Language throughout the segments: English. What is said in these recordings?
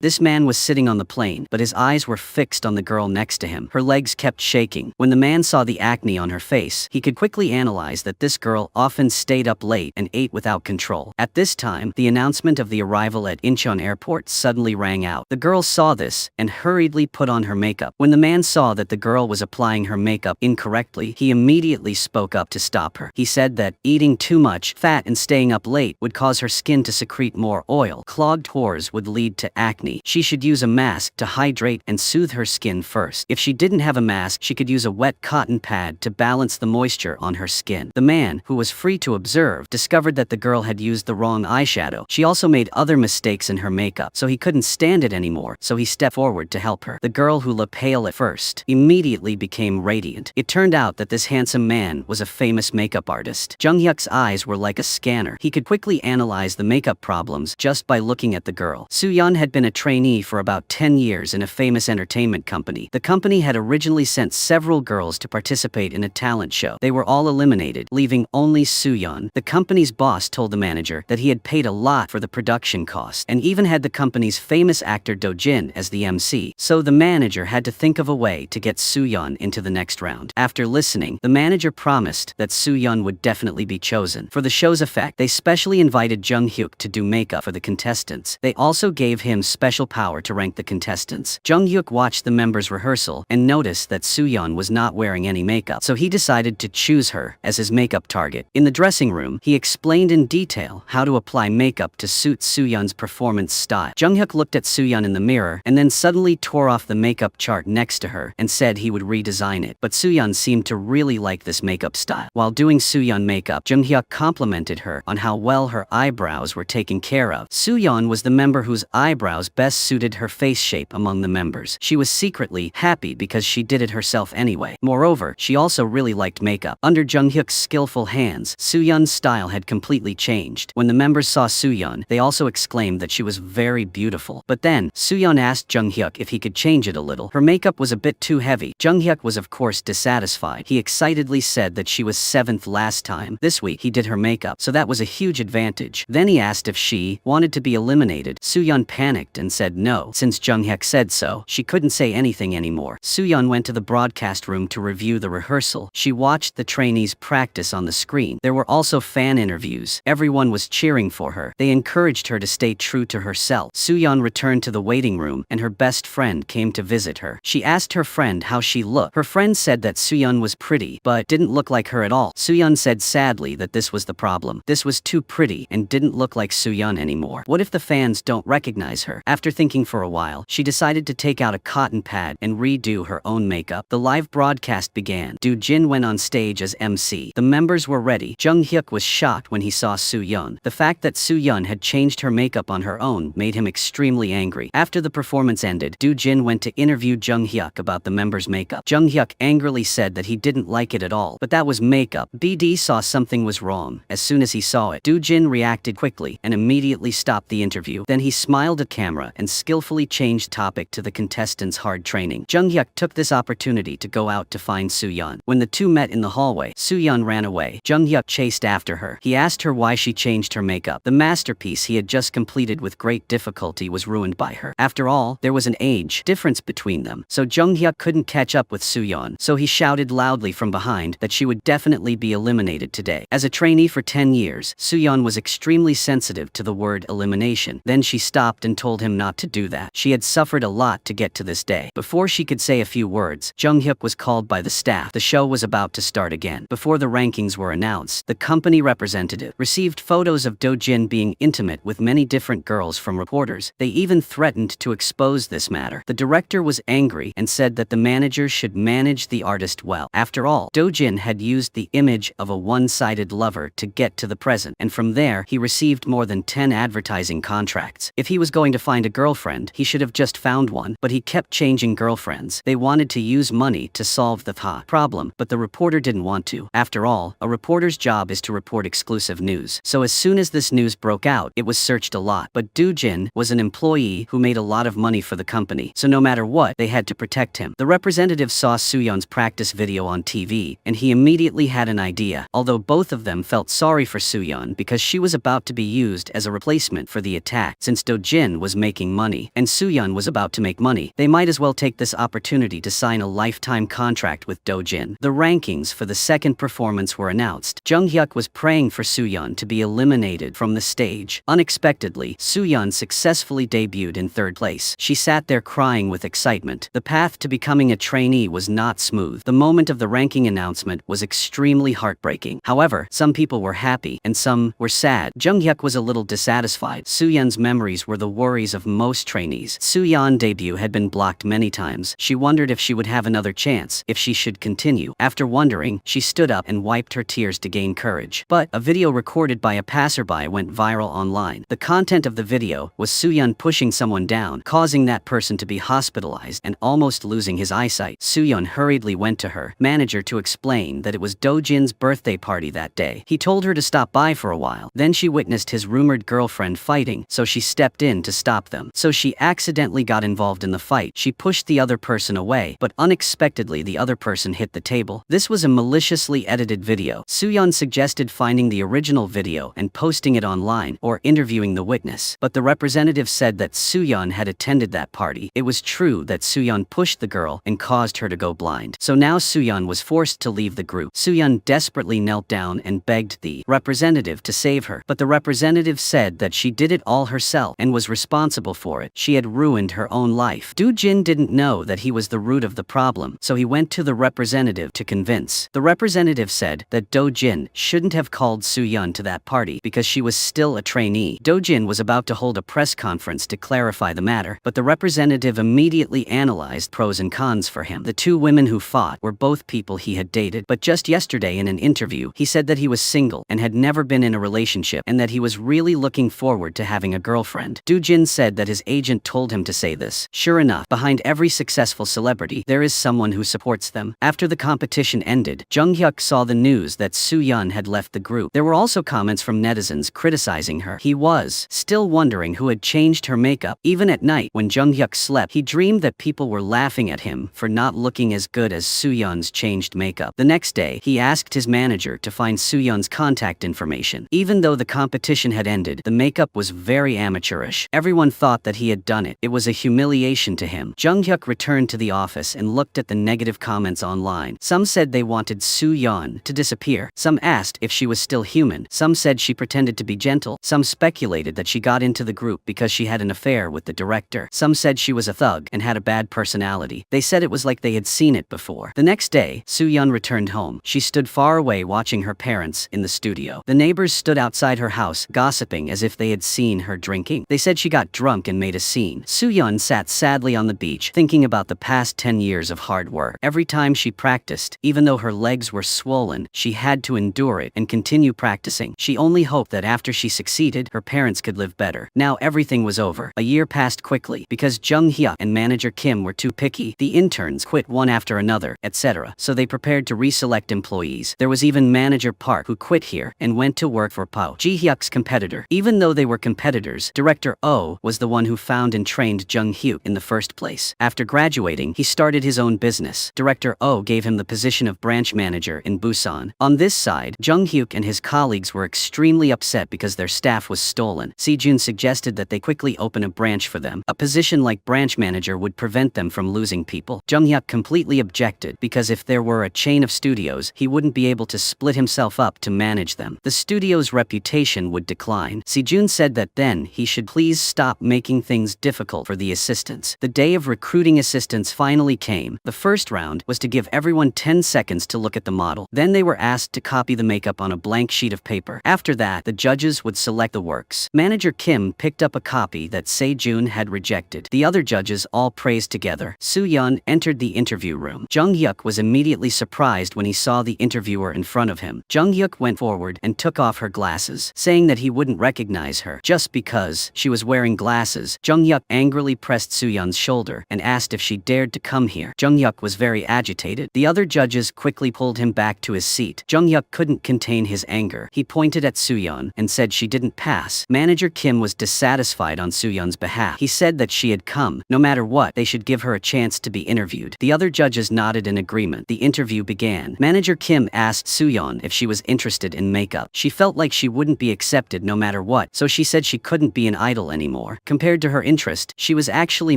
This man was sitting on the plane, but his eyes were fixed on the girl next to him. Her legs kept shaking. When the man saw the acne on her face, he could quickly analyze that this girl often stayed up late and ate without control. At this time, the announcement of the arrival at Incheon Airport suddenly rang out. The girl saw this and hurriedly put on her makeup. When the man saw that the girl was applying her makeup incorrectly, he immediately spoke up to stop her. He said that eating too much fat and staying up late would cause her skin to secrete more oil. Clogged pores would lead to acne. She should use a mask to hydrate and soothe her skin first. If she didn't have a mask, she could use a wet cotton pad to balance the moisture on her skin. The man, who was free to observe, discovered that the girl had used the wrong eyeshadow. She also made other mistakes in her makeup, so he couldn't stand it anymore, so he stepped forward to help her. The girl, who looked pale at first, immediately became radiant. It turned out that this handsome man was a famous makeup artist. Jung-hyuk's eyes were like a scanner. He could quickly analyze the makeup problems just by looking at the girl. Soo-yeon had been a trainee for about 10 years in a famous entertainment company. The company had originally sent several girls to participate in a talent show. They were all eliminated, leaving only Soo-yeon. The company's boss told the manager that he had paid a lot for the production cost, and even had the company's famous actor Do-jin as the MC, so the manager had to think of a way to get Soo-yeon into the next round. After listening, the manager promised that Soo-yeon would definitely be chosen. For the show's effect, they specially invited Jung-hyuk to do makeup for the contestants. They also gave him special power to rank the contestants. Jung-hyuk watched the members' rehearsal and noticed that Soo-yeon was not wearing any makeup, so he decided to choose her as his makeup target. In the dressing room, he explained in detail how to apply makeup to suit Soo-yeon's performance style. Jung-hyuk looked at Soo-yeon in the mirror and then suddenly tore off the makeup chart next to her and said he would redesign it. But Soo-yeon seemed to really like this makeup style. While doing Soo-yeon makeup, Jung-hyuk complimented her on how well her eyebrows were taken care of. Soo-yeon was the member whose eyebrows best suited her face shape among the members. She was secretly happy because she did it herself anyway. Moreover, she also really liked makeup. Under Jung-hyuk's skillful hands, Soo-yeon's style had completely changed. When the members saw Soo-yeon, they also exclaimed that she was very beautiful. But then, Soo-yeon asked Jung-hyuk if he could change it a little. Her makeup was a bit too heavy. Jung-hyuk was of course dissatisfied. He excitedly said that she was 7th last time. This week, he did her makeup, so that was a huge advantage. Then he asked if she wanted to be eliminated. Soo-yeon panicked and said no. Since Jung-hyuk said so, she couldn't say anything anymore. Soo-yeon went to the broadcast room to review the rehearsal. She watched the trainees practice on the screen. There were also fan interviews. Everyone was cheering for her. They encouraged her to stay true to herself. Soo-yeon returned to the waiting room, and her best friend came to visit her. She asked her friend how she looked. Her friend said that Soo-yeon was pretty, but didn't look like her at all. Soo-yeon said sadly that this was the problem. This was too pretty and didn't look like Soo-yeon anymore. What if the fans don't recognize her? After thinking for a while, she decided to take out a cotton pad and redo her own makeup. The live broadcast began. Do-jin went on stage as MC. The members were ready. Jung-hyuk was shocked when he saw Soo-yeon. The fact that Soo-yeon had changed her makeup on her own made him extremely angry. After the performance ended, Do-jin went to interview Jung-hyuk about the members' makeup. Jung-hyuk angrily said that he didn't like it at all, but that was makeup. BD saw something was wrong. As soon as he saw it, Do-jin reacted quickly and immediately stopped the interview. Then he smiled at camera and skillfully changed topic to the contestants' hard training. Jung-hyuk took this opportunity to go out to find Soo-yeon. When the two met in the hallway, Soo-yeon ran away. Jung-hyuk chased after her. He asked her why she changed her makeup. The masterpiece he had just completed with great difficulty was ruined by her. After all, there was an age difference between them, so Jung-hyuk couldn't catch up with Soo-yeon, so he shouted loudly from behind that she would definitely be eliminated today. As a trainee for 10 years, Soo-yeon was extremely sensitive to the word elimination. Then she stopped and told him not to do that. She had suffered a lot to get to this day. Before she could say a few words, Jung-hyuk was called by the staff. The show was about to start again. Before the rankings were announced, the company representative received photos of Do-jin being intimate with many different girls from reporters. They even threatened to expose this matter. The director was angry and said that the manager should manage the artist well. After all, Do-jin had used the image of a one-sided lover to get to the present, and from there, he received more than 10 advertising contracts. If he was going to find a girlfriend, he should have just found one, but he kept changing girlfriends. They wanted to use money to solve the problem, but the reporter didn't want to. After all, a reporter's job is to report exclusive news. So as soon as this news broke out, it was searched a lot. But Do-jin was an employee who made a lot of money for the company, so no matter what, they had to protect him. The representative saw Soo-yeon's practice video on TV, and he immediately had an idea. Although both of them felt sorry for Soo-yeon because she was about to be used as a replacement for the attack, since Do-jin was making money, and Soo-yeon was about to make money. They might as well take this opportunity to sign a lifetime contract with Do-jin. The rankings for the second performance were announced. Jung-hyuk was praying for Soo-yeon to be eliminated from the stage. Unexpectedly, Soo-yeon successfully debuted in third place. She sat there crying with excitement. The path to becoming a trainee was not smooth. The moment of the ranking announcement was extremely heartbreaking. However, some people were happy, and some were sad. Jung-hyuk was a little dissatisfied. Soo-yeon's memories were the worries of most trainees. Soo-yeon's debut had been blocked many times. She wondered if she would have another chance, if she should continue. After wondering, she stood up and wiped her tears to gain courage. But a video recorded by a passerby went viral online. The content of the video was Soo-yeon pushing someone down, causing that person to be hospitalized and almost losing his eyesight. Soo-yeon hurriedly went to her manager to explain that it was Do-jin's birthday party that day. He told her to stop by for a while. Then she witnessed his rumored girlfriend fighting, so she stepped in to stop them. So she accidentally got involved in the fight. She pushed the other person away, but unexpectedly the other person hit the table. This was a maliciously edited video. Soo-yeon suggested finding the original video and posting it online, or interviewing the witness. But the representative said that Soo-yeon had attended that party. It was true that Soo-yeon pushed the girl and caused her to go blind. So now Soo-yeon was forced to leave the group. Soo-yeon desperately knelt down and begged the representative to save her. But the representative said that she did it all herself and was responsible for it. She had ruined her own life. Do-jin didn't know that he was the root of the problem, so he went to the representative to convince. The representative said that Do-jin shouldn't have called Soo-yeon to that party because she was still a trainee. Do-jin was about to hold a press conference to clarify the matter, but the representative immediately analyzed pros and cons for him. The two women who fought were both people he had dated, but just yesterday in an interview, he said that he was single and had never been in a relationship and that he was really looking forward to having a girlfriend. Do-jin said that his agent told him to say this. Sure enough, behind every successful celebrity, there is someone who supports them. After the competition ended, Jung-hyuk saw the news that Soo-yeon had left the group. There were also comments from netizens criticizing her. He was still wondering who had changed her makeup. Even at night, when Jung-hyuk slept, he dreamed that people were laughing at him for not looking as good as Soo-yeon's changed makeup. The next day, he asked his manager to find Soo-yeon's contact information. Even though the competition had ended, the makeup was very amateurish. Everyone thought that he had done it. It was a humiliation to him. Jung-hyuk returned to the office and looked at the negative comments online. Some said they wanted Soo-yeon to disappear. Some asked if she was still human. Some said she pretended to be gentle. Some speculated that she got into the group because she had an affair with the director. Some said she was a thug and had a bad personality. They said it was like they had seen it before. The next day, Soo-yeon returned home. She stood far away watching her parents in the studio. The neighbors stood outside her house, gossiping as if they had seen her drinking. They said she got drunk and made a scene. Soo-yeon sat sadly on the beach, thinking about the past 10 years of hard work. Every time she practiced, even though her legs were swollen, she had to endure it and continue practicing. She only hoped that after she succeeded, her parents could live better. Now everything was over. A year passed quickly. Because Jung-hyuk and manager Kim were too picky, the interns quit one after another, etc. So they prepared to reselect employees. There was even manager Park who quit here and went to work for Pao, Ji-hyuk's competitor. Even though they were competitors, director Oh was the one who found and trained Jung-hyuk in the first place. After graduating, he started his own business. Director Oh gave him the position of branch manager in Busan. On this side, Jung-hyuk and his colleagues were extremely upset because their staff was stolen. Si-jun suggested that they quickly open a branch for them. A position like branch manager would prevent them from losing people. Jung-hyuk completely objected because if there were a chain of studios, he wouldn't be able to split himself up to manage them. The studio's reputation would decline. Si-jun said that then he should please stop making things difficult for the assistants. The day of recruiting assistants finally came. The first round was to give everyone 10 seconds to look at the model. Then they were asked to copy the makeup on a blank sheet of paper. After that, the judges would select the works. Manager Kim picked up a copy that Se-jun had rejected. The other judges all praised together. Soo-yeon entered the interview room. Jung-hyuk was immediately surprised when he saw the interviewer in front of him. Jung-hyuk went forward and took off her glasses, saying that he wouldn't recognize her just because she was wearing glasses. Jung-hyuk angrily pressed Soo-yeon's shoulder and asked if she dared to come here. Jung-hyuk was very agitated. The other judges quickly pulled him back to his seat. Jung-hyuk couldn't contain his anger. He pointed at Soo-yeon and said she didn't pass. Manager Kim was dissatisfied on Soo-yeon's behalf. He said that she had come. No matter what, they should give her a chance to be interviewed. The other judges nodded in agreement. The interview began. Manager Kim asked Soo-yeon if she was interested in makeup. She felt like she wouldn't be accepted no matter what, so she said she couldn't be an idol anymore. anymore. Compared to her interest, she was actually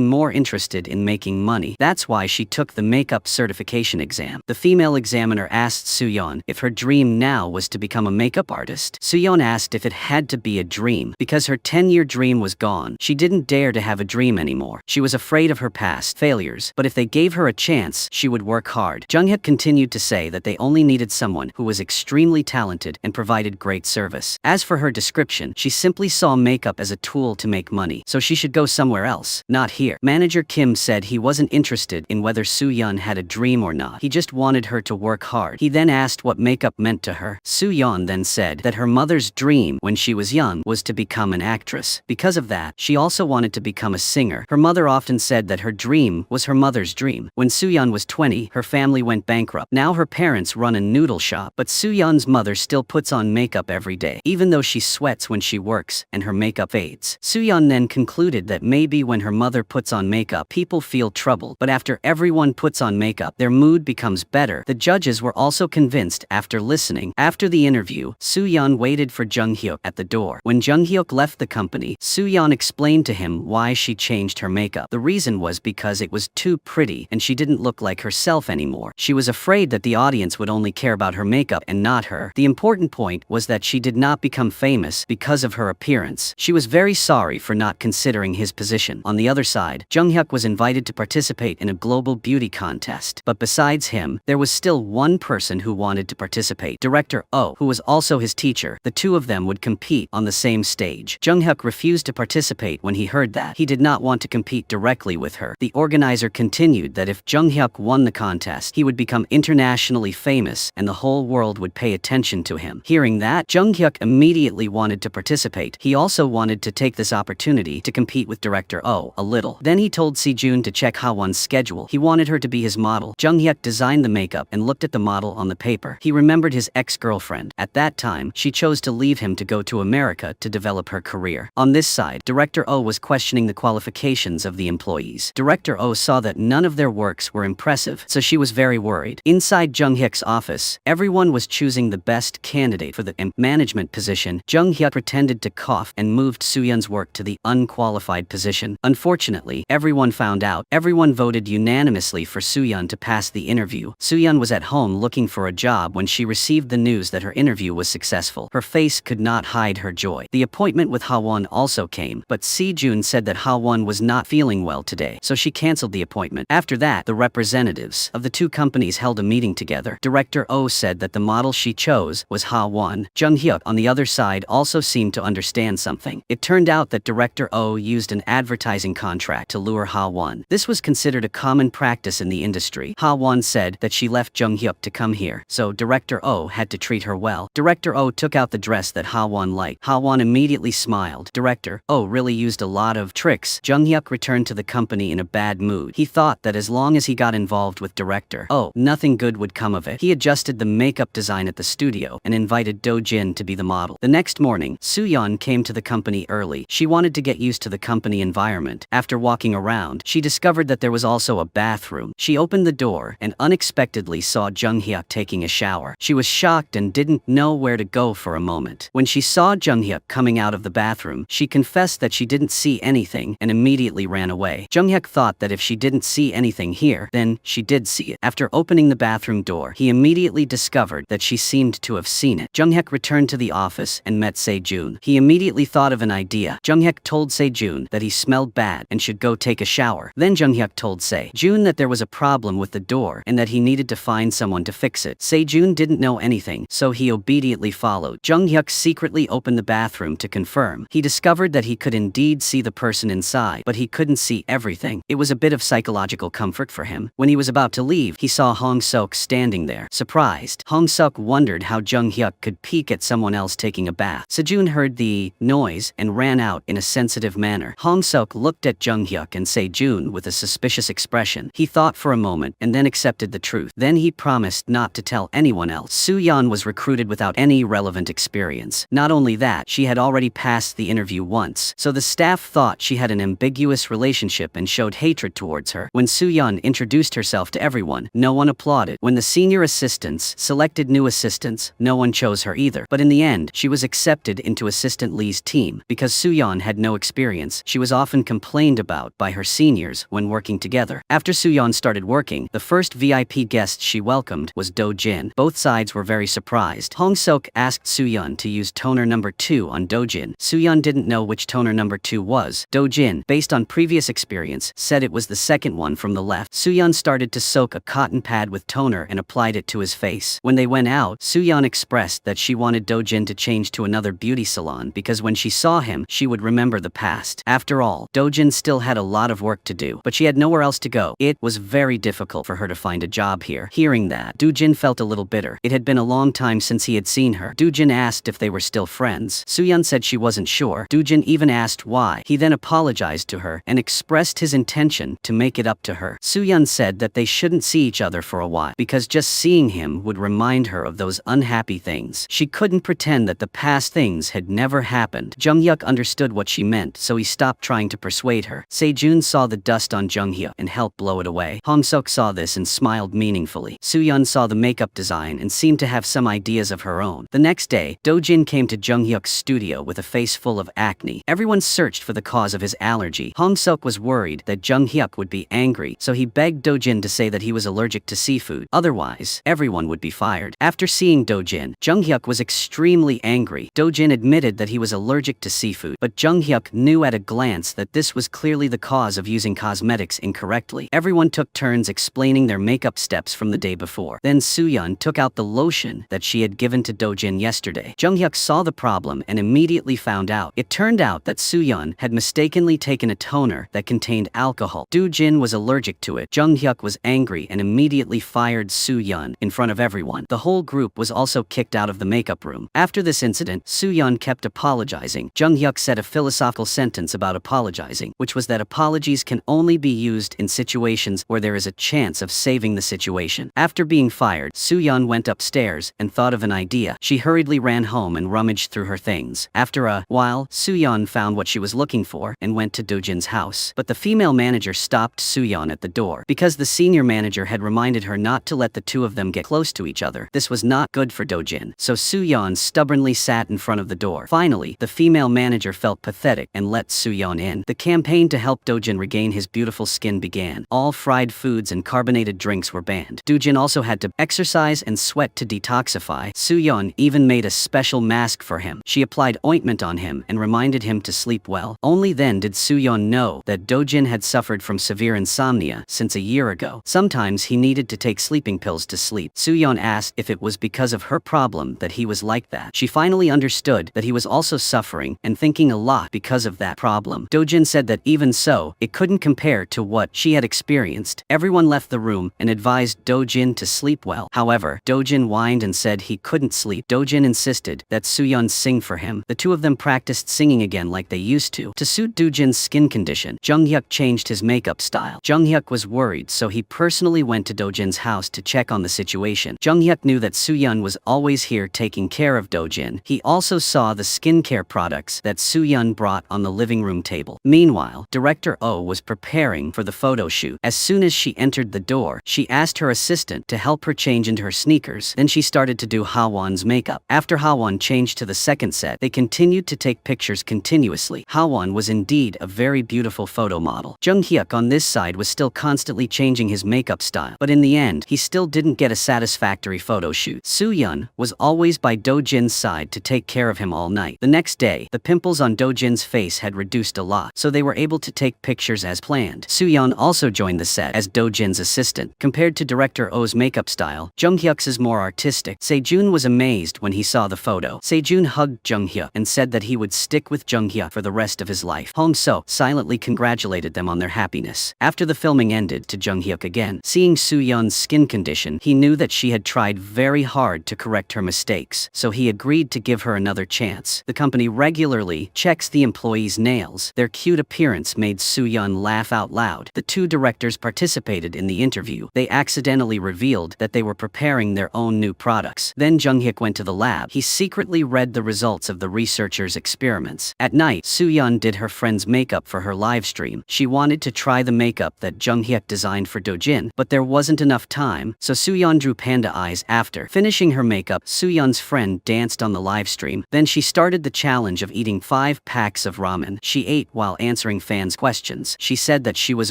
more interested in making money. That's why she took the makeup certification exam. The female examiner asked Suyeon if her dream now was to become a makeup artist. Suyeon asked if it had to be a dream. Because her 10-year dream was gone, she didn't dare to have a dream anymore. She was afraid of her past failures, but if they gave her a chance, she would work hard. Junghyuk continued to say that they only needed someone who was extremely talented and provided great service. As for her description, she simply saw makeup as a tool to make money, so she should go somewhere else, not here. Manager Kim said he wasn't interested in whether Suyeon had a dream or not. He just wanted her to work hard. He then asked what makeup meant to her. Suyeon then said that her mother's dream when she was young was to become an actress. Because of that, she also wanted to become a singer. Her mother often said that her dream was her mother's dream. When Suyeon was 20, her family went bankrupt. Now her parents run a noodle shop, but Suyeon's mother still puts on makeup every day, even though she sweats when she works and her makeup fades. Suyeon then concluded that maybe when her mother puts on makeup, people feel troubled, but after everyone puts on makeup, their mood becomes better. The judges were also convinced after listening. After the interview, Suyeon waited for Junghyuk at the door. When Junghyuk left the company, Suyeon explained to him why she changed her makeup. The reason was because it was too pretty and she didn't look like herself anymore. She was afraid that the audience would only care about her makeup and not her. The important point was that she did not become famous because of her appearance. She was very sorry for not considering his position. On the other side, Junghyuk was invited to participate in a global beauty contest. But besides him, there was still one person who wanted to participate. Director Oh, who was also his teacher. The two of them would compete on the same stage. Junghyuk refused to participate when he heard that. He did not want to compete directly with her. The organizer continued that if Junghyuk won the contest, he would become internationally famous and the whole world would pay attention to him. Hearing that, Junghyuk immediately wanted to participate. He also wanted to take this opportunity to compete with Director Oh a little. Then he told Sejun to check Hawon's schedule. He wanted her to be his model. Junghyuk designed the makeup and looked at the model on the paper. He remembered his ex-girlfriend. At that time, she chose to leave him to go to America to develop her career. On this side, Director Oh was questioning the qualifications of the employees. Director Oh saw that none of their works were impressive, so she was very worried. Inside Junghyuk's office, everyone was choosing the best candidate for the management position. Junghyuk pretended to cough and moved Suyeon's work to the unqualified position. Unfortunately, everyone found out. Everyone voted unanimously for Suyeon to pass the interview. Suyeon was at home looking for a job when she received the news that her interview was successful. Her face could not hide her joy. The appointment with Hawon also came, but Sejun said that Hawon was not feeling well today, so she canceled the appointment. After that, the representatives of the two companies held a meeting together. Director Oh said that the model she chose was Hawon. Junghyuk, on the other side, also seemed to understand something. It turned out that Director Oh used an advertising contract to lure Hawon. This was considered a common practice in the industry. Hawon said that she left Junghyuk to come here, so Director Oh had to treat her well. Director Oh took out the dress that Hawon liked. Hawon immediately smiled. Director Oh really used a lot of tricks. Junghyuk returned to the company in a bad mood. He thought that as long as he got involved with Director Oh, nothing good would come of it. He adjusted the makeup design at the studio and invited Do-jin to be the model. The next morning, Suyeon came to the company early. She wanted to get used to the company environment. After walking around, she discovered that there was also a bathroom. She opened the door and unexpectedly saw Junghyuk taking a shower. She was shocked and didn't know where to go for a moment. When she saw Junghyuk coming out of the bathroom, she confessed that she didn't see anything and immediately ran away. Junghyuk thought that if she didn't see anything here, then she did see it. After opening the bathroom door, he immediately discovered that she seemed to have seen it. Junghyuk returned to the office and met Sejun. He immediately thought of an idea. Junghyuk told Sejun that he smelled bad and should go take a shower. Then Junghyuk told Sejun that there was a problem with the door and that he needed to find someone to fix it. Sejun didn't know anything, so he obediently followed. Junghyuk secretly opened the bathroom to confirm. He discovered that he could indeed see the person inside, but he couldn't see everything. It was a bit of psychological comfort for him. When he was about to leave, he saw Hong-seok standing there. Surprised, Hong-seok wondered how Junghyuk could peek at someone else taking a bath. Sejun heard the noise and ran out in a sensitive manner. Hong-seok looked at Junghyuk and Sejun with a suspicious expression. He thought for a moment and then accepted the truth. Then he promised not to tell anyone else. Suyeon was recruited without any relevant experience. Not only that, she had already passed the interview once, so the staff thought she had an ambiguous relationship and showed hatred towards her. When Suyeon introduced herself to everyone, no one applauded. When the senior assistants selected new assistants, no one chose her either. But in the end, she was accepted into Assistant Lee's team because Suyeon had no no experience, she was often complained about by her seniors when working together. After Soo-yeon started working, the first VIP guest she welcomed was Do-jin. Both sides were very surprised. Hong-seok asked Soo-yeon to use toner number 2 on Do-jin. Soo-yeon didn't know which toner number 2 was. Do-jin, based on previous experience, said it was the second one from the left. Soo-yeon started to soak a cotton pad with toner and applied it to his face. When they went out, Soo-yeon expressed that she wanted Do-jin to change to another beauty salon because when she saw him, she would remember the past. After all, Do-jin still had a lot of work to do, but she had nowhere else to go. It was very difficult for her to find a job here. Hearing that, Do-jin felt a little bitter. It had been a long time since he had seen her. Do-jin asked if they were still friends. Soo-yeon said she wasn't sure. Do-jin even asked why. He then apologized to her and expressed his intention to make it up to her. Soo-yeon said that they shouldn't see each other for a while because just seeing him would remind her of those unhappy things. She couldn't pretend that the past things had never happened. Jung-hyuk understood what she meant, so he stopped trying to persuade her. Sejun saw the dust on Jung-hyuk and helped blow it away. Hong-seok saw this and smiled meaningfully. Soo-yeon saw the makeup design and seemed to have some ideas of her own. The next day, Do-jin came to Jung-hyuk's studio with a face full of acne. Everyone searched for the cause of his allergy. Hong-seok was worried that Jung-hyuk would be angry, so he begged Do-jin to say that he was allergic to seafood. Otherwise, everyone would be fired. After seeing Do-jin, Jung-hyuk was extremely angry. Do-jin admitted that he was allergic to seafood, but Jung-hyuk knew at a glance that this was clearly the cause of using cosmetics incorrectly. Everyone took turns explaining their makeup steps from the day before. Then Soo-yeon took out the lotion that she had given to Do-jin yesterday. Jung-hyuk saw the problem and immediately found out. It turned out that Soo-yeon had mistakenly taken a toner that contained alcohol. Do-jin was allergic to it. Jung-hyuk was angry and immediately fired Soo-yeon in front of everyone. The whole group was also kicked out of the makeup room. After this incident, Soo-yeon kept apologizing. Jung-hyuk said a philosophical sentence about apologizing, which was that apologies can only be used in situations where there is a chance of saving the situation. After being fired, Soo-yeon went upstairs and thought of an idea. She hurriedly ran home and rummaged through her things. After a while, Soo-yeon found what she was looking for and went to Do-jin's house. But the female manager stopped Soo-yeon at the door because the senior manager had reminded her not to let the two of them get close to each other. This was not good for Do-jin, so Soo-yeon stubbornly sat in front of the door. Finally, the female manager felt pathetic and let Soo-yeon in. The campaign to help Do-jin regain his beautiful skin began. All fried foods and carbonated drinks were banned. Do-jin also had to exercise and sweat to detoxify. Soo-yeon even made a special mask for him. She applied ointment on him and reminded him to sleep well. Only then did Soo-yeon know that Do-jin had suffered from severe insomnia since a year ago. Sometimes he needed to take sleeping pills to sleep. Soo-yeon asked if it was because of her problem that he was like that. She finally understood that he was also suffering and thinking a lot because of that problem. Do-jin said that even so, it couldn't compare to what she had experienced. Everyone left the room and advised Do-jin to sleep well. However, Do-jin whined and said he couldn't sleep. Do-jin insisted that Soo-yeon sing for him. The two of them practiced singing again like they used to. To suit Do-jin's skin condition, Jung-hyuk changed his makeup style. Jung-hyuk was worried, so he personally went to Do-jin's house to check on the situation. Jung-hyuk knew that Soo-yeon was always here taking care of Do-jin. He also saw the skincare products that Soo-yeon brought on the living room table. Meanwhile, Director Oh was preparing for the photo shoot. As soon as she entered the door, she asked her assistant to help her change into her sneakers. Then she started to do Ha-won's makeup. After Ha-won changed to the second set, they continued to take pictures continuously. Ha-won was indeed a very beautiful photo model. Jung-hyuk on this side was still constantly changing his makeup style, but in the end, he still didn't get a satisfactory photo shoot. Soo-yeon was always by Do-jin's side to take care of him all night. The next day, the pimples on Do-jin's face had reduced a lot, so they were able to take pictures as planned. Soo-yeon also joined the set as Do-jin's assistant. Compared to Director Oh's makeup style, Jung-hyuk's is more artistic. Sejun was amazed when he saw the photo. Sejun hugged Jung-hyuk and said that he would stick with Jung-hyuk for the rest of his life. Hong-seok silently congratulated them on their happiness. After the filming ended to Jung-hyuk again, seeing Soo-yeon's skin condition, he knew that she had tried very hard to correct her mistakes, so he agreed to give her another chance. The company regularly checks the employees' nails. Their cute appearance made Soo-yeon laugh out loud. The two directors participated in the interview. They accidentally revealed that they were preparing their own new products. Then Jung-hyuk went to the lab. He secretly read the results of the researchers' experiments. At night, Soo-yeon did her friend's makeup for her live stream. She wanted to try the makeup that Jung-hyuk designed for Do-jin, but there wasn't enough time, so Soo-yeon drew panda eyes. After finishing her makeup, Soo-yeon's friend danced on the live stream. Then she started the challenge of eating 5 packs mix of ramen she ate while answering fans' questions. She said that she was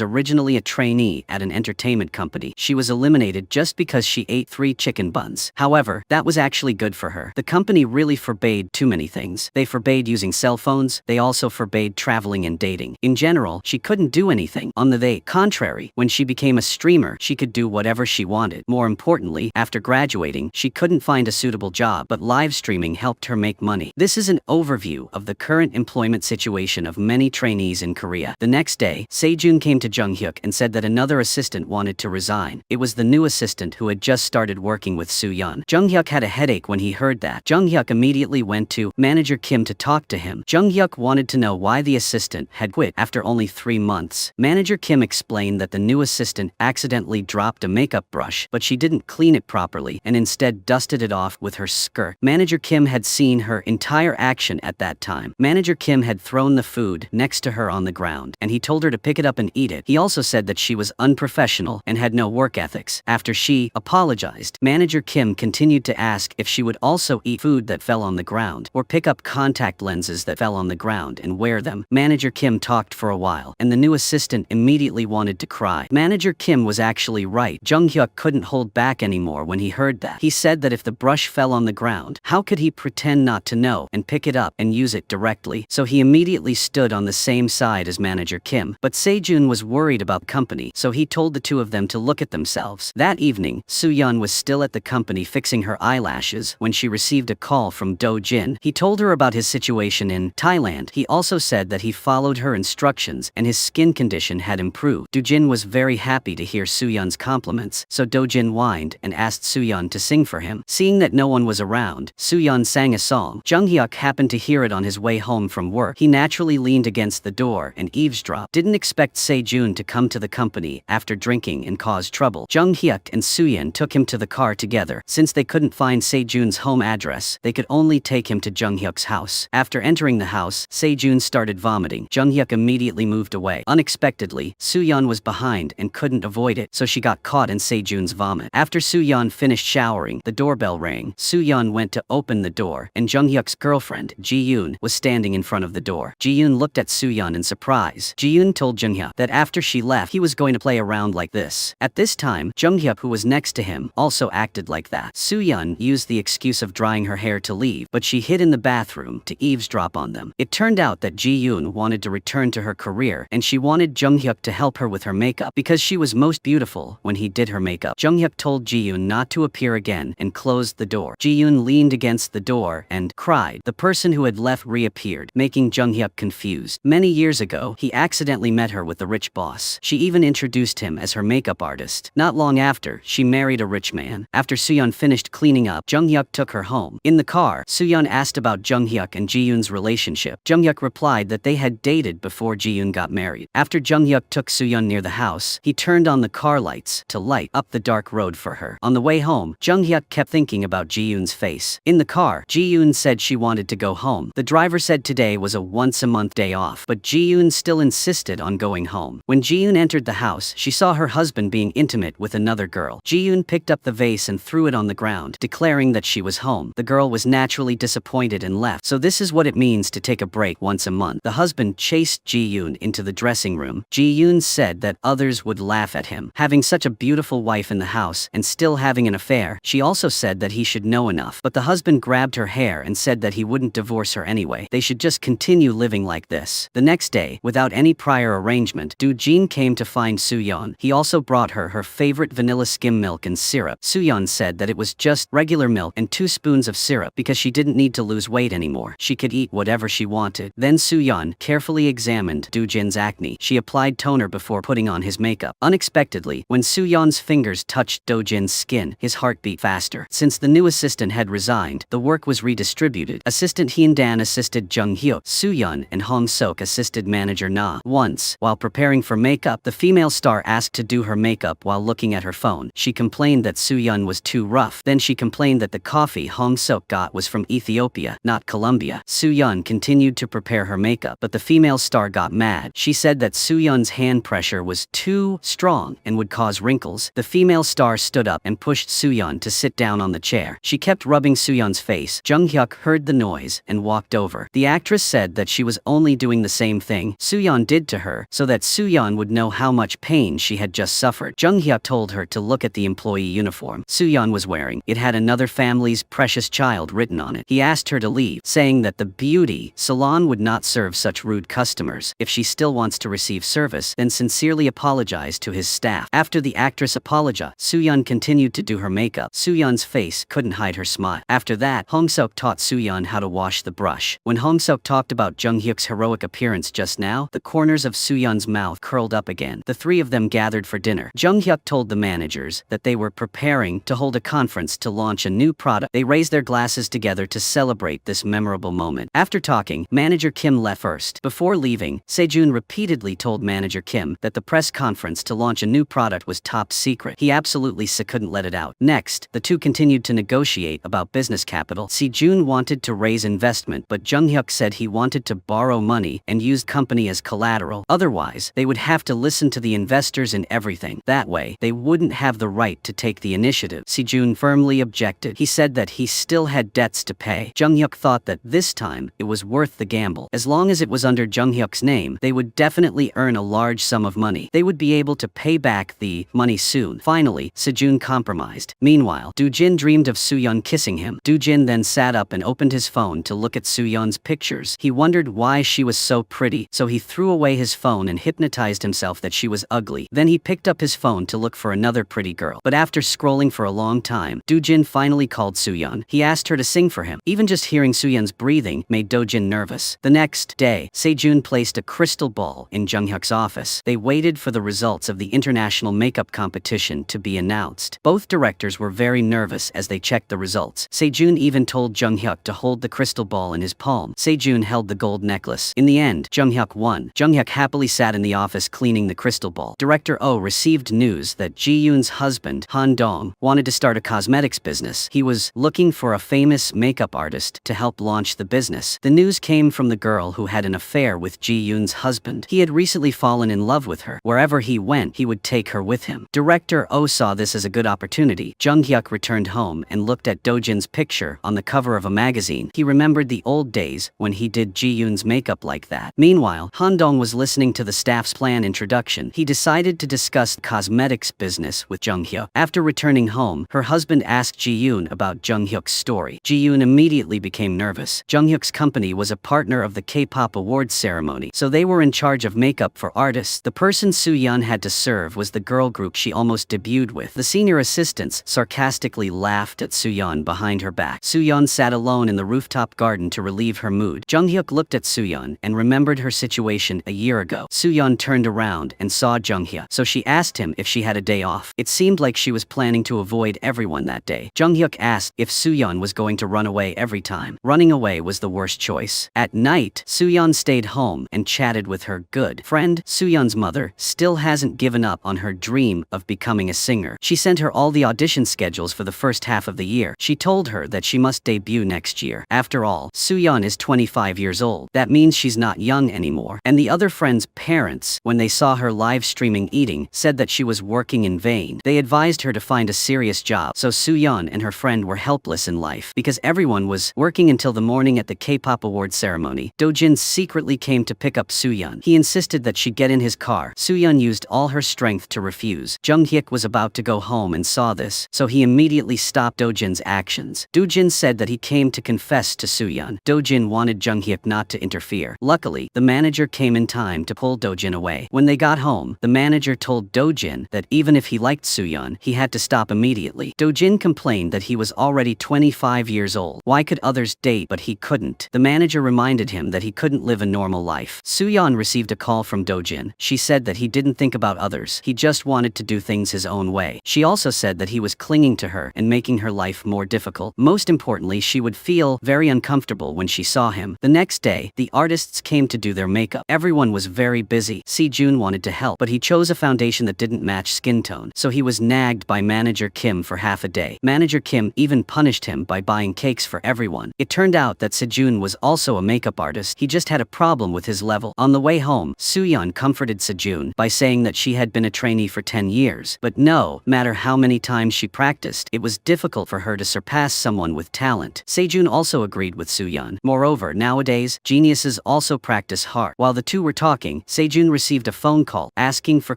originally a trainee at an entertainment company. She was eliminated just because she ate 3 chicken buns. However, that was actually good for her. The company really forbade too many things. They forbade using cell phones, they also forbade traveling and dating. In general, she couldn't do anything. On the contrary, when she became a streamer, she could do whatever she wanted. More importantly, after graduating, she couldn't find a suitable job, but live streaming helped her make money. This is an overview of the current employment situation of many trainees in Korea. The next day, Sejun came to Jung-hyuk and said that another assistant wanted to resign. It was the new assistant who had just started working with Soo-yeon. Jung-hyuk had a headache when he heard that. Jung-hyuk immediately went to manager Kim to talk to him. Jung-hyuk wanted to know why the assistant had quit after only 3 months. Manager Kim explained that the new assistant accidentally dropped a makeup brush, but she didn't clean it properly and instead dusted it off with her skirt. Manager Kim had seen her entire action at that time. Manager Kim had thrown the food next to her on the ground, and he told her to pick it up and eat it. He also said that she was unprofessional and had no work ethics. After she apologized, Manager Kim continued to ask if she would also eat food that fell on the ground or pick up contact lenses that fell on the ground and wear them. Manager Kim talked for a while, and the new assistant immediately wanted to cry. Manager Kim was actually right. Jung-hyuk couldn't hold back anymore when he heard that. He said that if the brush fell on the ground, how could he pretend not to know and pick it up and use it directly? So he immediately stood on the same side as Manager Kim. But Sejun was worried about the company, so he told the two of them to look at themselves. That evening, Soo-yeon was still at the company fixing her eyelashes when she received a call from Do-jin. He told her about his situation in Thailand. He also said that he followed her instructions and his skin condition had improved. Do-jin was very happy to hear Soo-yeon's compliments, so Do-jin whined and asked Soo-yeon to sing for him. Seeing that no one was around, Soo-yeon sang a song. Jung-hyuk happened to hear it on his way home from work. He naturally leaned against the door and eavesdropped. Didn't expect Sejun to come to the company after drinking and cause trouble. Jung-hyuk and Soo-yeon took him to the car together. Since they couldn't find Sejun's home address, they could only take him to Jung-hyuk's house. After entering the house, Sejun started vomiting. Jung-hyuk immediately moved away. Unexpectedly, Soo-yeon was behind and couldn't avoid it, so she got caught in Sejun's vomit. After Soo-yeon finished showering, the doorbell rang. Soo-yeon went to open the door, and Jung-hyuk's girlfriend, Ji-yoon, was standing in front of the door. Ji-yoon looked at Soo-yeon in surprise. Ji-yoon told Jung-hyuk that after she left, he was going to play around like this. At this time, Jung-hyuk, who was next to him, also acted like that. Soo-yeon used the excuse of drying her hair to leave, but she hid in the bathroom to eavesdrop on them. It turned out that Ji-yoon wanted to return to her career, and she wanted Jung-hyuk to help her with her makeup because she was most beautiful when he did her makeup. Jung-hyuk told Ji-yoon not to appear again and closed the door. Ji-yoon leaned against the door and cried. The person who had left reappeared, making Jung-hyuk confused. Many years ago, he accidentally met her with the rich boss. She even introduced him as her makeup artist. Not long after, she married a rich man. After Soo-yeon finished cleaning up, Jung-hyuk took her home. In the car, Soo-yeon asked about Jung-hyuk and Ji-yoon's relationship. Jung-hyuk replied that they had dated before Ji-yoon got married. After Jung-hyuk took Soo-yeon near the house, he turned on the car lights to light up the dark road for her. On the way home, Jung-hyuk kept thinking about Ji-yoon's face. In the car, Ji-yoon said she wanted to go home. The driver said today was a once-a-month day off, but Ji-yoon still insisted on going home. When Ji-yoon entered the house, she saw her husband being intimate with another girl. Ji-yoon picked up the vase and threw it on the ground, declaring that she was home. The girl was naturally disappointed and left. So this is what it means to take a break once a month. The husband chased Ji-yoon into the dressing room. Ji-yoon said that others would laugh at him. Having such a beautiful wife in the house and still having an affair, she also said that he should know enough. But the husband grabbed her hair and said that he wouldn't divorce her anyway. They should just continue living like this. The next day, without any prior arrangement, Do-jin came to find Soo-yeon. He also brought her favorite vanilla skim milk and syrup. Soo-yeon said that it was just regular milk and 2 spoons of syrup because she didn't need to lose weight anymore. She could eat whatever she wanted. Then Soo-yeon carefully examined Do-jin's acne. She applied toner before putting on his makeup. Unexpectedly, when Soo-yeon's fingers touched Do-jin's skin, his heart beat faster. Since the new assistant had resigned, the work was redistributed. Assistant Hyun-dan assisted Jung-hyuk. Soo-yeon and Hong-sok assisted manager Na. Once, while preparing for makeup, the female star asked to do her makeup while looking at her phone. She complained that Soo-yeon was too rough. Then she complained that the coffee Hong-sok got was from Ethiopia, not Colombia. Soo-yeon continued to prepare her makeup, but the female star got mad. She said that Soo-yeon's hand pressure was too strong and would cause wrinkles. The female star stood up and pushed Soo-yeon to sit down on the chair. She kept rubbing Soo-yeon's face. Jung-hyuk heard the noise and walked over. The actress said that she was only doing the same thing Soo-yeon did to her so that Soo-yeon would know how much pain she had just suffered. Jung-hyuk told her to look at the employee uniform Soo-yeon was wearing. It had another family's precious child written on it. He asked her to leave, saying that the beauty salon would not serve such rude customers. If she still wants to receive service, then sincerely apologize to his staff. After the actress apologized, Soo-yeon continued to do her makeup. Soo-yeon's face couldn't hide her smile. After that, Hong-seok taught Soo-yeon how to wash the brush. When Hong-seok talked about Jung-hyuk's heroic appearance just now, the corners of Soo-yeon's mouth curled up again. The three of them gathered for dinner. Jung-hyuk told the managers that they were preparing to hold a conference to launch a new product. They raised their glasses together to celebrate this memorable moment. After talking, manager Kim left first. Before leaving, Sejun repeatedly told manager Kim that the press conference to launch a new product was top secret. He absolutely couldn't let it out. Next, the two continued to negotiate about business capital. Sejun wanted to raise investment, but Jung-hyuk said he wanted to borrow money and use company as collateral. Otherwise, they would have to listen to the investors in everything. That way, they wouldn't have the right to take the initiative. Sejun firmly objected. He said that he still had debts to pay. Jung-hyuk thought that this time, it was worth the gamble. As long as it was under Jung-hyuk's name, they would definitely earn a large sum of money. They would be able to pay back the money soon. Finally, Sejun compromised. Meanwhile, Do-jin dreamed of Soo-yeon kissing him. Do-jin then sat up and opened his phone to look at Soo-yeon's pictures. He wondered why she was so pretty, so he threw away his phone and hypnotized himself that she was ugly. Then he picked up his phone to look for another pretty girl. But after scrolling for a long time, Do-jin finally called Soo-yeon. He asked her to sing for him. Even just hearing Soo-yeon's breathing made Do-jin nervous. The next day, Sejun placed a crystal ball in Jung-hyuk's office. They waited for the results of the international makeup competition to be announced. Both directors were very nervous as they checked the results. Sejun even told Jung-hyuk to hold the crystal ball in his palm. Sejun held the gold necklace. In the end, Jung-hyuk won. Jung-hyuk happily sat in the office cleaning the crystal ball. Director Oh received news that Ji-yoon's husband, Han Dong, wanted to start a cosmetics business. He was looking for a famous makeup artist to help launch the business. The news came from the girl who had an affair with Ji-yoon's husband. He had recently fallen in love with her. Wherever he went, he would take her with him. Director Oh saw this as a good opportunity. Jung-hyuk returned home and looked at Do-jin's picture on the cover of a magazine. He remembered the old days when he did Ji-yoon's makeup like that. Meanwhile, Han Dong was listening to the staff's plan introduction. He decided to discuss cosmetics business with Jung-hyuk. After returning home, her husband asked Ji-yoon about Jung-hyuk's story. Ji-yoon immediately became nervous. Jung-hyuk's company was a partner of the K-pop awards ceremony, so they were in charge of makeup for artists. The person Soo-yeon had to serve was the girl group she almost debuted with. The senior assistants sarcastically laughed at Soo-yeon behind her back. Soo-yeon sat alone in the rooftop garden to relieve her mood. Jung-hyuk looked at Soo-yeon and remembered her situation a year ago. Soo-yeon turned around and saw Jung-hyuk, so she asked him if she had a day off. It seemed like she was planning to avoid everyone that day. Jung-hyuk asked if Soo-yeon was going to run away every time. Running away was the worst choice. At night, Soo-yeon stayed home and chatted with her good friend. Soo-yeon's mother still hasn't given up on her dream of becoming a singer. She sent her all the audition schedules for the first half of the year. She told her that she must debut next year. After all, Soo-yeon is 25 years old. That means she's not young anymore. And the other friend's parents, when they saw her live streaming eating, said that she was working in vain. They advised her to find a serious job. So Soo-yeon and her friend were helpless in life because everyone was working until the morning at the K-pop awards ceremony. Do-jin secretly came to pick up Soo-yeon. He insisted that she get in his car. Soo-yeon used all her strength to refuse. Jung-hyuk was about to go home and saw this, so he immediately stopped Do-jin's actions. Do-jin said that he came to confess to Soo-yeon. Do-jin wanted Jung-hyuk not to interfere. Luckily, the manager came in time to pull Do-jin away. When they got home, the manager told Do-jin that even if he liked Soo-yeon, he had to stop immediately. Do-jin complained that he was already 25 years old. Why could others date but he couldn't? The manager reminded him that he couldn't live a normal life. Soo-yeon received a call from Do-jin. She said that he didn't think about others. He just wanted to do things his own way. She also said that he was clinging to her and making her life more difficult. Most importantly, she would feel very uncomfortable when she saw him. The next day, the artists came to do their makeup. Everyone was very busy. Sejun wanted to help, but he chose a foundation that didn't match skin tone, so he was nagged by manager Kim for half a day. Manager Kim even punished him by buying cakes for everyone. It turned out that Sejun was also a makeup artist. He just had a problem with his level. On the way home, Soo-yeon comforted Sejun by saying that she had been a trainee for 10 years, but no matter how many times she practiced, it was difficult for her to surpass someone with talent. Sejun also agreed with Soo-yeon. Moreover, nowadays Nowadays, geniuses also practice hard. While the two were talking, Sejun received a phone call asking for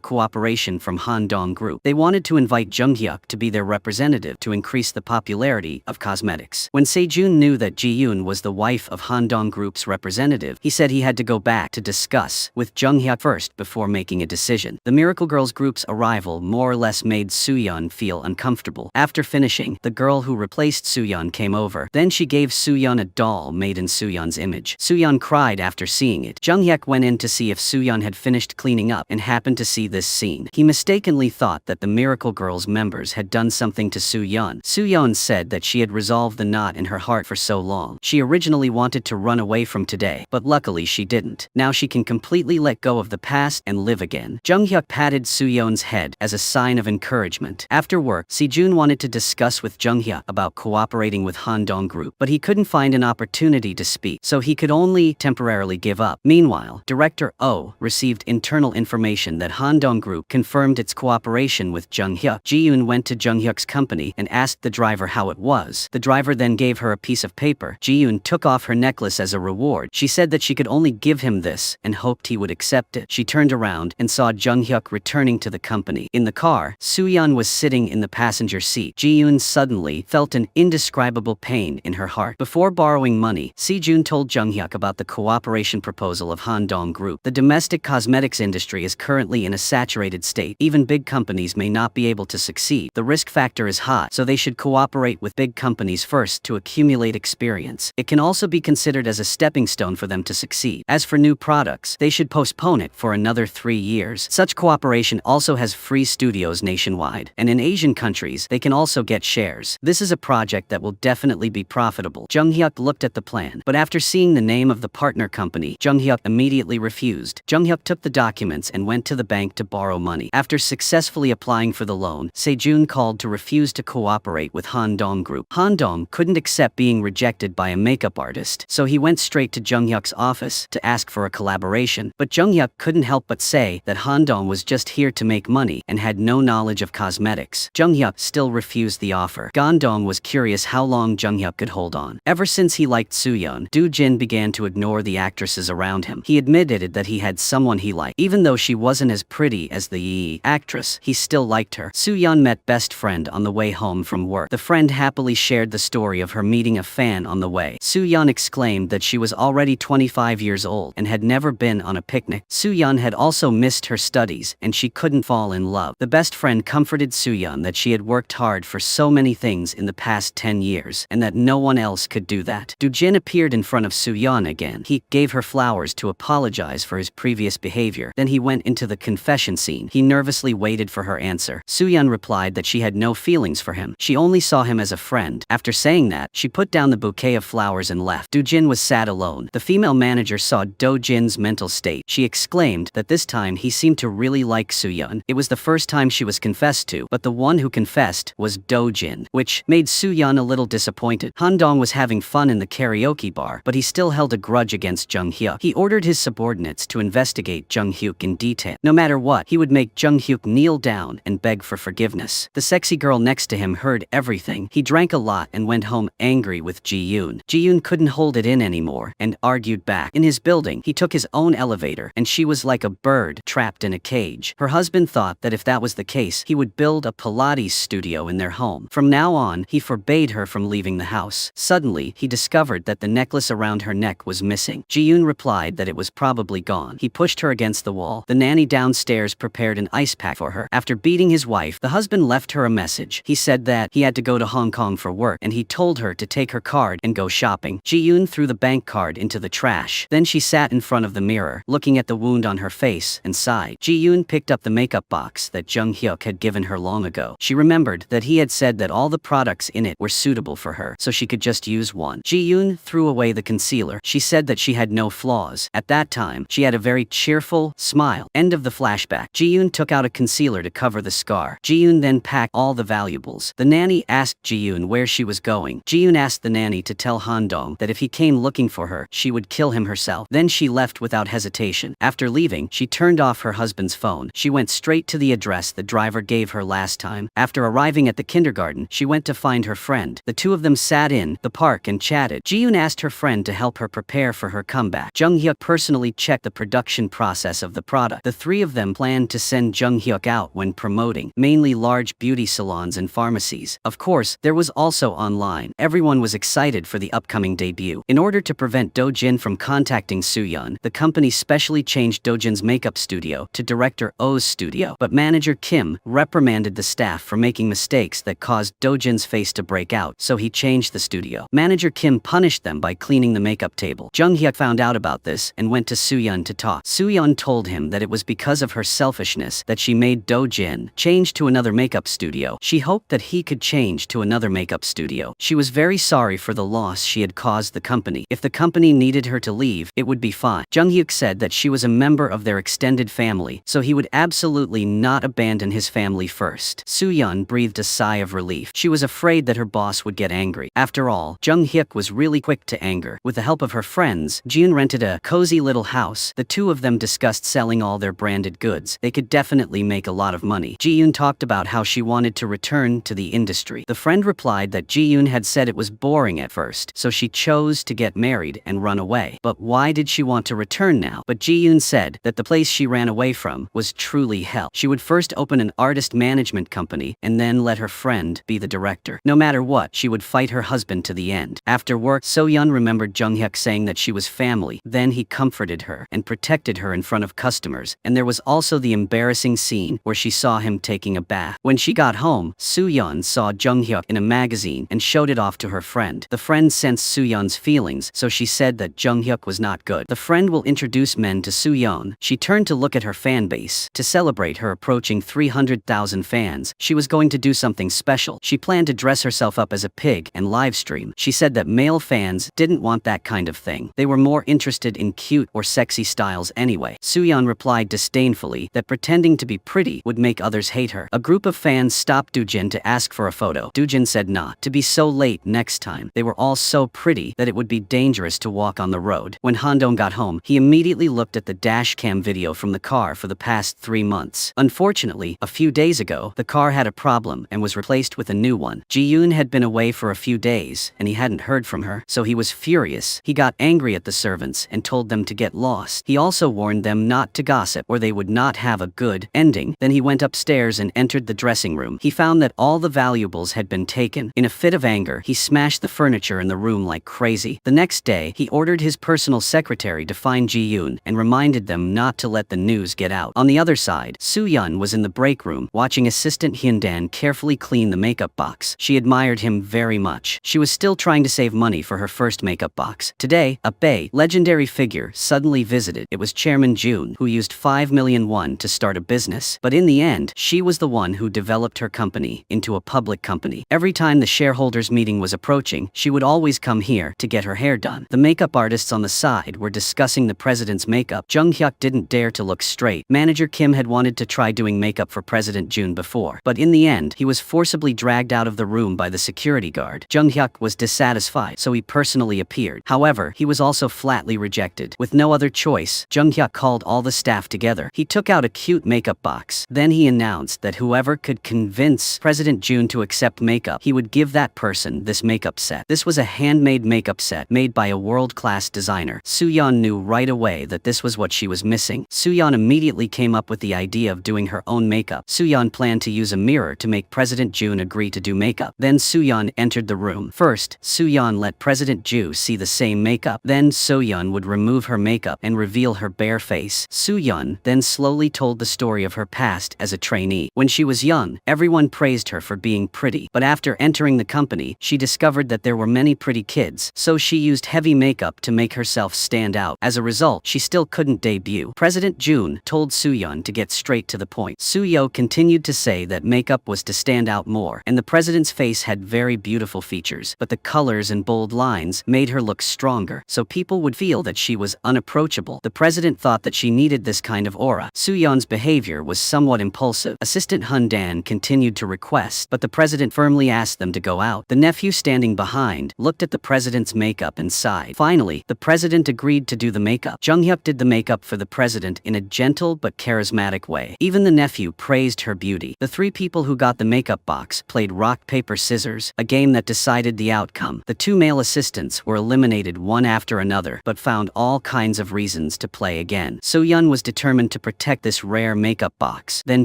cooperation from Handong Group. They wanted to invite Junghyuk to be their representative to increase the popularity of cosmetics. When Sejun knew that Ji-yoon was the wife of Handong Group's representative, he said he had to go back to discuss with Junghyuk first before making a decision. The Miracle Girls group's arrival more or less made Soo-yeon feel uncomfortable. After finishing, the girl who replaced Soo-yeon came over. Then she gave Soo-yeon a doll made in Soo-yeon's image. Soo-yeon cried after seeing it. Junghyuk went in to see if Soo-yeon had finished cleaning up and happened to see this scene. He mistakenly thought that the Miracle Girls members had done something to Soo-yeon. Soo-yeon said that she had resolved the knot in her heart for so long. She originally wanted to run away from today, but luckily she didn't. Now she can completely let go of the past and live again. Junghyuk patted Soo-yeon's head as a sign of encouragement. After work, Sejun wanted to discuss with Junghyuk about cooperating with Handong Group, but he couldn't find an opportunity to speak, so he could only temporarily give up. Meanwhile, Director Oh received internal information that Handong Group confirmed its cooperation with Junghyuk. Ji-yoon went to Junghyuk's company and asked the driver how it was. The driver then gave her a piece of paper. Ji-yoon took off her necklace as a reward. She said that she could only give him this and hoped he would accept it. She turned around and saw Junghyuk returning to the company. In the car, Soo-yeon was sitting in the passenger seat. Ji-yoon suddenly felt an indescribable pain in her heart. Before borrowing money, Sejun told Junghyuk about the cooperation proposal of Handong Group. The domestic cosmetics industry is currently in a saturated state. Even big companies may not be able to succeed. The risk factor is high, so they should cooperate with big companies first to accumulate experience. It can also be considered as a stepping stone for them to succeed. As for new products, they should postpone it for another 3 years. Such cooperation also has free studios nationwide, and in Asian countries, they can also get shares. This is a project that will definitely be profitable. Junghyuk looked at the plan, but after seeing the name of the partner company, Junghyuk immediately refused. Junghyuk took the documents and went to the bank to borrow money. After successfully applying for the loan, Sejun called to refuse to cooperate with Handong Group. Handong couldn't accept being rejected by a makeup artist, so he went straight to Junghyuk's office to ask for a collaboration. But Junghyuk couldn't help but say that Handong was just here to make money and had no knowledge of cosmetics. Junghyuk still refused the offer. Gandong was curious how long Junghyuk could hold on. Ever since he liked Soo-yeon, Do-jin began to ignore the actresses around him. He admitted that he had someone he liked. Even though she wasn't as pretty as the Yi actress, he still liked her. Soo-yeon met best friend on the way home from work. The friend happily shared the story of her meeting a fan on the way. Soo-yeon exclaimed that she was already 25 years old and had never been on a picnic. Soo-yeon had also missed her studies and she couldn't fall in love. The best friend comforted Soo-yeon that she had worked hard for so many things in the past 10 years and that no one else could do that. Do-jin appeared in front of Soo-yeon again. He gave her flowers to apologize for his previous behavior. Then he went into the confession scene. He nervously waited for her answer. Soo-yeon replied that she had no feelings for him. She only saw him as a friend. After saying that, she put down the bouquet of flowers and left. Do-jin was sad alone. The female manager saw Do-jin's mental state. She exclaimed that this time he seemed to really like Soo-yeon. It was the first time she was confessed to, but the one who confessed was Do-jin, which made Soo-yeon a little disappointed. Handong was having fun in the karaoke bar, but he still held a grudge against Junghyuk. He ordered his subordinates to investigate Junghyuk in detail. No matter what, he would make Junghyuk kneel down and beg for forgiveness. The sexy girl next to him heard everything. He drank a lot and went home angry with Ji-yoon. Ji-yoon couldn't hold it in anymore and argued back. In his building, he took his own elevator, and she was like a bird trapped in a cage. Her husband thought that if that was the case, he would build a Pilates studio in their home. From now on, he forbade her from leaving the house. Suddenly, he discovered that the necklace around her neck was missing. Ji-yoon replied that it was probably gone. He pushed her against the wall. The nanny downstairs prepared an ice pack for her. After beating his wife, the husband left her a message. He said that he had to go to Hong Kong for work, and he told her to take her card and go shopping. Ji-yoon threw the bank card into the trash. Then she sat in front of the mirror, looking at the wound on her face, and sighed. Ji-yoon picked up the makeup box that Junghyuk had given her long ago. She remembered that he had said that all the products in it were suitable for her, so she could just use one. Ji-yoon threw away the concealer. She said that she had no flaws. At that time, she had a very cheerful smile. End of the flashback. Ji-yoon took out a concealer to cover the scar. Ji-yoon then packed all the valuables. The nanny asked Ji-yoon where she was going. Ji-yoon asked the nanny to tell Handong that if he came looking for her, she would kill him herself. Then she left without hesitation. After leaving, she turned off her husband's phone. She went straight to the address the driver gave her last time. After arriving at the kindergarten, she went to find her friend. The two of them sat in the park and chatted. Ji-yoon asked her friend to help her prepare for her comeback. Jung Hyuk personally checked the production process of the product. The three of them planned to send Jung Hyuk out when promoting, mainly large beauty salons and pharmacies. Of course, there was also online. Everyone was excited for the upcoming debut. In order to prevent Do Jin from contacting Soo-yeon, the company specially changed Do Jin's makeup studio to director Oh's studio. But manager Kim reprimanded the staff for making mistakes that caused Do Jin's face to break out, so he changed the studio. Manager Kim punished them by cleaning the makeup table. Jung Hyuk found out about this and went to Soo-yeon to talk. Soo-yeon told him that it was because of her selfishness that she made Do Jin change to another makeup studio. She hoped that he could change to another makeup studio. She was very sorry for the loss she had caused the company. If the company needed her to leave, it would be fine. Jung Hyuk said that she was a member of their extended family, so he would absolutely not abandon his family first. Soo-yeon breathed a sigh of relief. She was afraid that her boss would get angry. After all, Jung Hyuk was really quick to anger. With the help of her friends, Jiun rented a cozy little house. The two of them discussed selling all their branded goods. They could definitely make a lot of money. Ji-yoon talked about how she wanted to return to the industry. The friend replied that Ji-yoon had said it was boring at first, so she chose to get married and run away. But why did she want to return now? But Ji-yoon said that the place she ran away from was truly hell. She would first open an artist management company and then let her friend be the director. No matter what, she would fight her husband to the end. After work, So-yeon remembered Jung Hyuk saying that she was family. Then he comforted her and protected her in front of customers. And there was also the embarrassing scene where she saw him taking a bath. When she got home, Soo-yeon saw Jung Hyuk in a magazine and showed it off to her friend. The friend sensed Soo-yeon's feelings, so she said that Jung Hyuk was not good. The friend will introduce men to Soo-yeon. She turned to look at her fan base. To celebrate her approaching 300,000 fans, she was going to do something special. She planned to dress herself up as a pig and livestream. She said that male fans didn't want that kind of thing. They were more interested in cute or sexy styles anyway. Soo-yeon replied disdainfully that pretending to be pretty would make others hate her. A group of fans stopped Do Jin to ask for a photo. Do Jin said not to be so late next time. They were all so pretty that it would be dangerous to walk on the road. When Han-dong got home, he immediately looked at the dashcam video from the car for the past 3 months. Unfortunately, a few days ago, the car had a problem and was replaced with a new one. Ji-yoon had been away for a few days and he hadn't heard from her, so he was furious. He got angry at the servants and told them to get lost. He also warned them not to gossip or they would not have a good ending. Then he went upstairs and entered the dressing room. He found that all the valuables had been taken. In a fit of anger, he smashed the furniture in the room like crazy. The next day, he ordered his personal secretary to find Ji-yoon and reminded them not to let the news get out. On the other side, Soo-yeon was in the break room watching assistant Hyun-dan carefully clean the makeup box. She admired him very much. She was still trying to save money for her first makeup box. Today, a Bae, legendary figure, suddenly visited. It was Chairman Jun, who used 5 million won to start a business. But in the end, she was the one who developed her company into a public company. Every time the shareholders meeting was approaching, she would always come here to get her hair done. The makeup artists on the side were discussing the president's makeup. Jung Hyuk didn't dare to look straight. Manager Kim had wanted to try doing makeup for President Jun before, but in the end, he was forcibly dragged out of the room by the security guard. Jung Hyuk was dissatisfied, so he personally appeared. However, he was also flatly rejected. With no other choice, Jung Hyuk called all the staff together. He took out a cute makeup box. Then he announced that whoever could convince President Jun to accept makeup, he would give that person this makeup set. This was a handmade makeup set made by a world-class designer. Soo-yeon knew right away that this was what she was missing. Soo-yeon immediately came up with the idea of doing her own makeup. Soo-yeon planned to use a mirror to make President Jun agree to do makeup. Then Soo-yeon entered the room. First, Soo-yeon let President Ju see the same makeup. Then So-yeon would remove her makeup and reveal her bare face. Soo-yeon then slowly told the story of her past as a trainee. When she was young, everyone praised her for being pretty. But after entering the company, she discovered that there were many pretty kids, so she used heavy makeup to make herself stand out. As a result, she still couldn't debut. President Jun told Soo-yeon to get straight to the point. Soo-yeon continued to say that makeup was to stand out more, and the president's face had very beautiful features, but the colors and bold lines made her look stronger, so people would feel that she was unapproachable. The president thought that she needed this kind of aura. Soo-yeon's behavior was somewhat impulsive. Assistant Hyun-dan continued to request, but the president firmly asked them to go out. The nephew standing behind looked at the president's makeup and sighed. Finally, the president agreed to do the makeup. Jung Hyuk did the makeup for the president in a gentle but charismatic way. Even the nephew praised her beauty. The three people who got the makeup box played rock, paper, scissors, a game that decided the outcome. The two male assistants were eliminated eliminated one after another but found all kinds of reasons to play again. Soo-yeon was determined to protect this rare makeup box. Then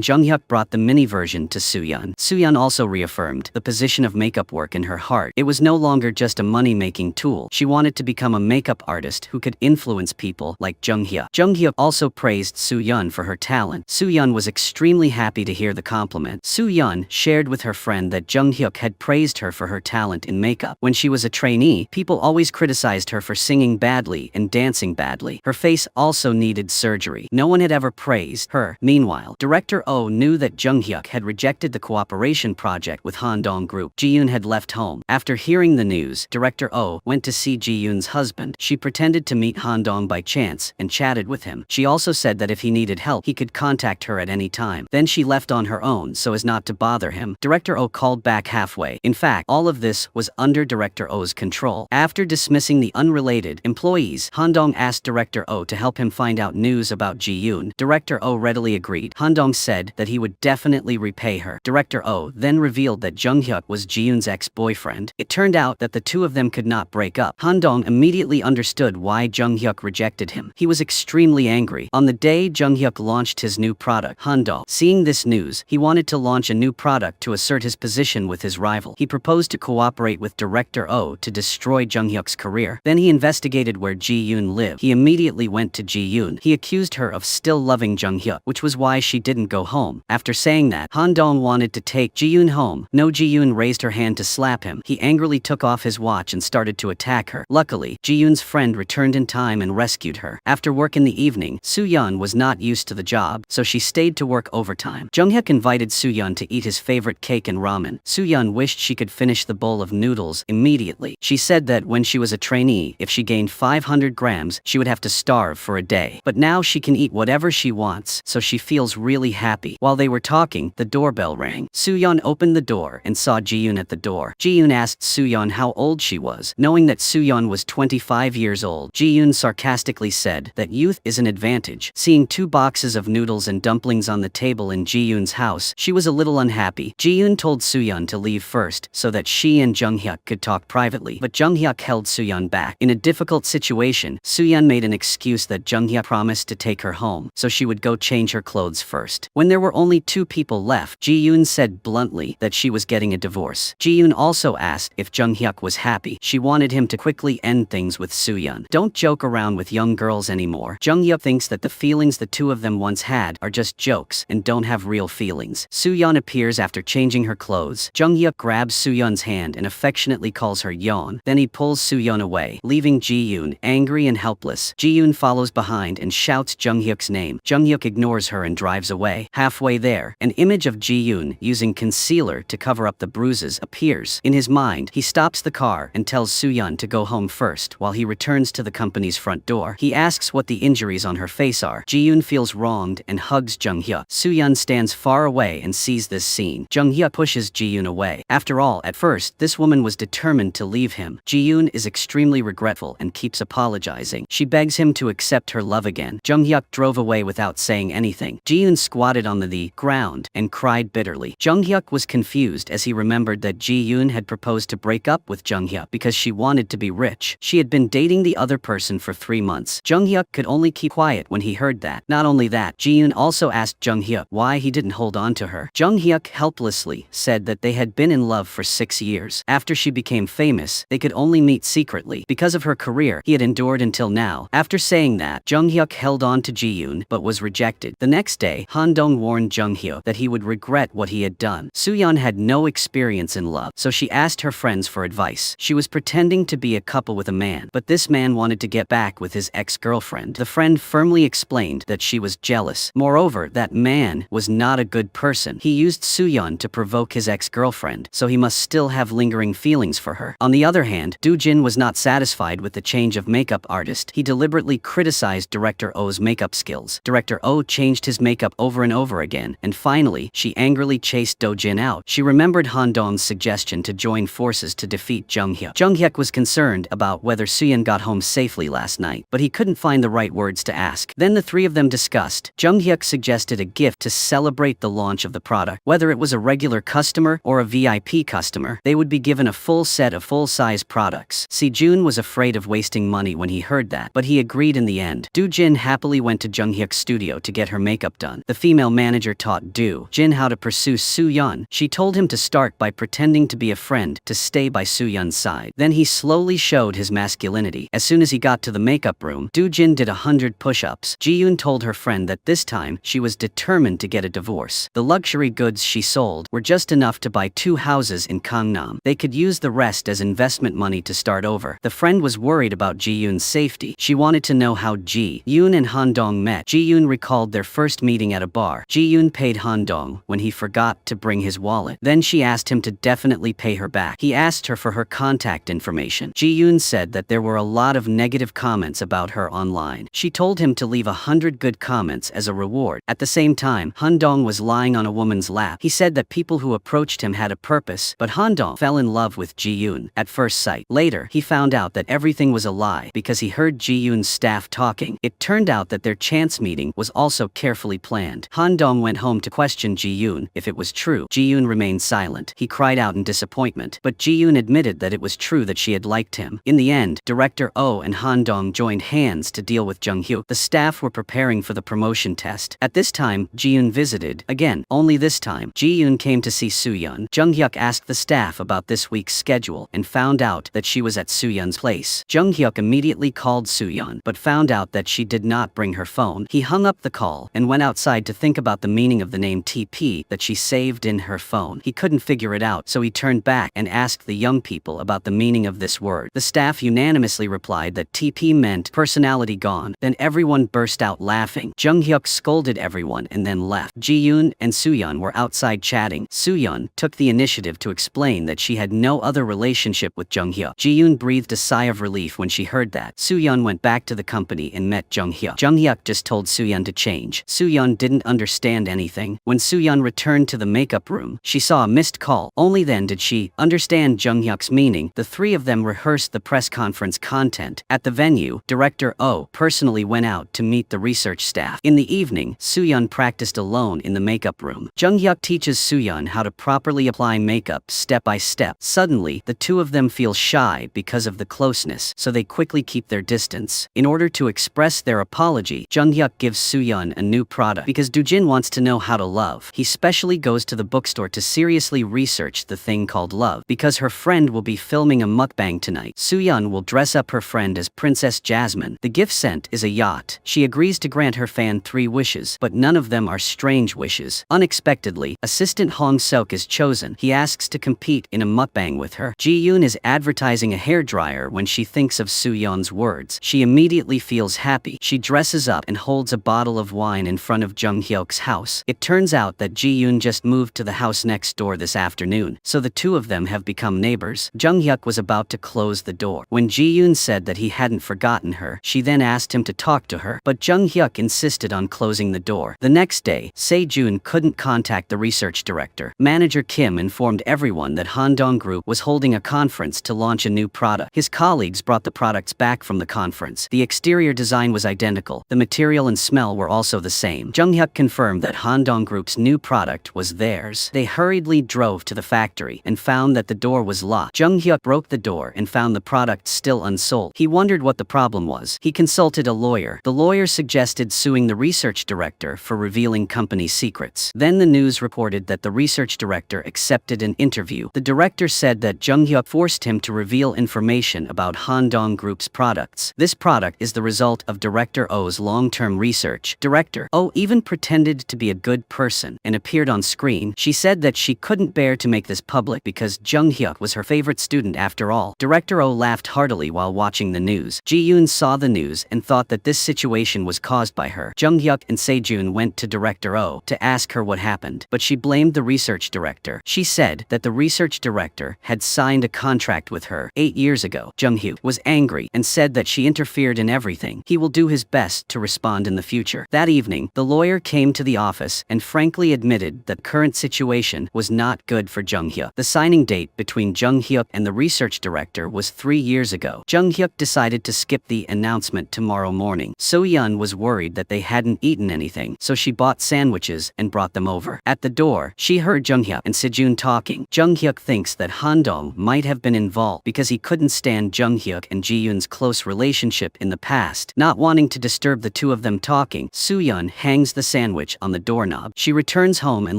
Jung-hyuk brought the mini version to Soo-yeon. Soo-yeon also reaffirmed the position of makeup work in her heart. It was no longer just a money-making tool. She wanted to become a makeup artist who could influence people like Jung-hyuk. Jung-hyuk also praised Soo-yeon for her talent. Soo-yeon was extremely happy to hear the compliment. Soo-yeon shared with her friend that Jung-hyuk had praised her for her talent in makeup. When she was a trainee, people always criticized her for singing badly and dancing badly. Her face also needed surgery. No one had ever praised her. Meanwhile, Director Oh knew that Jung-hyuk had rejected the cooperation project with Handong Group. Ji-yoon had left home. After hearing the news, Director Oh went to see Ji-yoon's husband. She pretended to meet Handong by chance and chatted with him. She also said that if he needed help, he could contact her at any time. Then she left on her own so as not to bother him. Director Oh called back halfway. In fact, all of this was under Director Oh's control. After dismissing the unrelated employees, Handong asked Director Oh to help him find out news about Ji-yoon. Director Oh readily agreed. Handong said that he would definitely repay her. Director Oh then revealed that Jung-hyuk was Ji-yoon's ex-boyfriend. It turned out that the two of them could not break up. Handong immediately understood why Jung-hyuk rejected him. He was extremely angry. On the day Jung-hyuk launched his new product, Handong, seeing this news, he wanted to launch a new product to assert his position with his rival. He proposed to cooperate with Director Oh to destroy Jung-hyuk's career. Then he investigated where Ji-yoon lived. He immediately went to Ji-yoon. He accused her of still loving Jung-hyuk, which was why she didn't go home. After saying that, Handong wanted to take Ji-yoon home. No, Ji-yoon raised her hand to slap him. He angrily took off his watch and started to attack her. Luckily, Ji-yoon's friend returned in time and rescued her. After work in the evening, Soo-yeon was not used to the job, so she stayed to work overtime. Jung-hyuk invited Soo-yeon to eat his favorite cake and ramen. Soo-yeon wished she could finish the bowl of noodles immediately. She said that when she was a trainee, if she gained 500 grams, she would have to starve for a day. But now she can eat whatever she wants, so she feels really happy. While they were talking, the doorbell rang. Soo-yeon opened the door and saw Ji-yoon at the door. Ji-yoon asked Soo-yeon how old she was. Knowing that Soo-yeon was 25 years old, Ji-yoon sarcastically said that youth is an advantage. Seeing 2 boxes of noodles and dumplings on the table in Ji-yoon's house, she was a little unhappy. Ji-yoon told Soo-yeon to leave first so that she and Jung-hyuk could talk privately, but Jung-hyuk held Soo-yeon back. In a difficult situation, Soo-yeon made an excuse that Jung-hyuk promised to take her home, so she would go change her clothes first. When there were only 2 people left, Ji-yoon said bluntly that she was getting a divorce. Ji-yoon also asked if Jung-hyuk was happy. She wanted him to quickly end things with Soo-yeon. Don't joke around with young girls anymore. Jung-hyuk thinks that the feelings the two of them once had are just jokes and don't have real feelings. Soo-yeon appears after changing her clothes. Jung-hyuk grabs Soo-yeon's hand and affectionately calls her Yeon. Then he pulls Soo-yeon away, leaving Ji-yoon angry and helpless. Ji-yoon follows behind and shouts Jung-hyuk's name. Jung-hyuk ignores her and drives away. Halfway there, an image of Ji-yoon using concealer to cover up the bruises appears. In his mind, he stops the car and tells Soo-yeon to go home first while he returns to the company's front door. He asks what the injuries on her face are. Ji-yoon feels wronged and hugs Jung-hyuk. Soo-yeon stands far away and sees this scene. Jung-hyuk pushes Ji-yoon away. After all, at first, this woman was determined to leave him. Ji-yoon is extremely regretful and keeps apologizing. She begs him to accept her love again. Jung-hyuk drove away without saying anything. Ji-yoon squatted on the ground and cried bitterly. Jung-hyuk was confused as he remembered that Ji-yoon had proposed to break up with Jung-hyuk because she wanted to be rich. She had been dating the other person for 3 months. Jung-hyuk could only keep quiet when he heard that. Not only that, Ji-yoon also asked Jung-hyuk why he didn't hold on to her. Jung-hyuk helplessly said that they had been in love for 6 years. After she became famous, they could only meet secretly. Because of her career, he had endured until now. After saying that, Jung-hyuk held on to Ji-yoon but was rejected. The next day, Handong warned Jung-hyuk that he would regret what he had done. Soo-yeon had no experience in love, so she asked her friends for advice. She was pretending to be a couple with a man, but this man wanted to get back with his ex-girlfriend. The friend firmly explained that she was jealous. Moreover, that man was not a good person. He used Soo-yeon to provoke his ex-girlfriend, so he must still have lingering feelings for her. On the other hand, Do-jin was not satisfied with the change of makeup artist. He deliberately criticized Director Oh's makeup skills. Director Oh changed his makeup over and over again, and finally, she angrily chased Do-jin out. She remembered Han-dong's suggestion to join forces to defeat Jung-hyuk. Jung-hyuk was concerned about whether Soo-yeon got home safely last night, but he couldn't find the right words to ask. Then the 3 of them discussed. Jung-hyuk suggested a gift to celebrate the launch of the product. Whether it was a regular customer or a VIP customer, they would be given a full set of full-size products. See Sejun was afraid of wasting money when he heard that, but he agreed in the end. Do-jin happily went to Jung-hyuk's studio to get her makeup done. The female manager taught Do-jin how to pursue Soo-yeon. She told him to start by pretending to be a friend to stay by Soo-yeon's side. Then he slowly showed his masculinity. As soon as he got to the makeup room, Do-jin did 100 push-ups. Ji-yoon told her friend that this time she was determined to get a divorce. The luxury goods she sold were just enough to buy 2 houses in Gangnam. They could use the rest as investment money to start over. The friend was worried about Ji-yoon's safety. She wanted to know how Ji-yoon and Han-dong met. Ji-yoon recalled their first meeting at a bar. Ji-yoon paid Han-dong when he forgot to bring his wallet. Then she asked him to definitely pay her back. He asked her for her contact information. Ji-yoon said that there were a lot of negative comments about her online. She told him to leave 100 good comments as a reward. At the same time, Han-dong was lying on a woman's lap. He said that people who approached him had a purpose, but Han-dong fell in love with Ji-yoon at first sight. Later, he found out that everything was a lie because he heard Ji-yoon's staff talking. It turned out that their chance meeting was also carefully planned. Han-dong went home to question Ji-yoon if it was true. Ji-yoon remained silent. He cried out in disappointment, but Ji-yoon admitted that it was true that she had liked him. In the end, Director Oh and Han-dong joined hands to deal with Jung-hyuk. The staff were preparing for the promotion test. At this time, Ji-yoon visited. Again, only this time, Ji-yoon came to see Soo-yeon. Jung-hyuk asked the staff about this week's schedule and found out that she was at Soo-yeon's place. Jung-hyuk immediately called Soo-yeon, but found out that she did not bring her phone. He hung up the call and went outside to think about the meaning of the name TP that she saved in her phone. He couldn't figure it out, so he turned back and asked the young people about the meaning of this word. The staff unanimously replied that TP meant personality gone. Then everyone burst out laughing. Jung-hyuk scolded everyone and then left. Ji-yoon and Soo-yeon were outside chatting. Soo-yeon took the initiative to explain that she had no other relationship with Jung-hyuk. Ji-yoon breathed a sigh of relief when she heard that. Soo-yeon went back to the company and met Jung-hyuk. Jung-hyuk just told Soo-yeon to change. Soo-yeon didn't understand anything. When Soo-yeon returned to the makeup room, she saw a missed call. Only then did she understand Jung-hyuk's meaning. The three of them rehearsed the press conference content. At the venue, Director Oh personally went out to meet the research staff. In the evening, Soo-yeon practiced alone in the makeup room. Jung-hyuk teaches Soo-yeon how to properly apply makeup step by step. Suddenly, the two of them feel shy because of the closeness, so they quickly keep their distance. In order to express their apology, Jung-hyuk gives Soo-yeon a new product. Because Do-jin wants to know how to love, he specially goes to the bookstore to seriously research the thing called love. Because her friend will be filming a mukbang tonight, Soo-yeon will dress up her friend as Princess Jasmine. The gift sent is a yacht. She agrees to grant her fan 3 wishes, but none of them are strange wishes. Unexpectedly, assistant Hong Seok is chosen. He asks to compete in a mukbang with her. Ji-yoon is advertising a hairdryer when she thinks of Soo-yeon's words. She immediately feels happy. She dresses up and holds a bottle of wine in front of Jung-hyuk's house. It turns out that Ji-yoon just moved to the house next door this afternoon, so the two of them have become neighbors. Jung-hyuk was about to close the door when Ji-yoon said that he hadn't forgotten her. She then asked him to talk to her, but Jung-hyuk insisted on closing the door. The next day, Sejun couldn't contact the research director. Manager Kim informed everyone that Han-dong Group was holding a conference to launch a new product. His colleagues brought the products back from the conference. The exterior design was identical. The material and smell were also the same. Jung-hyuk confirmed that Han-dong Group's new product was theirs. They hurriedly drove to the factory and found that the door was locked. Jung-hyuk broke the door and found the product still unsold. He wondered what the problem was. He consulted a lawyer. The lawyer suggested suing the research director for revealing company secrets. Then the news reported that the research director accepted an interview. The director said that Jung-hyuk forced him to reveal information about Han-dong Group's products. This product is the result of Director Oh's long-term research. Director Oh even pretended to be a good person and appeared on screen. She said that she couldn't bear to make this public because Jung-hyuk was her favorite student after all. Director Oh laughed heartily while watching the news. Ji-yoon saw the news and thought that this situation was caused by her. Jung-hyuk and Sejun went to Director Oh to ask her what happened, but she blamed the research director. She said that the research director had signed a contract with her 8 years ago. Jung-hyuk was angry and said that she interfered in everything. He will do his best to respond in the future. That evening, the lawyer came to the office and frankly admitted that current situation was not good for Jung-hyuk. The signing date between Jung-hyuk and the research director was 3 years ago. Jung-hyuk decided to skip the announcement tomorrow morning. So-yeon was worried that they hadn't eaten anything, so she bought sandwiches and brought them over. At the door, she heard Jung-hyuk and Sejun talking. Jung-hyuk thinks that Han-dong might have been involved because he couldn't stand Jung Hyuk and Ji Yoon's close relationship in the past. Not wanting to disturb the two of them talking, Soo-yeon hangs the sandwich on the doorknob. She returns home and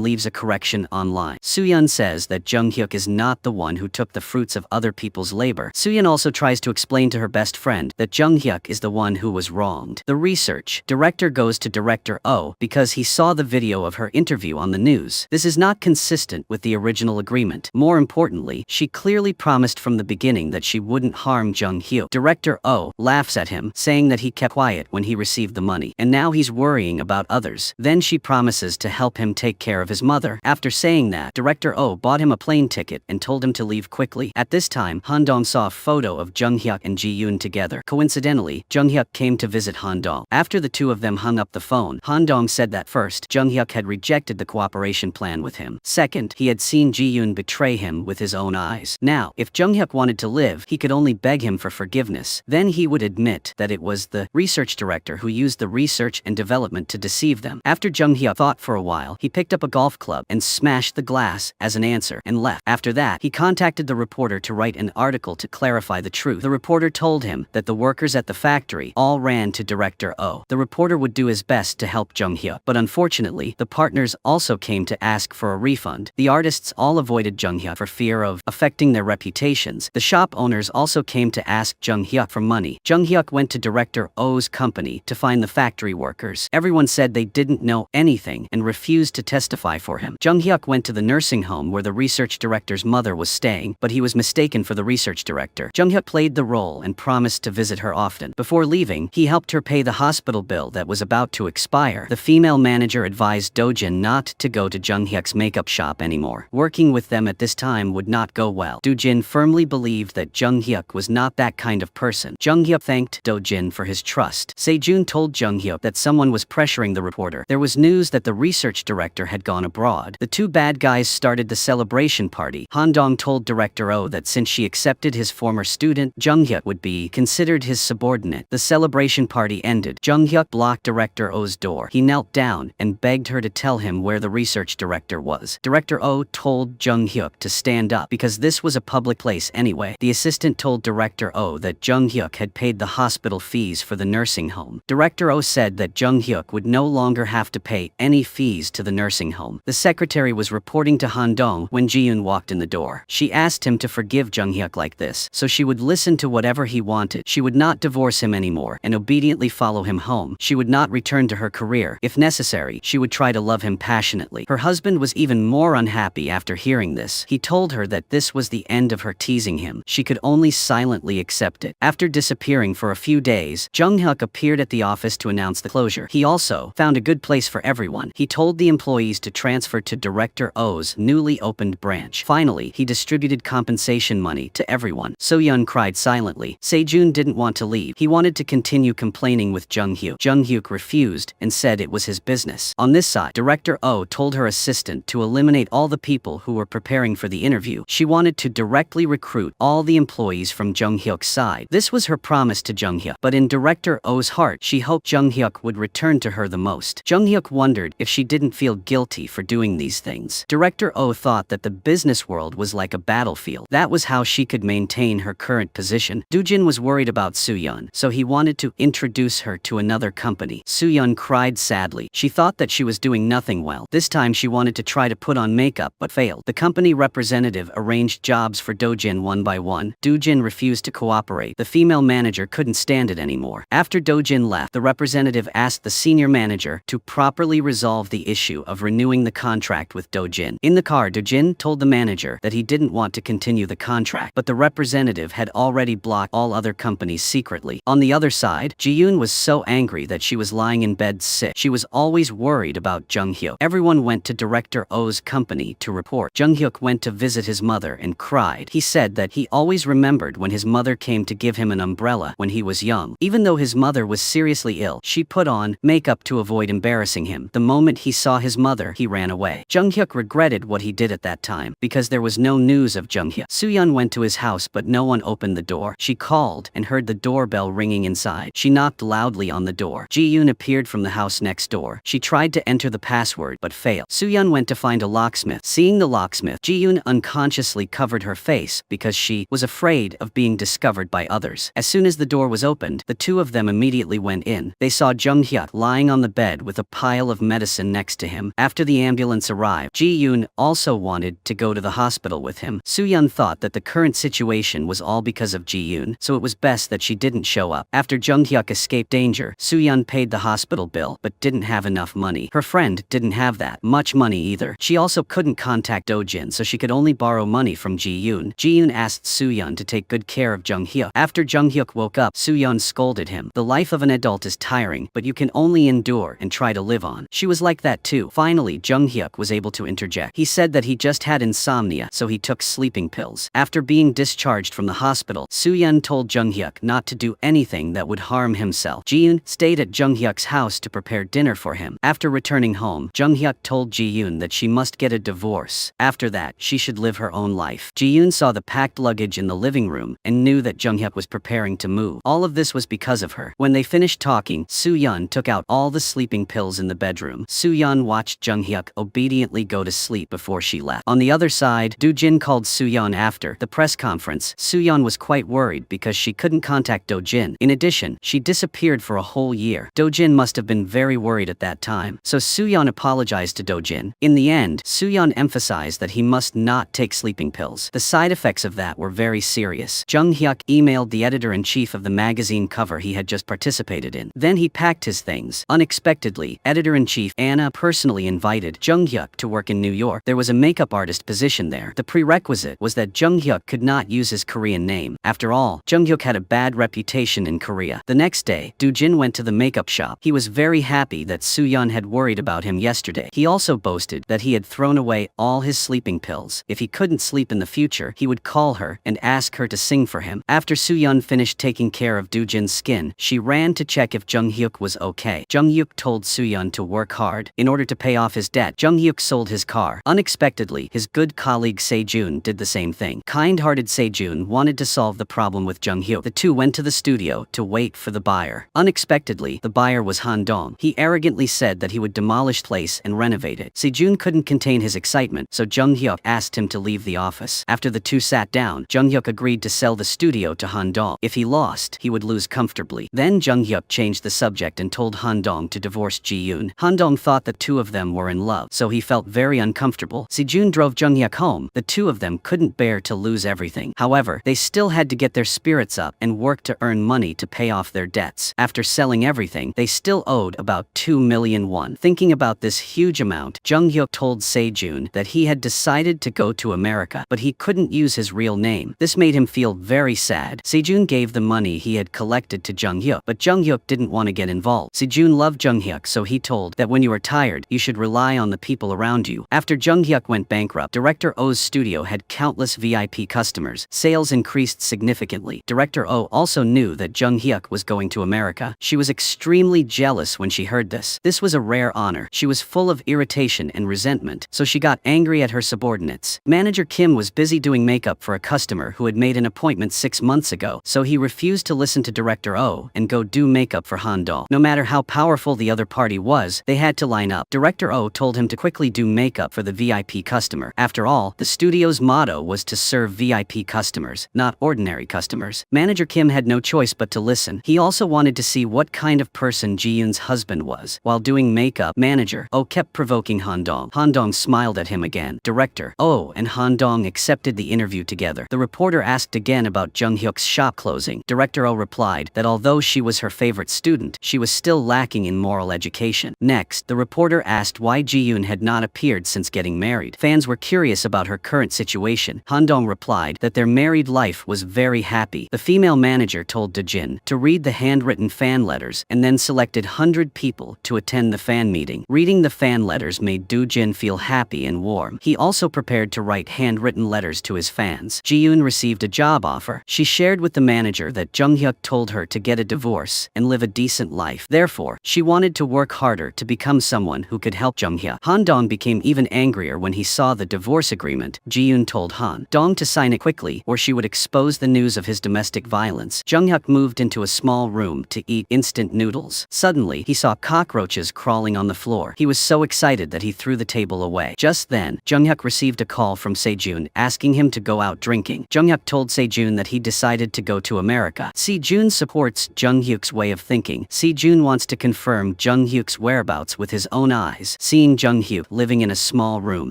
leaves a correction online. Soo-yeon says that Jung Hyuk is not the one who took the fruits of other people's labor. Soo-yeon also tries to explain to her best friend that Jung Hyuk is the one who was wronged. The research director goes to Director Oh because he saw the video of her interview on the news. This is not consistent with the original agreement. More importantly, she clearly promised from the beginning that she wouldn't harm Jung Hyuk. Director Oh laughs at him, saying that he kept quiet when he received the money, and now he's worrying about others. Then she promises to help him take care of his mother. After saying that, Director Oh bought him a plane ticket and told him to leave quickly. At this time, Han-dong saw a photo of Jung Hyuk and Ji Yoon together. Coincidentally, Jung Hyuk came to visit Han-dong. After the two of them hung up the phone, Han-dong said that first, Jung Hyuk had rejected the cooperation plan with him. Second, he had seen Ji Yoon betray him with his own eyes. Now, if Jung Hyuk wanted to live, he could only beg him for forgiveness. Then he would admit that it was the research director who used the research and development to deceive them. After Jung Hyuk thought for a while, he picked up a golf club and smashed the glass as an answer and left. After that, he contacted the reporter to write an article to clarify the truth. The reporter told him that the workers at the factory all ran to Director Oh. The reporter would do his best to help Jung Hyuk, but unfortunately, the partners also came to ask for a refund. The artists all avoided Jung Hyuk for fear of affecting their reputations. The shop owners also came to ask Jung Hyuk for money. Jung Hyuk went to Director Oh's company to find the factory workers. Everyone said they didn't know anything and refused to testify for him. Jung Hyuk went to the nursing home where the research director's mother was staying, but he was mistaken for the research director. Jung Hyuk played the role and promised to visit her often. Before leaving, he helped her pay the hospital bill that was about to expire. The female manager advised Dojin not to go to Jung Hyuk's makeup shop anymore. Working with them at this time would not go well. Dojin firmly believed that Jung Hyuk was not that kind of person. Jung Hyuk thanked Dojin for his trust. Sejun told Jung Hyuk that someone was pressuring the reporter. There was news that the research director had gone abroad. The two bad guys started the celebration party. Han-dong told Director Oh that since she accepted his former student, Jung Hyuk would be considered his subordinate. The celebration party ended. Jung Hyuk blocked Director Oh's door. He knelt down and begged her to tell him where the research director was. Director Oh told Jung Hyuk to stand up because this was a public place anyway. The assistant told Director Oh that Jung Hyuk had paid the hospital fees for the nursing home. Director Oh said that Jung Hyuk would no longer have to pay any fees to the nursing home. The secretary was reporting to Han-dong when Ji Yoon walked in the door. She asked him to forgive Jung Hyuk like this, so she would listen to whatever he wanted. She would not divorce him anymore and obediently follow him home. She would not return to her career. If necessary, she would try to love him passionately. Her husband was even more unhappy after hearing this. He told her that this was the end of her teasing him. She could only silently accept it. After disappearing for a few days, Jung Hyuk appeared at the office to announce the closure. He also found a good place for everyone. He told the employees to transfer to Director Oh's newly opened branch. Finally, he distributed compensation money to everyone. So-yeon cried silently. Sejun didn't want to leave. He wanted to continue complaining with Jung Hyuk. Jung Hyuk refused and said it was his business. On this side, Director Oh told her assistant to eliminate all the people who were preparing for the interview. She wanted to directly recruit all the employees from Jung Hyuk's side. This was her promise to Jung Hyuk, but in Director Oh's heart, she hoped Jung Hyuk would return to her the most. Jung Hyuk wondered if she didn't feel guilty for doing these things. Director Oh thought that the business world was like a battlefield. That was how she could maintain her current position. Dojin was worried about Soo-yeon, so he wanted to introduce her to another company. Soo-yeon cried sadly. She thought that she was doing nothing well. This time she wanted to try to put on makeup but failed. The company representative arranged jobs for Dojin one by one. Dojin refused to cooperate. The female manager couldn't stand it anymore. After Dojin left, the representative asked the senior manager to properly resolve the issue of renewing the contract with Dojin. In the car, Dojin told the manager that he didn't want to continue the contract, but the representative had already blocked all other companies secretly. On the other side, Ji Yoon was so angry that she was lying in bed sick. She was always worried about Jung Hyuk. Everyone went to Director Oh's company to report. Jung Hyuk went to visit his mother and cried. He said that he always remembered when his mother came to give him an umbrella when he was young. Even though his mother was seriously ill, she put on makeup to avoid embarrassing him. The moment he saw his mother, he ran away. Jung Hyuk regretted what he did at that time because there was no news of Jung Hyuk. Soo-yeon went to his house but no one opened the door. She called and heard the doorbell ringing inside. She knocked loudly on the door. Ji Yoon appeared from the house next door. She tried to enter the password but failed. Soo-yeon went to find a locksmith. Seeing the locksmith, Ji Yoon unconsciously covered her face because she was was afraid of being discovered by others. As soon as the door was opened, the two of them immediately went in. They saw Jung Hyuk lying on the bed with a pile of medicine next to him. After the ambulance arrived, Ji-yoon also wanted to go to the hospital with him. Soo-yeon thought that the current situation was all because of Ji-yoon, so it was best that she didn't show up. After Jung Hyuk escaped danger, Soo-yeon paid the hospital bill but didn't have enough money. Her friend didn't have that much money either. She also couldn't contact Do-jin, so she could only borrow money from Ji-yoon. Ji-yoon asked Soo-yeon to take good care of Jung Hyuk. After Jung Hyuk woke up, Soo-yeon scolded him. The life of an adult is tiring, but you can only endure and try to live on. She was like that too. Finally, Jung Hyuk was able to interject. He said that he just had insomnia, so he took sleeping pills. After being discharged from the hospital, Soo-yeon told Jung Hyuk not to do anything that would harm himself. Ji-yoon stayed at Jung Hyuk's house to prepare dinner for him. After returning home, Jung Hyuk told Ji-yoon that she must get a divorce. After that, she should live her own life. Ji-yoon saw the packed luggage in the living room and knew that Jung Hyuk was preparing to move. All of this was because of her. When they finished talking, Soo-yeon took out all the sleeping pills in the bedroom. Soo-yeon watched Jung Hyuk obediently go to sleep before she left. On the other side, Do-jin called Soo-yeon after the press conference. Soo-yeon was quite worried because she couldn't contact Do-jin. In addition, she disappeared for a whole year. Do-jin must have been very worried at that time, so Soo-yeon apologized to Do-jin. In the end, Soo-yeon emphasized that he must not take sleeping pills. The side effects of that were very serious. Jung Hyuk emailed the editor-in-chief of the magazine cover he had just participated in. Then he packed his things. Unexpectedly, editor-in-chief Anna personally invited Jung Hyuk to work in New York. There was a makeup artist position there. The prerequisite was that Jung Hyuk could not use his Korean name. After all, Jung Hyuk had a bad reputation in Korea. The next day, Do-jin went to the makeup shop. He was very happy that Soo-yeon had worried about him yesterday. He also boasted that he had thrown away all his sleeping pills. If he couldn't sleep in the future, he would call her and ask her to sing for him. After Soo-yeon finished taking care of Do-jin's skin, she ran to check if Jung Hyuk was okay. Jung Hyuk told Soo-yeon to work hard. In order to pay off his debt, Jung Hyuk sold his car. Unexpectedly, his good colleague Se-jun did the same thing. Kind-hearted Se-jun wanted to solve the problem with Jung Hyuk. The two went to the studio to wait for the buyer. Unexpectedly, the buyer was Han Dong. He arrogantly said that he would demolish the place and renovate it. Se-jun couldn't contain his excitement, so Jung Hyuk asked him to leave the office. After the two sat down, Jung Hyuk agreed to sell the studio to Han Dong. If he lost, he would lose comfortably. Then Jung Hyuk changed the subject and told Han Dong to divorce Ji-yoon. Han Dong thought the two of them were in love, so he felt very uncomfortable. Se-jun drove Jung Hyuk home. The two of them couldn't bear to lose everything. However, they still had to get their spirits up and work to earn money to pay off their debts. After selling everything, they still owed about 2 million won. Thinking about this huge amount, Jung Hyuk told Se-jun that he had decided to go to America, but he couldn't use his real name. This made him feel very sad. Se-jun gave the money he had collected to Jung Hyuk, but Jung Hyuk didn't want to get involved. Se-jun loved Jung Hyuk, so he told that when you are tired, you should rely on the people around you. After Jung Hyuk went bankrupt, Director Oh's studio had countless VIP customers. Sales increased significantly. Director Oh also knew that Jung Hyuk was going to America. She was extremely jealous when she heard this. This was a rare honor. She was full of irritation and resentment, so she got angry at her subordinates. Manager Kim was busy doing makeup for a customer who had made an appointment 6 months ago, so he refused to listen to Director Oh and go do makeup for Han Dong. No matter how powerful the other party was, they had to line up. Director Oh told him to quickly do makeup for the VIP customer. After all, the studio's motto was to serve VIP customers, not ordinary customers. Manager Kim had no choice but to listen. He also wanted to see what kind of person Ji-yoon's husband was. While doing makeup, Manager Oh kept provoking Han Dong. Han Dong smiled at him again. Director Oh and Han Dong accepted the interview together. The reporter asked again about Jung Hyuk's shop closing. Director Oh replied that although she was her favorite student, she was still lacking in moral education. Next, the reporter asked why Ji-yoon had not appeared since getting married. Fans were curious about her current situation. Han Dong replied that their married life was very happy. The female manager told Do-jin to read the handwritten fan letters and then selected 100 people to attend the fan meeting. Reading the fan letters made Do-jin feel happy and warm. He also prepared to write handwritten letters to his fans. Ji-yoon received a job offer. She shared with the manager that Jung Hyuk told her to get a divorce and live a decent life. Therefore, she wanted to work harder to become someone who could help Jung Hyuk. Han Dong became even angrier when he saw the divorce agreement. Ji-yoon told Han Dong to sign it quickly or she would expose the news of his domestic violence. Jung Hyuk moved into a small room to eat instant noodles. Suddenly, he saw cockroaches crawling on the floor. He was so excited that he threw the table away. Just then, Jung Hyuk received a call from Se-jun asking him to go out drinking. Jung-hyuk told Sejun that he decided to go to America. Sejun supports Jung-hyuk's way of thinking. Sejun wants to confirm Jung-hyuk's whereabouts with his own eyes. Seeing Jung-hyuk living in a small room,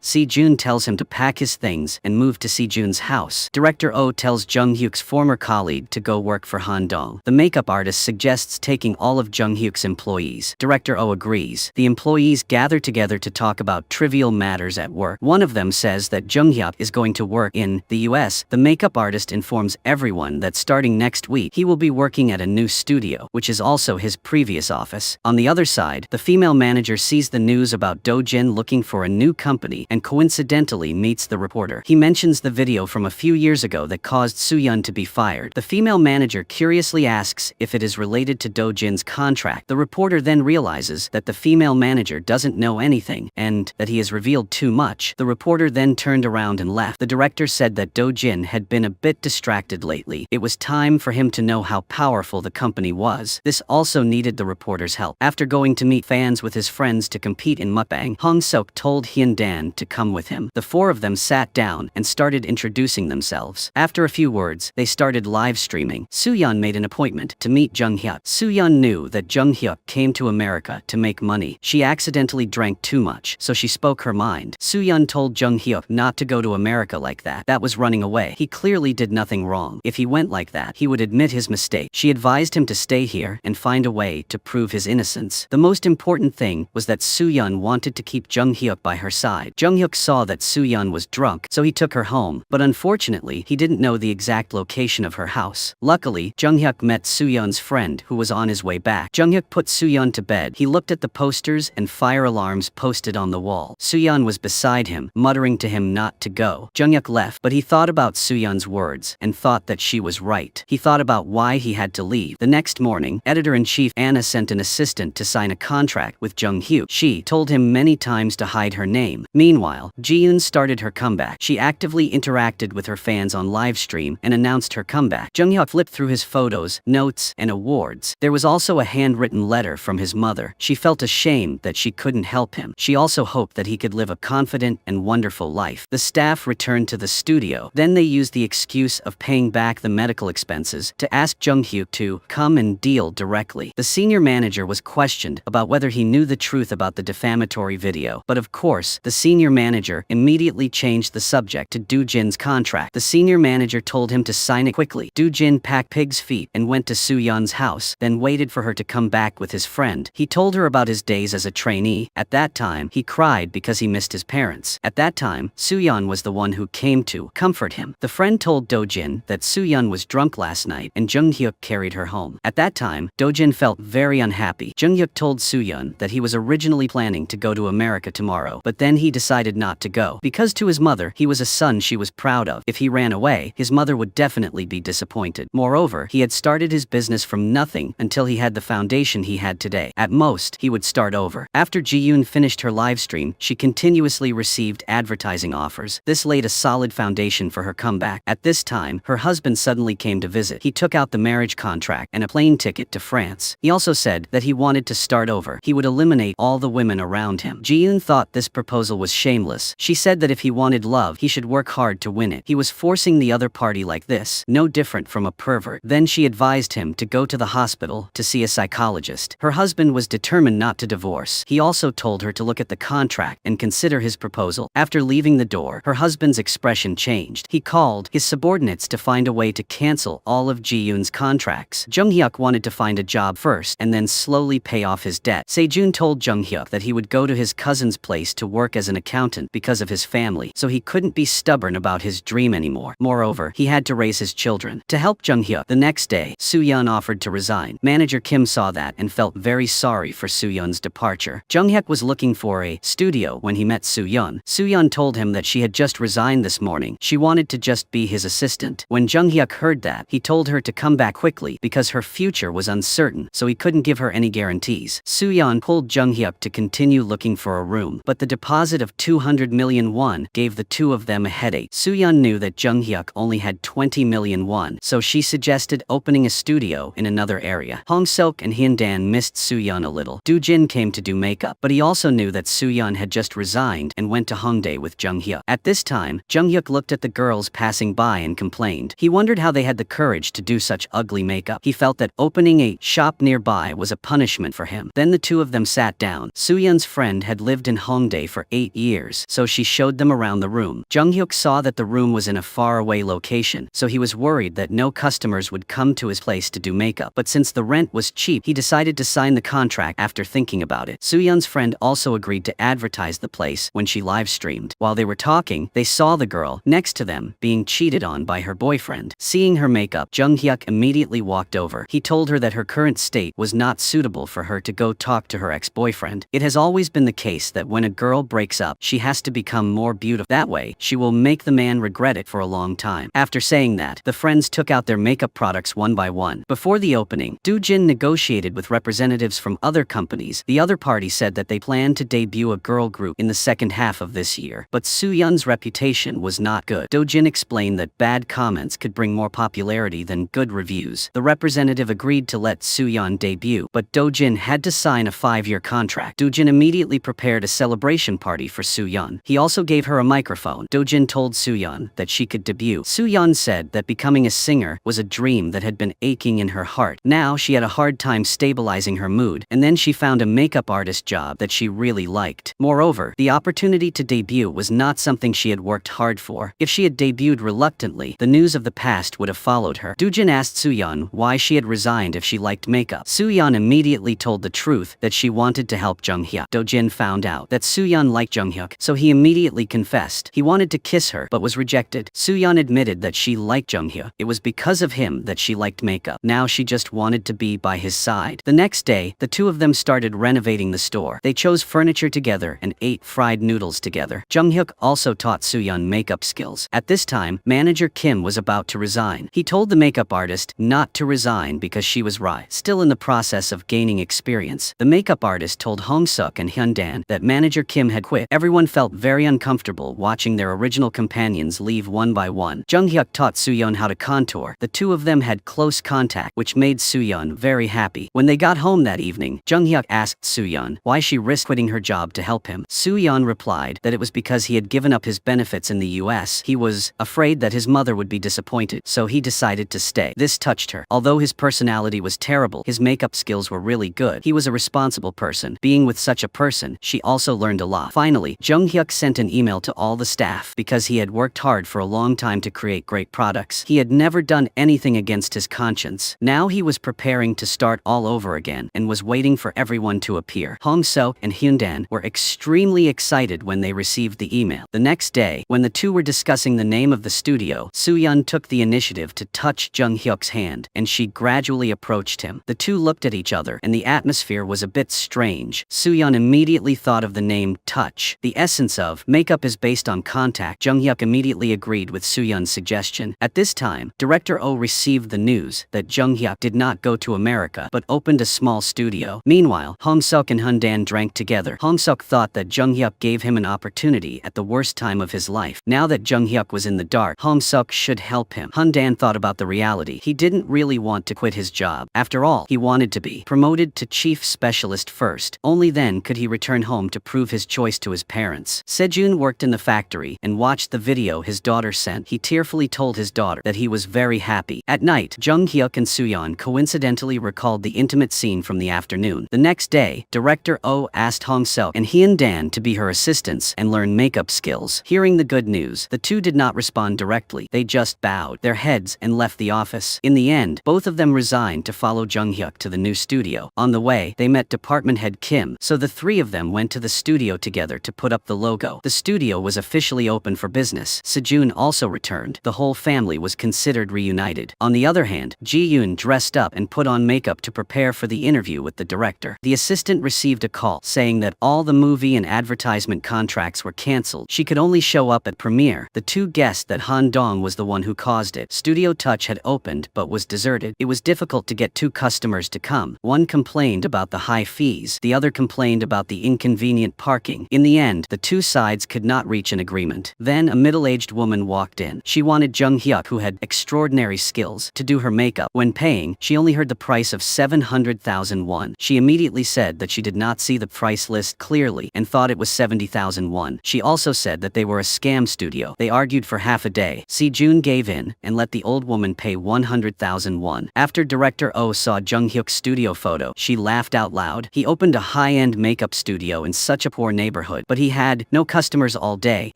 Sejun tells him to pack his things and move to Sejun's house. Director Oh tells Jung-hyuk's former colleague to go work for Han-dong. The makeup artist suggests taking all of Jung-hyuk's employees. Director Oh agrees. The employees gather together to talk about trivial matters at work. One of them says that Jung-hyuk is going to work in the US. The makeup artist informs everyone that starting next week, he will be working at a new studio, which is also his previous office. On the other side, the female manager sees the news about Do-jin looking for a new company and coincidentally meets the reporter. He mentions the video from a few years ago that caused Soo-yeon to be fired. The female manager curiously asks if it is related to Do-jin's contract. The reporter then realizes that the female manager doesn't know anything and that he has revealed too much. The reporter then turned around and left. The director said that Do-jin had been a bit distracted lately. It was time for him to know how powerful the company was. This also needed the reporter's help. After going to meet fans with his friends to compete in mukbang, Hong-seok told Hyun-dan to come with him. The four of them sat down and started introducing themselves. After a few words, they started live streaming. Soo-yeon made an appointment to meet Jung-hyuk. Soo-yeon knew that Jung-hyuk came to America to make money. She accidentally drank too much, so she spoke her mind. Soo-yeon told Jung-hyuk not to go to America like that. That was running away. He clearly did nothing wrong. If he went like that, he would admit his mistake. She advised him to stay here and find a way to prove his innocence. The most important thing was that Soo-yeon wanted to keep Jung-hyuk by her side. Jung-hyuk saw that Soo-yeon was drunk, so he took her home, but unfortunately, he didn't know the exact location of her house. Luckily, Jung-hyuk met Soo-yeon's friend who was on his way back. Jung-hyuk put Soo-yeon to bed. He looked at the posters and fire alarms posted on the wall. Soo-yeon was beside him, muttering to him not to go. Jung-hyuk left, but he thought about Soo-yeon's words and thought that she was right. He thought about why he had to leave. The next morning, editor-in-chief Anna sent an assistant to sign a contract with Jung-hyuk. She told him many times to hide her name. Meanwhile, Ji-yoon started her comeback. She actively interacted with her fans on livestream and announced her comeback. Jung-hyuk flipped through his photos, notes, and awards. There was also a handwritten letter from his mother. She felt ashamed that she couldn't help him. She also hoped that he could live a confident and wonderful life. The staff returned to the studio. Then they used the excuse of paying back the medical expenses to ask Jung-hyuk to come and deal directly. The senior manager was questioned about whether he knew the truth about the defamatory video, but of course, the senior manager immediately changed the subject to Do-jin's contract. The senior manager told him to sign it quickly. Do-jin packed pig's feet and went to Soo-yeon's house, then waited for her to come back with his friend. He told her about his days as a trainee. At that time, he cried because he missed his parents. At that time, Soo-yeon was the one who came to comfort him. The friend told Do-jin that Soo-yeon was drunk last night and Jung-hyuk carried her home. At that time, Do-jin felt very unhappy. Jung-hyuk told Soo-yeon that he was originally planning to go to America tomorrow, but then he decided not to go. Because to his mother, he was a son she was proud of. If he ran away, his mother would definitely be disappointed. Moreover, he had started his business from nothing until he had the foundation he had today. At most, he would start over. After Ji-yoon finished her livestream, she continuously received advertising offers. This laid a solid foundation for her comeback. At this time, her husband suddenly came to visit. He took out the marriage contract and a plane ticket to France. He also said that he wanted to start over. He would eliminate all the women around him. Ji-yoon thought this proposal was shameless. She said that if he wanted love, he should work hard to win it. He was forcing the other party like this, no different from a pervert. Then she advised him to go to the hospital to see a psychologist. Her husband was determined not to divorce. He also told her to look at the contract and consider his proposal. After leaving the door, her husband's expression changed. He called his subordinates to find a way to cancel all of Ji-yoon's contracts. Jung-hyuk wanted to find a job first and then slowly pay off his debt. Sejun told Jung-hyuk that he would go to his cousin's place to work as an accountant because of his family, so he couldn't be stubborn about his dream anymore. Moreover, he had to raise his children. To help Jung-hyuk, the next day, Soo-yeon offered to resign. Manager Kim saw that and felt very sorry for Soo-yeon's departure. Jung-hyuk was looking for a studio when he met Soo-yeon. Soo-yeon told him that she had just resigned this morning. She wanted to just be his assistant. When Jung-hyuk heard that, he told her to come back quickly because her future was uncertain, so he couldn't give her any guarantees. Soo-yeon pulled Jung-hyuk to continue looking for a room, but the deposit of 200 million won gave the two of them a headache. Soo-yeon knew that Jung-hyuk only had 20 million won, so she suggested opening a studio in another area. Hong-seok and Hyun-dan missed Soo-yeon a little. Do-jin came to do makeup, but he also knew that Soo-yeon had just resigned and went to Hongdae with Jung-hyuk. At this time, Jung-hyuk looked at the girls passing passing by and complained. He wondered how they had the courage to do such ugly makeup. He felt that opening a shop nearby was a punishment for him. Then the two of them sat down. Soo-yeon's friend had lived in Hongdae for 8 years, so she showed them around the room. Jung-hyuk saw that the room was in a faraway location, so he was worried that no customers would come to his place to do makeup. But since the rent was cheap, he decided to sign the contract after thinking about it. Soo-yeon's friend also agreed to advertise the place when she live-streamed. While they were talking, they saw the girl next to them being cheated on by her boyfriend. Seeing her makeup, Jung-hyuk immediately walked over. He told her that her current state was not suitable for her to go talk to her ex-boyfriend. It has always been the case that when a girl breaks up, she has to become more beautiful. That way, she will make the man regret it for a long time. After saying that, the friends took out their makeup products one by one. Before the opening, Do-jin negotiated with representatives from other companies. The other party said that they planned to debut a girl group in the second half of this year, but Soo-yeon's reputation was not good. Do-jin explained that bad comments could bring more popularity than good reviews. The representative agreed to let Soo-yeon debut, but Do-jin had to sign a 5-year contract. Do-jin immediately prepared a celebration party for Soo-yeon. He also gave her a microphone. Do-jin told Soo-yeon that she could debut. Soo-yeon said that becoming a singer was a dream that had been aching in her heart. Now she had a hard time stabilizing her mood, and then she found a makeup artist job that she really liked. Moreover, the opportunity to debut was not something she had worked hard for. If she had debuted reluctantly, the news of the past would have followed her. Do-jin asked Soo-yeon why she had resigned if she liked makeup. Soo-yeon immediately told the truth that she wanted to help Jung-hyuk. Do-jin found out that Soo-yeon liked Jung-hyuk, so he immediately confessed. He wanted to kiss her, but was rejected. Soo-yeon admitted that she liked Jung-hyuk. It was because of him that she liked makeup. Now she just wanted to be by his side. The next day, the two of them started renovating the store. They chose furniture together and ate fried noodles together. Jung-hyuk also taught Soo-yeon makeup skills. At this time, manager Kim was about to resign. He told the makeup artist not to resign because she was still in the process of gaining experience. The makeup artist told Hong-suk and Hyun-dan that manager Kim had quit. Everyone felt very uncomfortable watching their original companions leave one by one. Jung-hyuk taught Soo-yeon how to contour. The two of them had close contact, which made Soo-yeon very happy. When they got home that evening, Jung-hyuk asked Soo-yeon why she risked quitting her job to help him. Soo-yeon replied that it was because he had given up his benefits in the US. He was afraid that his mother would be disappointed, so he decided to stay. This touched her. Although his personality was terrible, his makeup skills were really good. He was a responsible person. Being with such a person, she also learned a lot. Finally, Jung-hyuk sent an email to all the staff because he had worked hard for a long time to create great products. He had never done anything against his conscience. Now he was preparing to start all over again and was waiting for everyone to appear. Hong-suk and Hyun-dan were extremely excited when they received the email. The next day, when the two were discussing the name of the studio, Soo-yeon took the initiative to touch Jung-hyuk's hand, and she gradually approached him. The two looked at each other, and the atmosphere was a bit strange. Soo-yeon immediately thought of the name touch. The essence of makeup is based on contact. Jung-hyuk immediately agreed with Soo-yeon's suggestion. At this time, Director Oh received the news that Jung-hyuk did not go to America, but opened a small studio. Meanwhile, Hong-suk and Hyun-dan drank together. Hong-suk thought that Jung-hyuk gave him an opportunity at the worst time of his life. Now that Jung-hyuk was in the dark, Hong-suk should help him. Hyun-dan thought about the reality. He didn't really want to quit his job. After all, he wanted to be promoted to chief specialist first. Only then could he return home to prove his choice to his parents. Sejun worked in the factory and watched the video his daughter sent. He tearfully told his daughter that he was very happy. At night, Jung-hyuk and Soo-yeon coincidentally recalled the intimate scene from the afternoon. The next day, Director Oh asked Hong-suk and Hyun-dan to be her assistants and learn makeup skills. Hearing the good news, the two did not respond directly. They just bowed their heads and left the office. In the end, both of them resigned to follow Jung-hyuk to the new studio. On the way, they met department head Kim, so the three of them went to the studio together to put up the logo. The studio was officially open for business. Sejun also returned. The whole family was considered reunited. On the other hand, Ji-yoon dressed up and put on makeup to prepare for the interview with the director. The assistant received a call saying that all the movie and advertisement contracts were cancelled. She could only show up at premiere. The two guessed that Han Dong was the one who caused it. Studio Touch had opened but was deserted. It was difficult to get two customers to come. One complained about the high fees. The other complained about the inconvenient parking. In the end, the two sides could not reach an agreement. Then a middle-aged woman walked in. She wanted Jung-hyuk, who had extraordinary skills, to do her makeup. When paying, she only heard the price of 700,000 won. She immediately said that she did not see the price list clearly and thought it was 70,000 won. She also said that they were a scam studio. They argued for half half a day. Si-jun gave in and let the old woman pay 100,000 won. After Director Oh saw Jung-hyuk's studio photo, she laughed out loud. He opened a high-end makeup studio in such a poor neighborhood, but he had no customers all day.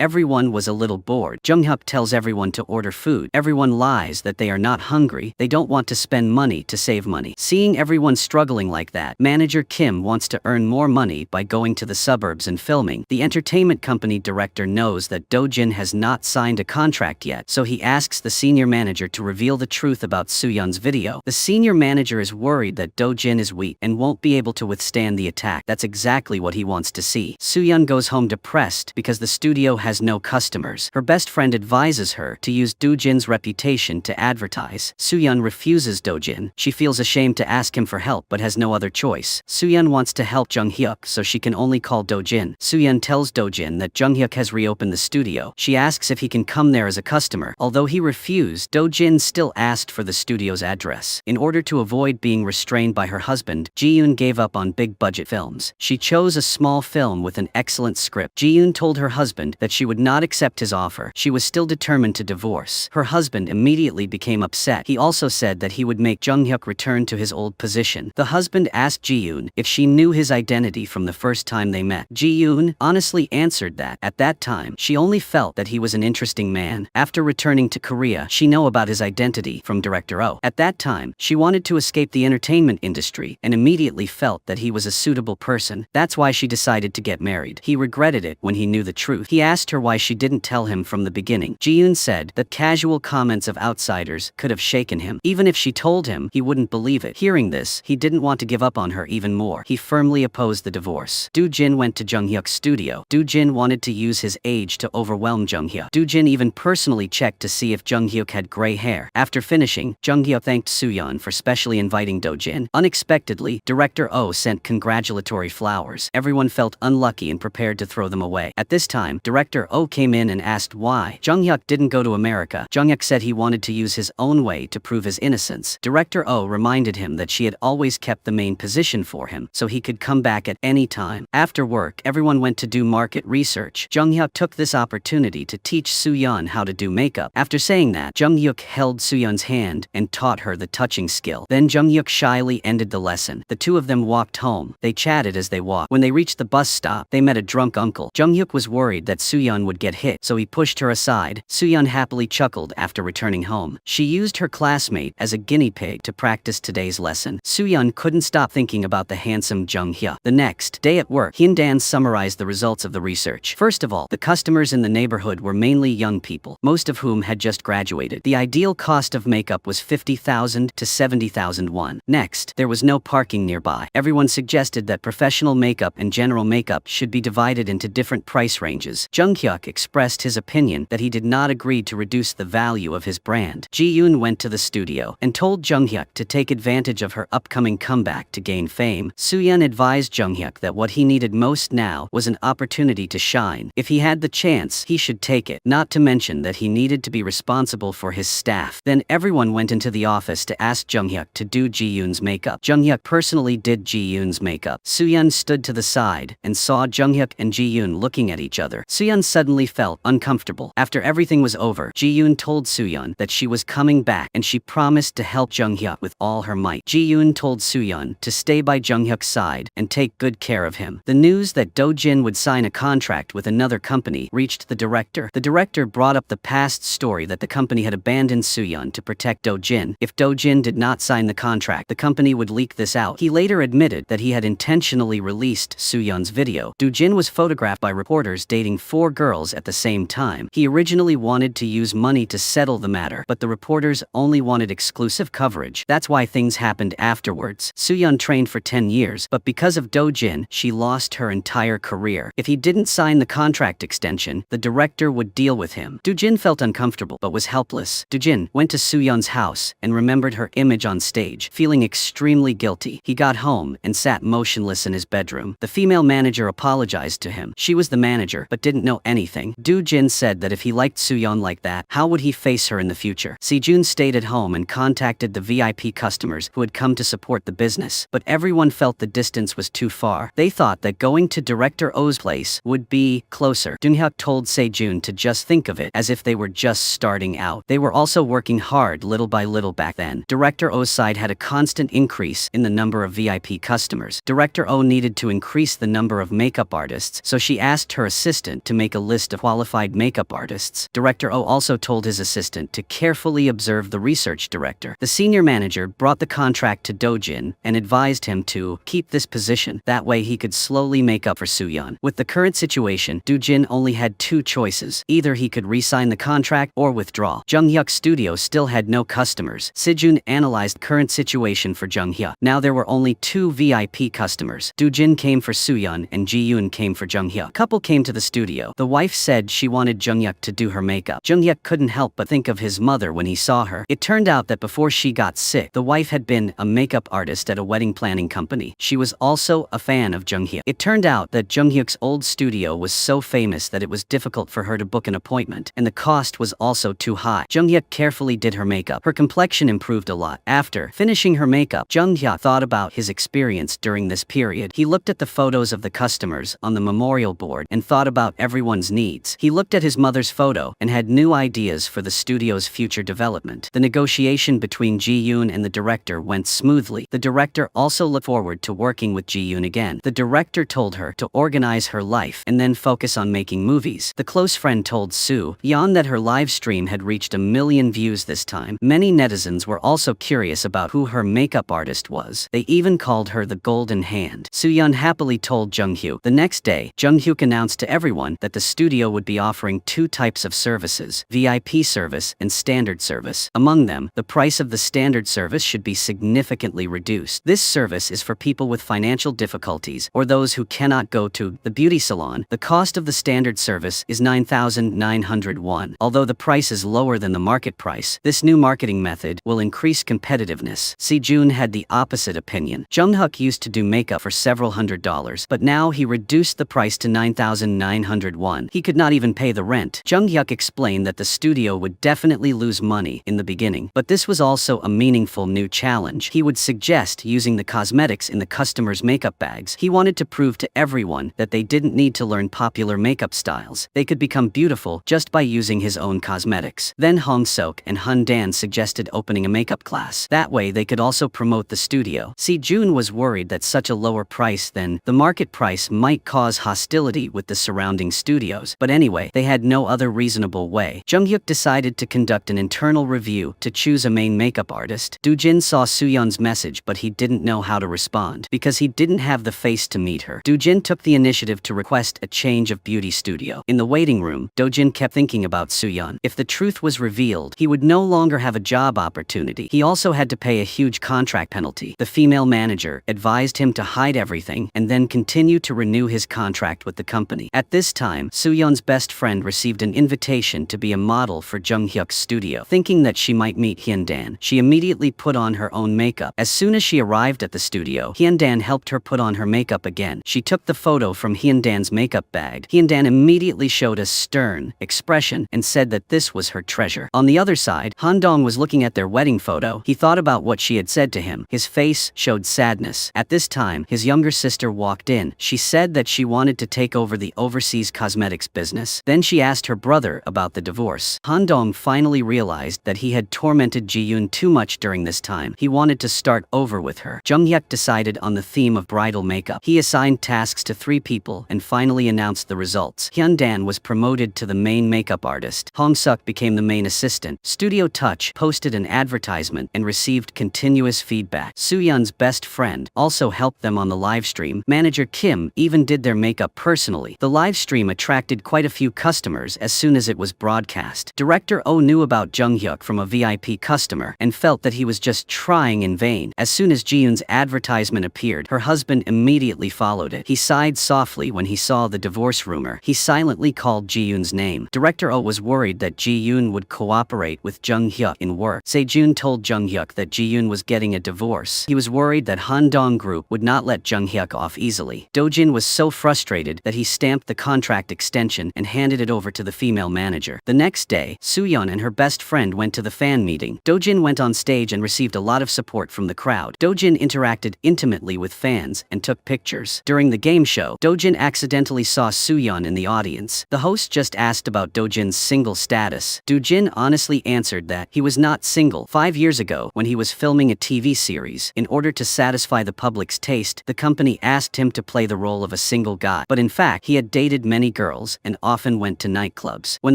Everyone was a little bored. Jung-hyuk tells everyone to order food. Everyone lies that they are not hungry. They don't want to spend money to save money. Seeing everyone struggling like that, manager Kim wants to earn more money by going to the suburbs and filming. The entertainment company director knows that Do-jin has not signed a contract yet, so he asks the senior manager to reveal the truth about Soo-yeon's video. The senior manager is worried that Do-jin is weak and won't be able to withstand the attack. That's exactly what he wants to see. Soo-yeon goes home depressed because the studio has no customers. Her best friend advises her to use Do-jin's reputation to advertise. Soo-yeon refuses Do-jin. She feels ashamed to ask him for help but has no other choice. Soo-yeon wants to help Jung-hyuk, so she can only call Do-jin. Soo-yeon tells Do-jin that Jung-hyuk has reopened the studio. She asks if he can come there as a customer. Although he refused, Do-jin still asked for the studio's address. In order to avoid being restrained by her husband, Ji-yoon gave up on big-budget films. She chose a small film with an excellent script. Ji-yoon told her husband that she would not accept his offer. She was still determined to divorce. Her husband immediately became upset. He also said that he would make Jung-hyuk return to his old position. The husband asked Ji-yoon if she knew his identity from the first time they met. Ji-yoon honestly answered that, at that time, she only felt that he was an interesting man. After returning to Korea, she knew about his identity from Director Oh. At that time, she wanted to escape the entertainment industry and immediately felt that he was a suitable person. That's why she decided to get married. He regretted it when he knew the truth. He asked her why she didn't tell him from the beginning. Ji-yoon said that casual comments of outsiders could have shaken him. Even if she told him, he wouldn't believe it. Hearing this, he didn't want to give up on her even more. He firmly opposed the divorce. Do-jin went to Jung-hyuk's studio. Do-jin wanted to use his age to overwhelm Jung-hyuk. Do-jin even personally checked to see if Jung-hyuk had gray hair. After finishing, Jung-hyuk thanked Soo-yeon for specially inviting Do-jin. Unexpectedly, Director Oh sent congratulatory flowers. Everyone felt unlucky and prepared to throw them away. At this time, Director Oh came in and asked why Jung-hyuk didn't go to America. Jung-hyuk said he wanted to use his own way to prove his innocence. Director Oh reminded him that she had always kept the main position for him, so he could come back at any time. After work, everyone went to do market research. Jung-hyuk took this opportunity to teach Soo-yeon how to do makeup. After saying that, Jung-hyuk held Soo-yeon's hand and taught her the touching skill. Then Jung-hyuk shyly ended the lesson. The two of them walked home. They chatted as they walked. When they reached the bus stop, they met a drunk uncle. Jung-hyuk was worried that Soo-yeon would get hit, so he pushed her aside. Soo-yeon happily chuckled after returning home. She used her classmate as a guinea pig to practice today's lesson. Soo-yeon couldn't stop thinking about the handsome Jung-hyuk. The next day at work, he and Dan summarized the results of the research. First of all, the customers in the neighborhood were mainly young people, most of whom had just graduated. The ideal cost of makeup was 50,000 to 70,000 won. Next, there was no parking nearby. Everyone suggested that professional makeup and general makeup should be divided into different price ranges. Jung-hyuk expressed his opinion that he did not agree to reduce the value of his brand. Ji-yoon went to the studio and told Jung-hyuk to take advantage of her upcoming comeback to gain fame. Soo-yeon advised Jung-hyuk that what he needed most now was an opportunity to shine. If he had the chance, he should take it, not to mention that he needed to be responsible for his staff. Then everyone went into the office to ask Jung-hyuk to do Ji-yoon's makeup. Jung-hyuk personally did Ji-yoon's makeup. Soo-yeon stood to the side and saw Jung-hyuk and Ji-yoon looking at each other. Soo-yeon suddenly felt uncomfortable. After everything was over, Ji-yoon told Soo-yeon that she was coming back and she promised to help Jung-hyuk with all her might. Ji-yoon told Soo-yeon to stay by Jung-hyuk's side and take good care of him. The news that Do-jin would sign a contract with another company reached the director. The director brought up the past story that the company had abandoned Soo-yeon to protect Do-jin. If Do-jin did not sign the contract, the company would leak this out. He later admitted that he had intentionally released Soo-yeon's video. Do-jin was photographed by reporters dating 4 girls at the same time. He originally wanted to use money to settle the matter, but the reporters only wanted exclusive coverage. That's why things happened afterwards. Soo-yeon trained for 10 years, but because of Do-jin, she lost her entire career. If he didn't sign the contract extension, the director would deal with him. Do-jin felt uncomfortable but was helpless. Do-jin went to Soo-yeon's house and remembered her image on stage. Feeling extremely guilty, he got home and sat motionless in his bedroom. The female manager apologized to him. She was the manager, but didn't know anything. Do-jin said that if he liked Soo-yeon like that, how would he face her in the future? Si-jun stayed at home and contacted the VIP customers who had come to support the business, but everyone felt the distance was too far. They thought that going to Director Oh's place would be closer. Dong-hyuk told Se-jun to just think of it. it, as if they were just starting out. They were also working hard little by little back then. Director Oh's side had a constant increase in the number of VIP customers. Director Oh needed to increase the number of makeup artists, so she asked her assistant to make a list of qualified makeup artists. Director Oh also told his assistant to carefully observe the research director. The senior manager brought the contract to Dojin and advised him to keep this position. That way he could slowly make up for Soo-yeon. With the current situation, Dojin only had two choices. Either he could re-sign the contract or withdraw. Jung-hyuk's studio still had no customers. Sejun analyzed the current situation for Jung-hyuk. Now there were only two VIP customers. Dojin came for Soo-yeon and Ji-yoon came for Jung-hyuk. Couple came to the studio. The wife said she wanted Jung-hyuk to do her makeup. Jung-hyuk couldn't help but think of his mother when he saw her. It turned out that before she got sick, the wife had been a makeup artist at a wedding planning company. She was also a fan of Jung-hyuk. It turned out that Jung-hyuk's old studio was so famous that it was difficult for her to book an appointment, and the cost was also too high. Jung-hyuk carefully did her makeup. Her complexion improved a lot. After finishing her makeup, Jung-hyuk thought about his experience during this period. He looked at the photos of the customers on the memorial board and thought about everyone's needs. He looked at his mother's photo and had new ideas for the studio's future development. The negotiation between Ji-yoon and the director went smoothly. The director also looked forward to working with Ji-yoon again. The director told her to organize her life and then focus on making movies. The close friend told Soo-yeon that her live stream had reached 1 million views this time. Many netizens were also curious about who her makeup artist was. They even called her the Golden Hand. Soo-yeon happily told Jung-hyuk. The next day, Jung-hyuk announced to everyone that the studio would be offering two types of services: VIP service and standard service. Among them, the price of the standard service should be significantly reduced. This service is for people with financial difficulties or those who cannot go to the beauty salon. The cost of the standard service is 9,900 won. Although the price is lower than the market price, this new marketing method will increase competitiveness. Sejun had the opposite opinion. Jung-hyuk used to do makeup for several $100s, but now he reduced the price to 9,900 won. He could not even pay the rent. Jung-hyuk explained that the studio would definitely lose money in the beginning, but this was also a meaningful new challenge. He would suggest using the cosmetics in the customers' makeup bags. He wanted to prove to everyone that they didn't need to learn popular makeup styles. They could become beautiful just by using his own cosmetics. Then Hong Sok and Hun Dan suggested opening a makeup class. That way they could also promote the studio. Sejun was worried that such a lower price than the market price might cause hostility with the surrounding studios. But anyway, they had no other reasonable way. Jung-hyuk decided to conduct an internal review to choose a main makeup artist. Dojin saw Soo-yeon's message, but he didn't know how to respond because he didn't have the face to meet her. Dojin took the initiative to request a change of beauty studio. In the waiting room, Dojin kept thinking about Soo-yeon. If the truth was revealed, he would no longer have a job opportunity. He also had to pay a huge contract penalty. The female manager advised him to hide everything and then continue to renew his contract with the company. At this time, Soo-yeon's best friend received an invitation to be a model for Jung-hyuk's studio. Thinking that she might meet Hyun-dan, she immediately put on her own makeup. As soon as she arrived at the studio, Hyun-dan helped her put on her makeup again. She took the photo from Hyun-dan's makeup bag. Hyun-dan immediately showed a stern expression and said that this was her treasure. On the other side, Han-dong was looking at their wedding photo. He thought about what she had said to him. His face showed sadness. At this time, his younger sister walked in. She said that she wanted to take over the overseas cosmetics business. Then she asked her brother about the divorce. Han-dong finally realized that he had tormented Ji-yoon too much during this time. He wanted to start over with her. Jung-hyuk decided on the theme of bridal makeup. He assigned tasks to 3 people and finally announced the results. Hyun-dan was promoted to the main makeup artist. Hong Suk became the main assistant. Studio Touch posted an advertisement and received continuous feedback. Soo-yeon's best friend also helped them on the live stream. Manager Kim even did their makeup personally. The live stream attracted quite a few customers as soon as it was broadcast. Director Oh knew about Jung-hyuk from a VIP customer and felt that he was just trying in vain. As soon as Ji-yoon's advertisement appeared, her husband immediately followed it. He sighed softly when he saw the divorce rumor. He silently called Ji-yoon's name. Director Oh was worried that Ji-yoon would cooperate with Jung-hyuk in work. Sejun told Jung-hyuk that Ji-yoon was getting a divorce. He was worried that Han-dong Group would not let Jung-hyuk off easily. Dojin was so frustrated that he stamped the contract extension and handed it over to the female manager. The next day, Soo-yeon and her best friend went to the fan meeting. Dojin went on stage and received a lot of support from the crowd. Dojin interacted intimately with fans and took pictures. During the game show, Dojin accidentally saw Soo-yeon in the audience. The host just asked about Do-jin's single status. Do-jin honestly answered that he was not single. 5 years ago, when he was filming a TV series, in order to satisfy the public's taste, the company asked him to play the role of a single guy. But in fact, he had dated many girls and often went to nightclubs. When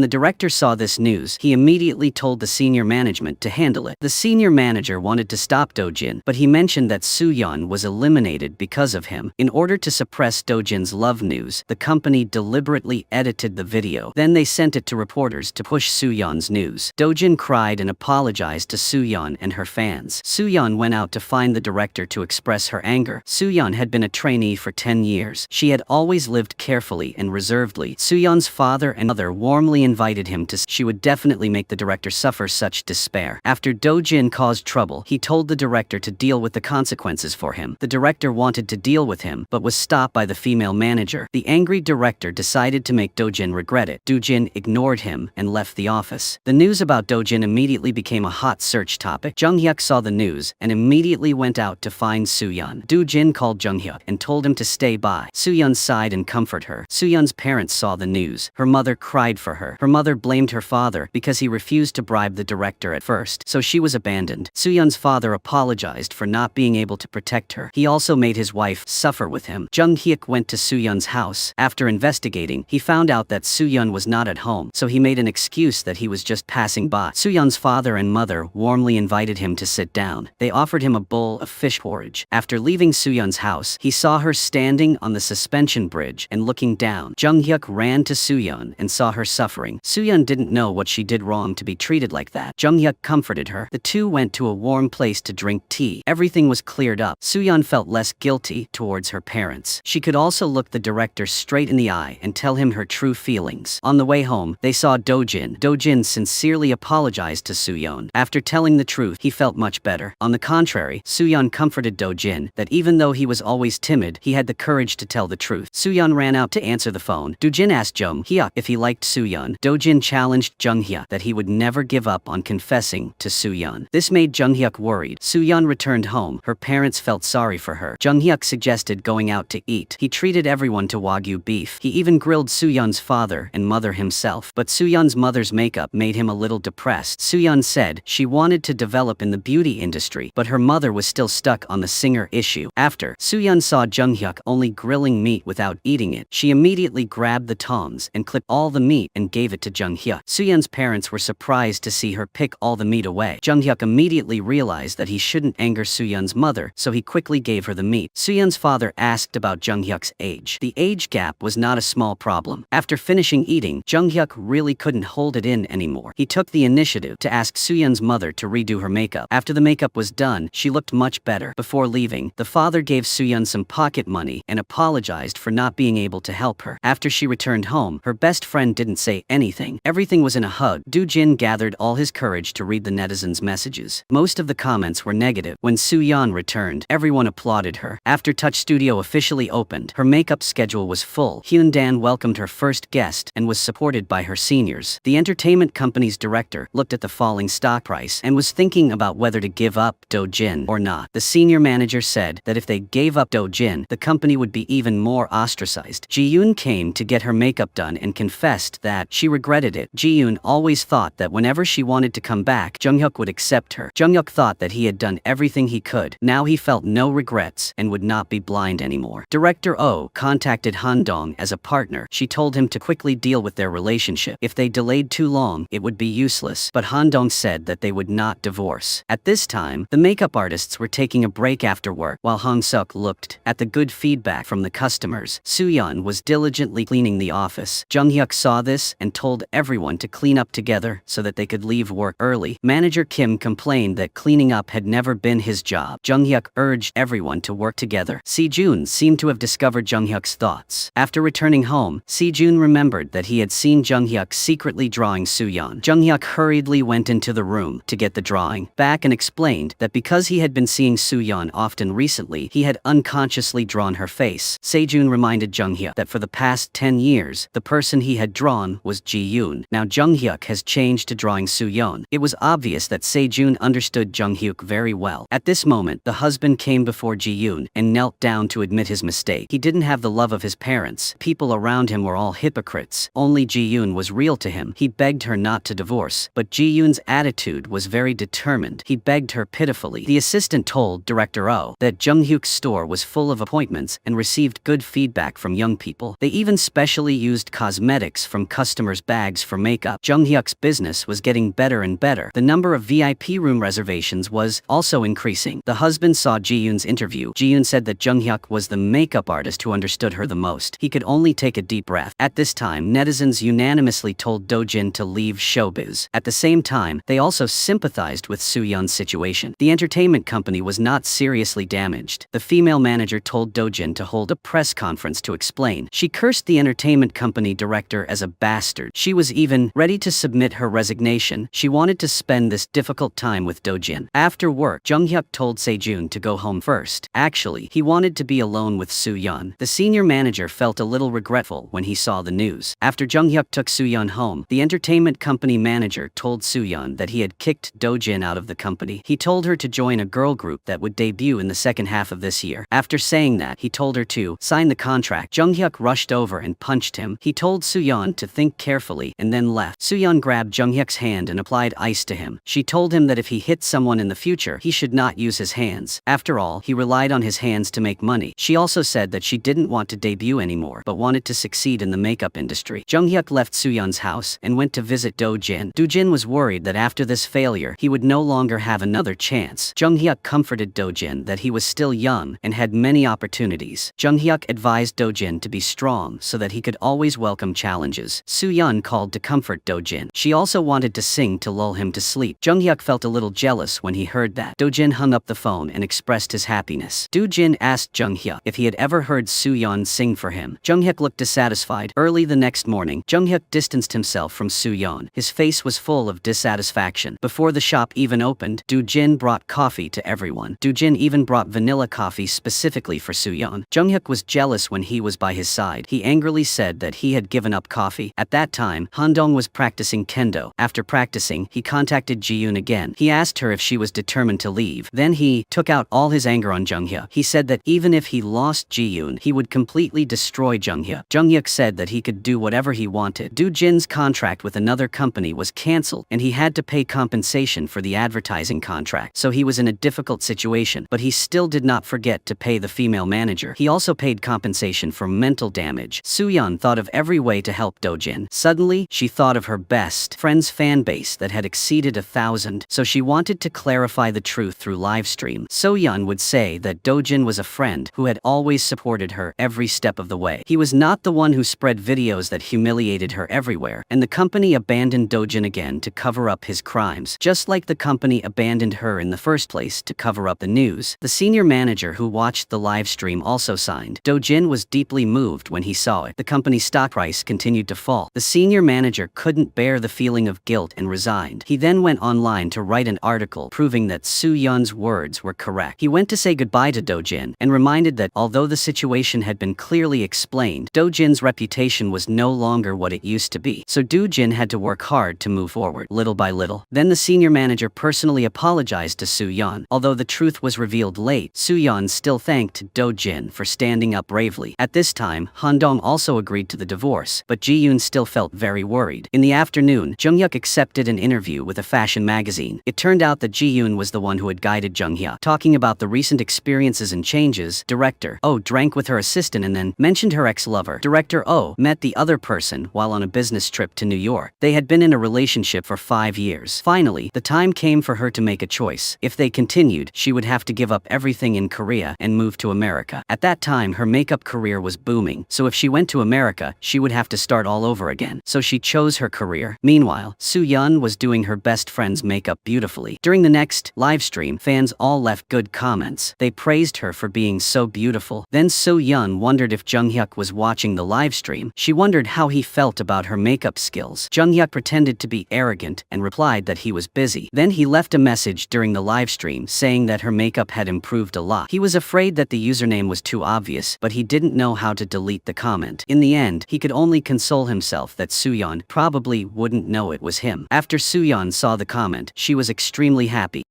the director saw this news, he immediately told the senior management to handle it. The senior manager wanted to stop Do-jin, but he mentioned that Soo-yeon was eliminated because of him. In order to suppress Do-jin's love news, the company deliberately edited the video. Then they sent it to reporters to push Soo-yeon's news. Do-jin cried and apologized to Soo-yeon and her fans. Soo-yeon went out to find the director to express her anger. Soo-yeon had been a trainee for 10 years. She had always lived carefully and reservedly. Soo-yeon's father and mother warmly invited him to. She would definitely make the director suffer such despair. After Do-jin caused trouble, he told the director to deal with the consequences for him. The director wanted to deal with him, but was stopped by the female manager. The angry director decided to make Do-jin regret it. Do-jin ignored him and left the office. The news about Do-jin immediately became a hot search topic. Jung-hyuk saw the news and immediately went out to find Soo-yeon. Do-jin called Jung-hyuk and told him to stay by. Soo-yeon sighed and comforted her. Soo-yeon's parents saw the news. Her mother cried for her. Her mother blamed her father because he refused to bribe the director at first, so she was abandoned. Soo-yeon's father apologized for not being able to protect her. He also made his wife suffer with him. Jung-hyuk went to Soo-yeon's house. After investigating, he found out that Soo-yeon was not at home, so he made an excuse that he was just passing by. Soo-yeon's father and mother warmly invited him to sit down. They offered him a bowl of fish porridge. After leaving Soo-yeon's house, he saw her standing on the suspension bridge and looking down. Jung-hyuk ran to Soo-yeon and saw her suffering. Soo-yeon didn't know what she did wrong to be treated like that. Jung-hyuk comforted her. The two went to a warm place to drink tea. Everything was cleared up. Soo-yeon felt less guilty towards her parents. She could also look the director straight in the eye and tell him her true feelings. On the way home, they saw Do-jin. Do-jin sincerely apologized to Soo-yeon. After telling the truth, he felt much better. On the contrary, Soo-yeon comforted Do-jin that even though he was always timid, he had the courage to tell the truth. Soo-yeon ran out to answer the phone. Do-jin asked Jung-hyuk if he liked Soo-yeon. Do-jin challenged Jung-hyuk that he would never give up on confessing to Soo-yeon. This made Jung-hyuk worried. Soo-yeon returned home. Her parents felt sorry for her. Jung-hyuk suggested going out to eat. He treated everyone to Wagyu beef. He even grilled Soo-yeon's father and mother himself. But Soo-yeon's mother's makeup made him a little depressed. Soo-yeon said she wanted to develop in the beauty industry, but her mother was still stuck on the singer issue. After Soo-yeon saw Jung-hyuk only grilling meat without eating it, she immediately grabbed the tongs and clipped all the meat and gave it to Jung-hyuk. Soo-yeon's parents were surprised to see her pick all the meat away. Jung-hyuk immediately realized that he shouldn't anger Soo-yeon's mother, so he quickly gave her the meat. Soo-yeon's father asked about Jung-hyuk's age. The age gap was not a small problem. After finishing eating, Jung-hyuk really couldn't hold it in anymore. He took the initiative to ask Soo-yeon's mother to redo her makeup. After the makeup was done, she looked much better. Before leaving, the father gave Soo-yeon some pocket money and apologized for not being able to help her. After she returned home, her best friend didn't say anything. Everything was in a hug. Do-jin gathered all his courage to read the netizens' messages. Most of the comments were negative. When Soo-yeon returned, everyone applauded her. After Touch Studio officially opened, her makeup schedule was full. Hyun-dan welcomed her first guest and was supported by her seniors. The entertainment company's director looked at the falling stock price and was thinking about whether to give up Do-jin or not. The senior manager said that if they gave up Do-jin, the company would be even more ostracized. Ji-yoon came to get her makeup done and confessed that she regretted it. Ji-yoon always thought that whenever she wanted to come back, Jung-hyuk would accept her. Jung-hyuk thought that he had done everything he could. Now he felt no regrets and would not be blind anymore. Director Oh contacted Han-dong as a partner. She told him to quickly deal with their relationship. If they delayed too long, it would be useless. But Han-dong said that they would not divorce. At this time, the makeup artists were taking a break after work, while Hong-suk looked at the good feedback from the customers. Soo-yeon was diligently cleaning the office. Jung-hyuk saw this and told everyone to clean up together so that they could leave work early. Manager Kim complained that cleaning up had never been his job. Jung-hyuk urged everyone to work together. Si-joon seemed to have discovered Jung-hyuk's thoughts. After returning home, Si-joon remembered that he had seen Jung-hyuk secretly drawing Soo-yeon. Jung-hyuk hurriedly went into the room to get the drawing back and explained that because he had been seeing Soo-yeon often recently, he had unconsciously drawn her face. Si-joon reminded Jung-hyuk that for the past 10 years, the person he had drawn was Ji-yoon. Now Jung-hyuk has changed to drawing Soo-yeon. It was obvious that Si-joon understood Jung-hyuk very well. At this moment, the husband came before Ji-yoon and knelt down to admit his mistake. He didn't have the love of his parents. People around him were all hypocrites. Only Ji Ji-yoon was real to him. He begged her not to divorce, but Ji-yoon's attitude was very determined. He begged her pitifully. The assistant told Director Oh that Jung-hyuk's store was full of appointments and received good feedback from young people. They even specially used cosmetics from customers' bags for makeup. Jung-hyuk's business was getting better and better. The number of VIP room reservations was also increasing. The husband saw Ji-yoon's interview. Ji-yoon said that Jung-hyuk was the makeup artist who understood her the most. He could only take a deep breath. At this time, netizens unanimously told Do-jin to leave showbiz. At the same time, they also sympathized with Soo-yeon's situation. The entertainment company was not seriously damaged. The female manager told Do-jin to hold a press conference to explain. She cursed the entertainment company director as a bastard. She was even ready to submit her resignation. She wanted to spend this difficult time with Do-jin. After work, Jung-hyuk told Sejun to go home first. Actually, he wanted to be alone with Soo-yeon. The senior manager felt a little regretful when he saw the news. After Jung-hyuk took Soo-yeon home, the entertainment company manager told Soo-yeon that he had kicked Do-jin out of the company. He told her to join a girl group that would debut in the second half of this year. After saying that, he told her to sign the contract. Jung-hyuk rushed over and punched him. He told Soo-yeon to think carefully and then left. Soo-yeon grabbed Jung-hyuk's hand and applied ice to him. She told him that if he hit someone in the future, he should not use his hands. After all, he relied on his hands to make money. She also said that she didn't want to debut anymore, but wanted to succeed in the makeup industry. Jung-hyuk left Soo-yeon's house and went to visit Do-jin. Do-jin was worried that after this failure, he would no longer have another chance. Jung-hyuk comforted Do-jin that he was still young and had many opportunities. Jung-hyuk advised Do-jin to be strong so that he could always welcome challenges. Soo-yeon called to comfort Do-jin. She also wanted to sing to lull him to sleep. Jung-hyuk felt a little jealous when he heard that. Do-jin hung up the phone and expressed his happiness. Do-jin asked Jung-hyuk if he had ever heard Soo-yeon sing for him. Jung-hyuk looked dissatisfied. Early the next morning, Jung-hyuk distanced himself from Soo-yeon. His face was full of dissatisfaction. Before the shop even opened, Do-jin brought coffee to everyone. Do-jin even brought vanilla coffee specifically for Soo-yeon. Jung-hyuk was jealous when he was by his side. He angrily said that he had given up coffee. At that time, Han-dong was practicing kendo. After practicing, he contacted Ji-yoon again. He asked her if she was determined to leave. Then he took out all his anger on Jung-hyuk. He said that even if he lost Ji-yoon, he would completely destroy Jung-hyuk. Jung-hyuk said that he could do whatever he wanted. Do-jin's contract with another company was cancelled, and he had to pay compensation for the advertising contract. So he was in a difficult situation, but he still did not forget to pay the female manager. He also paid compensation for mental damage. Soo-yeon thought of every way to help Do-jin. Suddenly, she thought of her best friend's fan base that had exceeded 1,000, so she wanted to clarify the truth through livestream. So-yeon would say that Do-jin was a friend who had always supported her every step of the way. He was not the one who spread videos that humiliated her everywhere, and the company abandoned Do-jin again to cover up his crimes, just like the company abandoned her in the first place to cover up the news. The senior manager who watched the live stream also signed. Do-jin was deeply moved when he saw it. The company's stock price continued to fall. The senior manager couldn't bear the feeling of guilt and resigned. He then went online to write an article proving that Soo-yeon's words were correct. He went to say goodbye to Do-jin and reminded that although the situation had been clearly explained, Do-jin's reputation was no longer what it used to be. So Do-jin had to work hard to move forward, little by little. Then the senior manager personally apologized to Soo-yeon. Although the truth was revealed late, Soo-yeon still thanked Do-jin for standing up bravely. At this time, Han-dong also agreed to the divorce, but Ji-yoon still felt very worried. In the afternoon, Jung-hyuk accepted an interview with a fashion magazine. It turned out that Ji-yoon was the one who had guided Jung-hyuk. Talking about the recent experiences and changes, Director Oh drank with her assistant and then mentioned her ex-lover. Director Oh met the other person while on a business trip to New York. They had been in a relationship for 5 years. Finally, the time came for her to make a choice. If they continued, she would have to give up everything in Korea and move to America. At that time, her makeup career was booming, so if she went to America, she would have to start all over again. So she chose her career. Meanwhile, Soo-yeon was doing her best friend's makeup beautifully. During the next live stream, fans all left good comments. They praised her for being so beautiful. Then Soo-yeon wondered if Jung-hyuk was watching the live stream. She wondered how he felt about her makeup skills. Jung-hyuk pretended to be arrogant and replied that he was busy. Then he left a message during the live stream saying that her makeup had improved a lot. He was afraid that the username was too obvious, but he didn't know how to delete the comment. In the end, he could only console himself that Soo-yeon probably wouldn't know it was him. After Soo-yeon saw the comment, she was extremely happy.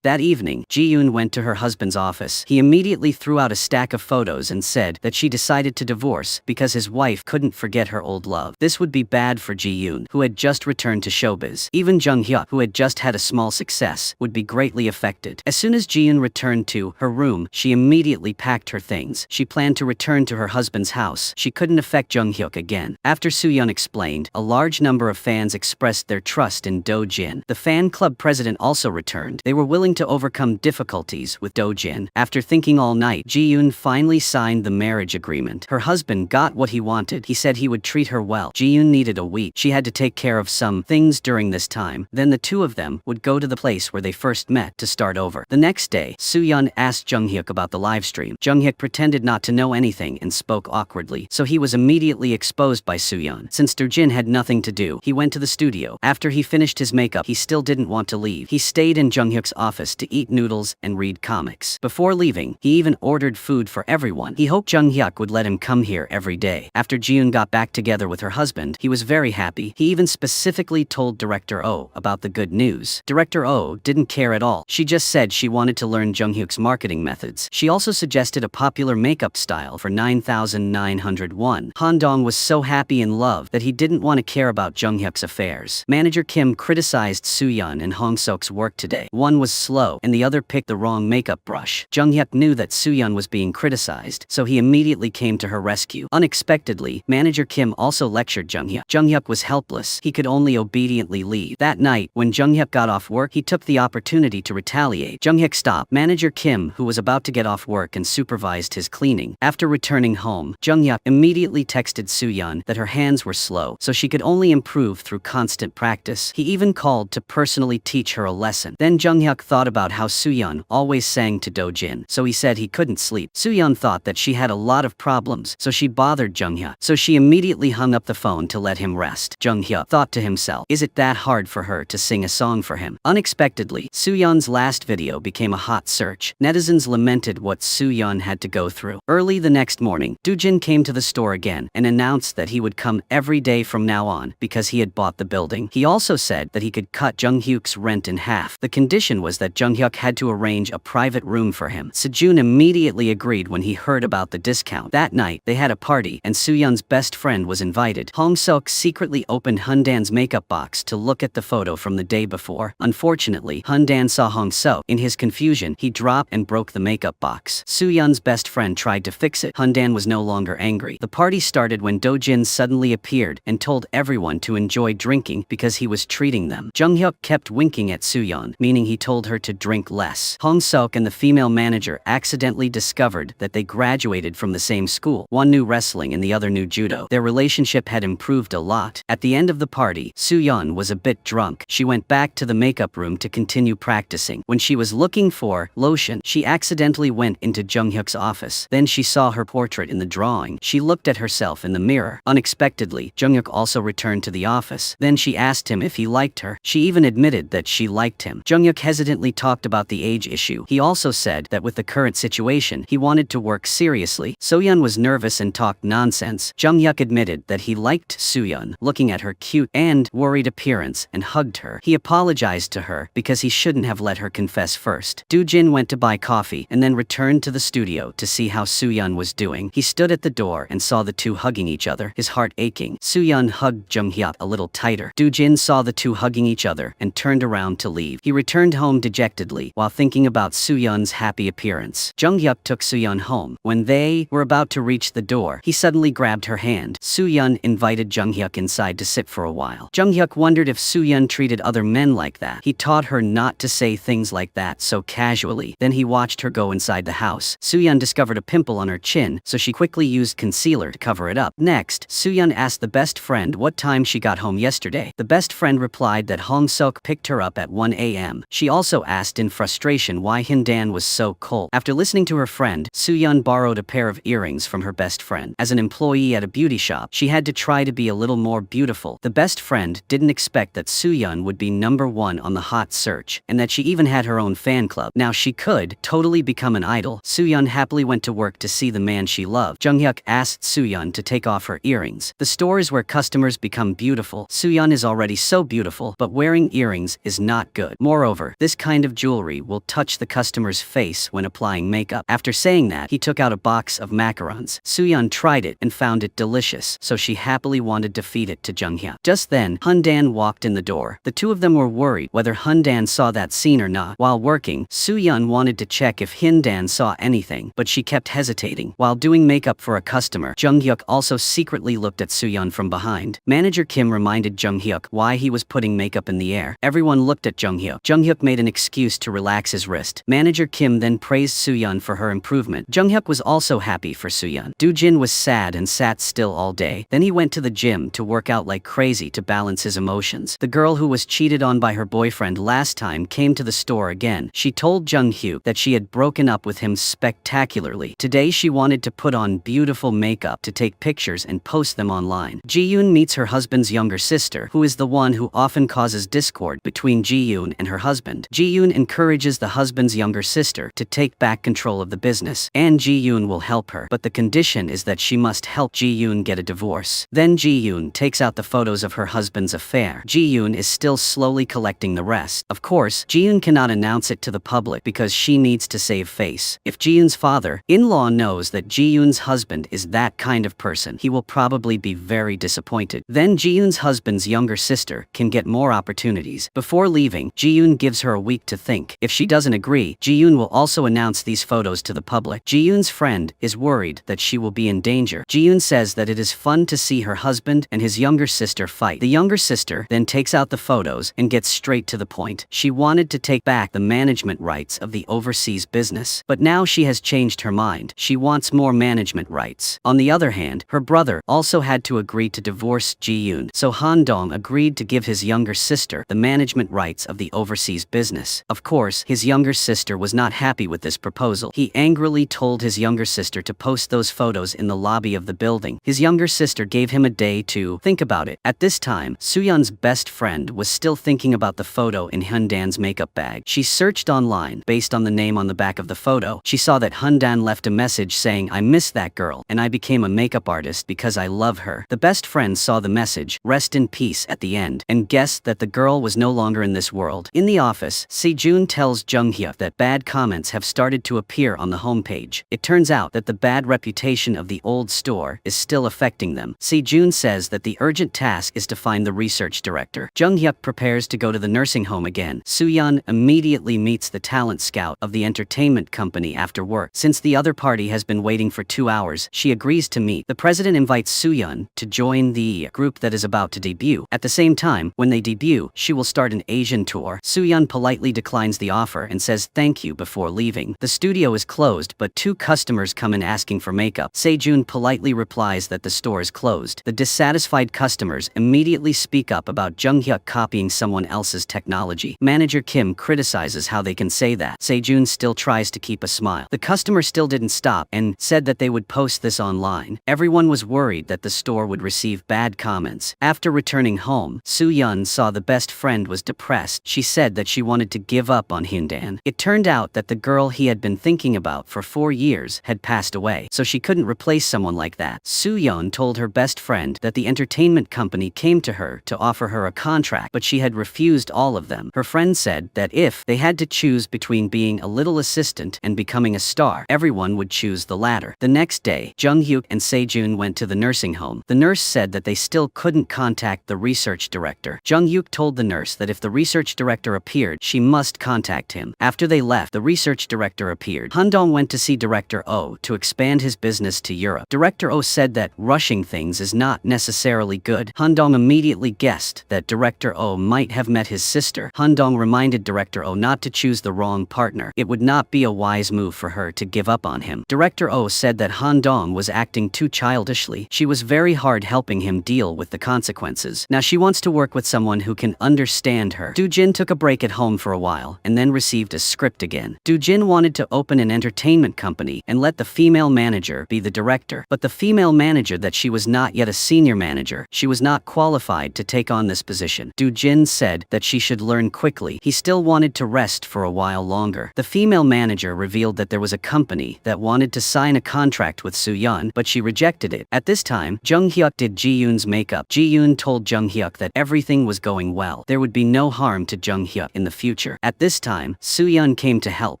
That evening, Ji-yoon went to her husband's office. He immediately threw out a stack of photos and said that she decided to divorce because his wife couldn't forget her old love. This would be bad for Ji-yoon, who had just returned to showbiz. Even Jung-hyuk, who had just had a small success, would be greatly affected. As soon as Ji-yoon returned to her room, she immediately packed her things. She planned to return to her husband's house. She couldn't affect Jung-hyuk again. After Soo-yeon explained, a large number of fans expressed their trust in Do-jin. The fan club president also returned. They were willing to overcome difficulties with Do-jin. After thinking all night, Ji-yoon finally signed the marriage agreement. Her husband got what he wanted. He said he would treat her well. Ji-yoon needed a week. She had to take care of some things during this time. Then the two of them would go to the place where they first met to start over. The next day, Soo-yeon asked Jung-hyuk about the livestream. Jung-hyuk pretended not to know anything and spoke awkwardly, so he was immediately exposed by Soo-yeon. Since Do-jin had nothing to do, he went to the studio. After he finished his makeup, he still didn't want to leave. He stayed in Jung-hyuk's office to eat noodles and read comics. Before leaving, he even ordered food for everyone. He hoped Jung-hyuk would let him come here every day. After Ji-yoon got back together with her husband, he was very happy. He even specifically told Director Oh about the good news. Director Oh didn't care at all. She just said she wanted to learn Jung-hyuk's marketing methods. She also suggested a popular makeup style for 9,901. Han Dong was so happy in love that he didn't want to care about Jung-hyuk's affairs. Manager Kim criticized Soo-yeon and Hong Sok's work today. One was slow and the other picked the wrong makeup brush. Jung-hyuk knew that Soo-yeon was being criticized, so he immediately came to her rescue. Unexpectedly, Manager Kim also lectured Jung-hyuk. Jung-hyuk was helpless. He could only obediently leave. That night, when Jung-hyuk got off work, he took the opportunity to retaliate. Jung-hyuk stopped Manager Kim, who was about to get off work, and supervised his cleaning. After returning home, Jung-hyuk immediately texted Soo-yeon that her hands were slow, so she could only improve through constant practice. He even called to personally teach her a lesson. Then Jung-hyuk thought about how Soo-yeon always sang to Do-jin, so he said he couldn't sleep. Soo-yeon thought that she had a lot of problems, so she bothered Jung-hyuk. So she immediately hung up the phone to let him rest. Jung-hyuk thought to himself, is it that hard for her to sing a song for him? Unexpectedly, Soo-yeon's last video became a hot search. Netizens lamented what Soo-yeon had to go through. Early the next morning, Do-jin came to the store again and announced that he would come every day from now on because he had bought the building. He also said that he could cut Jung-hyuk's rent in half. The condition was that Jung-hyuk had to arrange a private room for him. Sejun immediately agreed when he heard about the discount. That night, they had a party and Soo-yeon's best friend was invited. Hong Sok secretly opened Hundan's makeup box to look at the photo from the day before. Unfortunately, Hundan saw Hong Sok. In his confusion, he dropped and broke the makeup box. Soo-yeon's best friend tried to fix it. Hundan was no longer angry. The party started when Do-jin suddenly appeared and told everyone to enjoy drinking because he was treating them. Jung-hyuk kept winking at Soo-yeon, meaning he told her to drink less. Hong Sok and the female manager accidentally discovered that they graduated from the same school. One knew wrestling and the other knew judo. Their relationship had improved a lot. At the end of the party, Soo-yeon was a bit drunk. She went back to the makeup room to continue practicing. When she was looking for lotion, she accidentally went into Jung-hyuk's office. Then she saw her portrait in the drawing. She looked at herself in the mirror. Unexpectedly, Jung-hyuk also returned to the office. Then she asked him if he liked her. She even admitted that she liked him. Jung-hyuk hesitantly talked about the age issue. He also said that with the current situation, he wanted to work seriously. Soo-yeon was nervous and talked nonsense. Jung-hyuk admitted that he liked Soo-yeon, looking at her cute and worried appearance, and hugged her. He apologized to her because he shouldn't have let her confess first. Do-jin went to buy coffee and then returned to the studio to see how Soo-yeon was doing. He stood at the door and saw the two hugging each other, his heart aching. Soo-yeon hugged Jung-hyuk a little tighter. Do-jin saw the two hugging each other and turned around to leave. He returned home dejectedly while thinking about Soo-yeon's happy appearance. Jung-hyuk took Soo-yeon home. When they were about to reach the door, he suddenly grabbed her hand. Soo-yeon invited Jung-hyuk inside to sit for a while. Jung-hyuk wondered if Soo-yeon treated other men like that. He taught her not to say things like that so casually. Then he watched her go inside the house. Soo-yeon discovered a pimple on her chin, so she quickly used concealer to cover it up. Next, Soo-yeon asked the best friend what time she got home yesterday. The best friend replied that Hong Sok picked her up at 1 a.m. She also asked in frustration why Hindan was so cold. After listening to her friend, Soo-yeon borrowed a pair of earrings from her best friend. As an employee at a beauty shop, she had to try to be a little more beautiful. The best friend didn't expect that Soo-yeon would be #1 on the hot search, and that she even had her own fan club. Now she could totally become an idol. Soo-yeon happily went to work to see the man she loved. Jung-hyuk asked Soo-yeon to take off her earrings. The store is where customers become beautiful. Soo-yeon is already so beautiful, but wearing earrings is not good. Moreover, this kind kind of jewelry will touch the customer's face when applying makeup. After saying that, he took out a box of macarons. Soo-yeon tried it and found it delicious, so she happily wanted to feed it to Jung-hyuk. Just then, Hundan walked in the door. The two of them were worried whether Hundan saw that scene or not. While working, Soo-yeon wanted to check if Hundan saw anything, but she kept hesitating. While doing makeup for a customer, Jung-hyuk also secretly looked at Soo-yeon from behind. Manager Kim reminded Jung-hyuk why he was putting makeup in the air. Everyone looked at Jung-hyuk. Jung-hyuk made an excuse to relax his wrist. Manager Kim then praised Soo-yeon for her improvement. Jung-hyuk was also happy for Soo-yeon. Do-jin was sad and sat still all day. Then he went to the gym to work out like crazy to balance his emotions. The girl who was cheated on by her boyfriend last time came to the store again. She told Jung-hyuk that she had broken up with him spectacularly. Today she wanted to put on beautiful makeup to take pictures and post them online. Ji-yoon meets her husband's younger sister, who is the one who often causes discord between Ji-yoon and her husband. Ji-yoon encourages the husband's younger sister to take back control of the business, and Ji-yoon will help her, but the condition is that she must help Ji-yoon get a divorce. Then Ji-yoon takes out the photos of her husband's affair. Ji-yoon is still slowly collecting the rest. Of course, Ji-yoon cannot announce it to the public because she needs to save face. If Ji-yoon's father-in-law knows that Ji-yoon's husband is that kind of person, he will probably be very disappointed. Then Ji-yoon's husband's younger sister can get more opportunities. Before leaving, Ji-yoon gives her a week to think. If she doesn't agree, Ji-yoon will also announce these photos to the public. Ji-yoon's friend is worried that she will be in danger. Ji-yoon says that it is fun to see her husband and his younger sister fight. The younger sister then takes out the photos and gets straight to the point. She wanted to take back the management rights of the overseas business, but now she has changed her mind. She wants more management rights. On the other hand, her brother also had to agree to divorce Ji-yoon, so Han-dong agreed to give his younger sister the management rights of the overseas business. Of course, his younger sister was not happy with this proposal. He angrily told his younger sister to post those photos in the lobby of the building. His younger sister gave him a day to think about it. At this time, Soo-yeon's best friend was still thinking about the photo in Hundan's makeup bag. She searched online. Based on the name on the back of the photo, she saw that Hundan left a message saying, "I miss that girl, and I became a makeup artist because I love her." The best friend saw the message, "Rest in peace," at the end, and guessed that the girl was no longer in this world. In the office, Sejun tells Jung-hyuk that bad comments have started to appear on the homepage. It turns out that the bad reputation of the old store is still affecting them. Sejun says that the urgent task is to find the research director. Jung-hyuk prepares to go to the nursing home again. Soo-yeon immediately meets the talent scout of the entertainment company after work. Since the other party has been waiting for 2 hours, she agrees to meet. The president invites Soo-yeon to join the group that is about to debut. At the same time, when they debut, she will start an Asian tour. Soo-yeon politely declines the offer and says thank you before leaving. The studio is closed, but 2 customers come in asking for makeup. Sejun politely replies that the store is closed. The dissatisfied customers immediately speak up about Jung-hyuk copying someone else's technology. Manager Kim criticizes how they can say that. Sejun still tries to keep a smile. The customer still didn't stop and said that they would post this online. Everyone was worried that the store would receive bad comments. After returning home, Soo-yeon saw the best friend was depressed. She said that she wanted to give up on Hundan. It turned out that the girl he had been thinking about for 4 years had passed away, so she couldn't replace someone like that. Soo-yeon told her best friend that the entertainment company came to her to offer her a contract, but she had refused all of them. Her friend said that if they had to choose between being a little assistant and becoming a star, everyone would choose the latter. The next day, Jung-hyuk and Sejun went to the nursing home. The nurse said that they still couldn't contact the research director. Jung-hyuk told the nurse that if the research director appeared, she must contact him. After they left, the research director appeared. Han-dong went to see Director Oh to expand his business to Europe. Director Oh said that rushing things is not necessarily good. Han-dong immediately guessed that Director Oh might have met his sister. Han-dong reminded Director Oh not to choose the wrong partner. It would not be a wise move for her to give up on him. Director Oh said that Han-dong was acting too childishly. She was very hard helping him deal with the consequences. Now she wants to work with someone who can understand her. Do-jin took a break at home for a while and then received a script again. Do-jin wanted to open an entertainment company and let the female manager be the director, but the female manager that she was not yet a senior manager. She was not qualified to take on this position. Do-jin said that she should learn quickly. He still wanted to rest for a while longer. The female manager revealed that there was a company that wanted to sign a contract with Soo-yeon, but she rejected it. At this time, Jung-hyuk did Ji-yoon's makeup. Ji-yoon told Jung-hyuk that everything was going well. There would be no harm to Jung-hyuk in the future. future. At this time, Soo-yeon came to help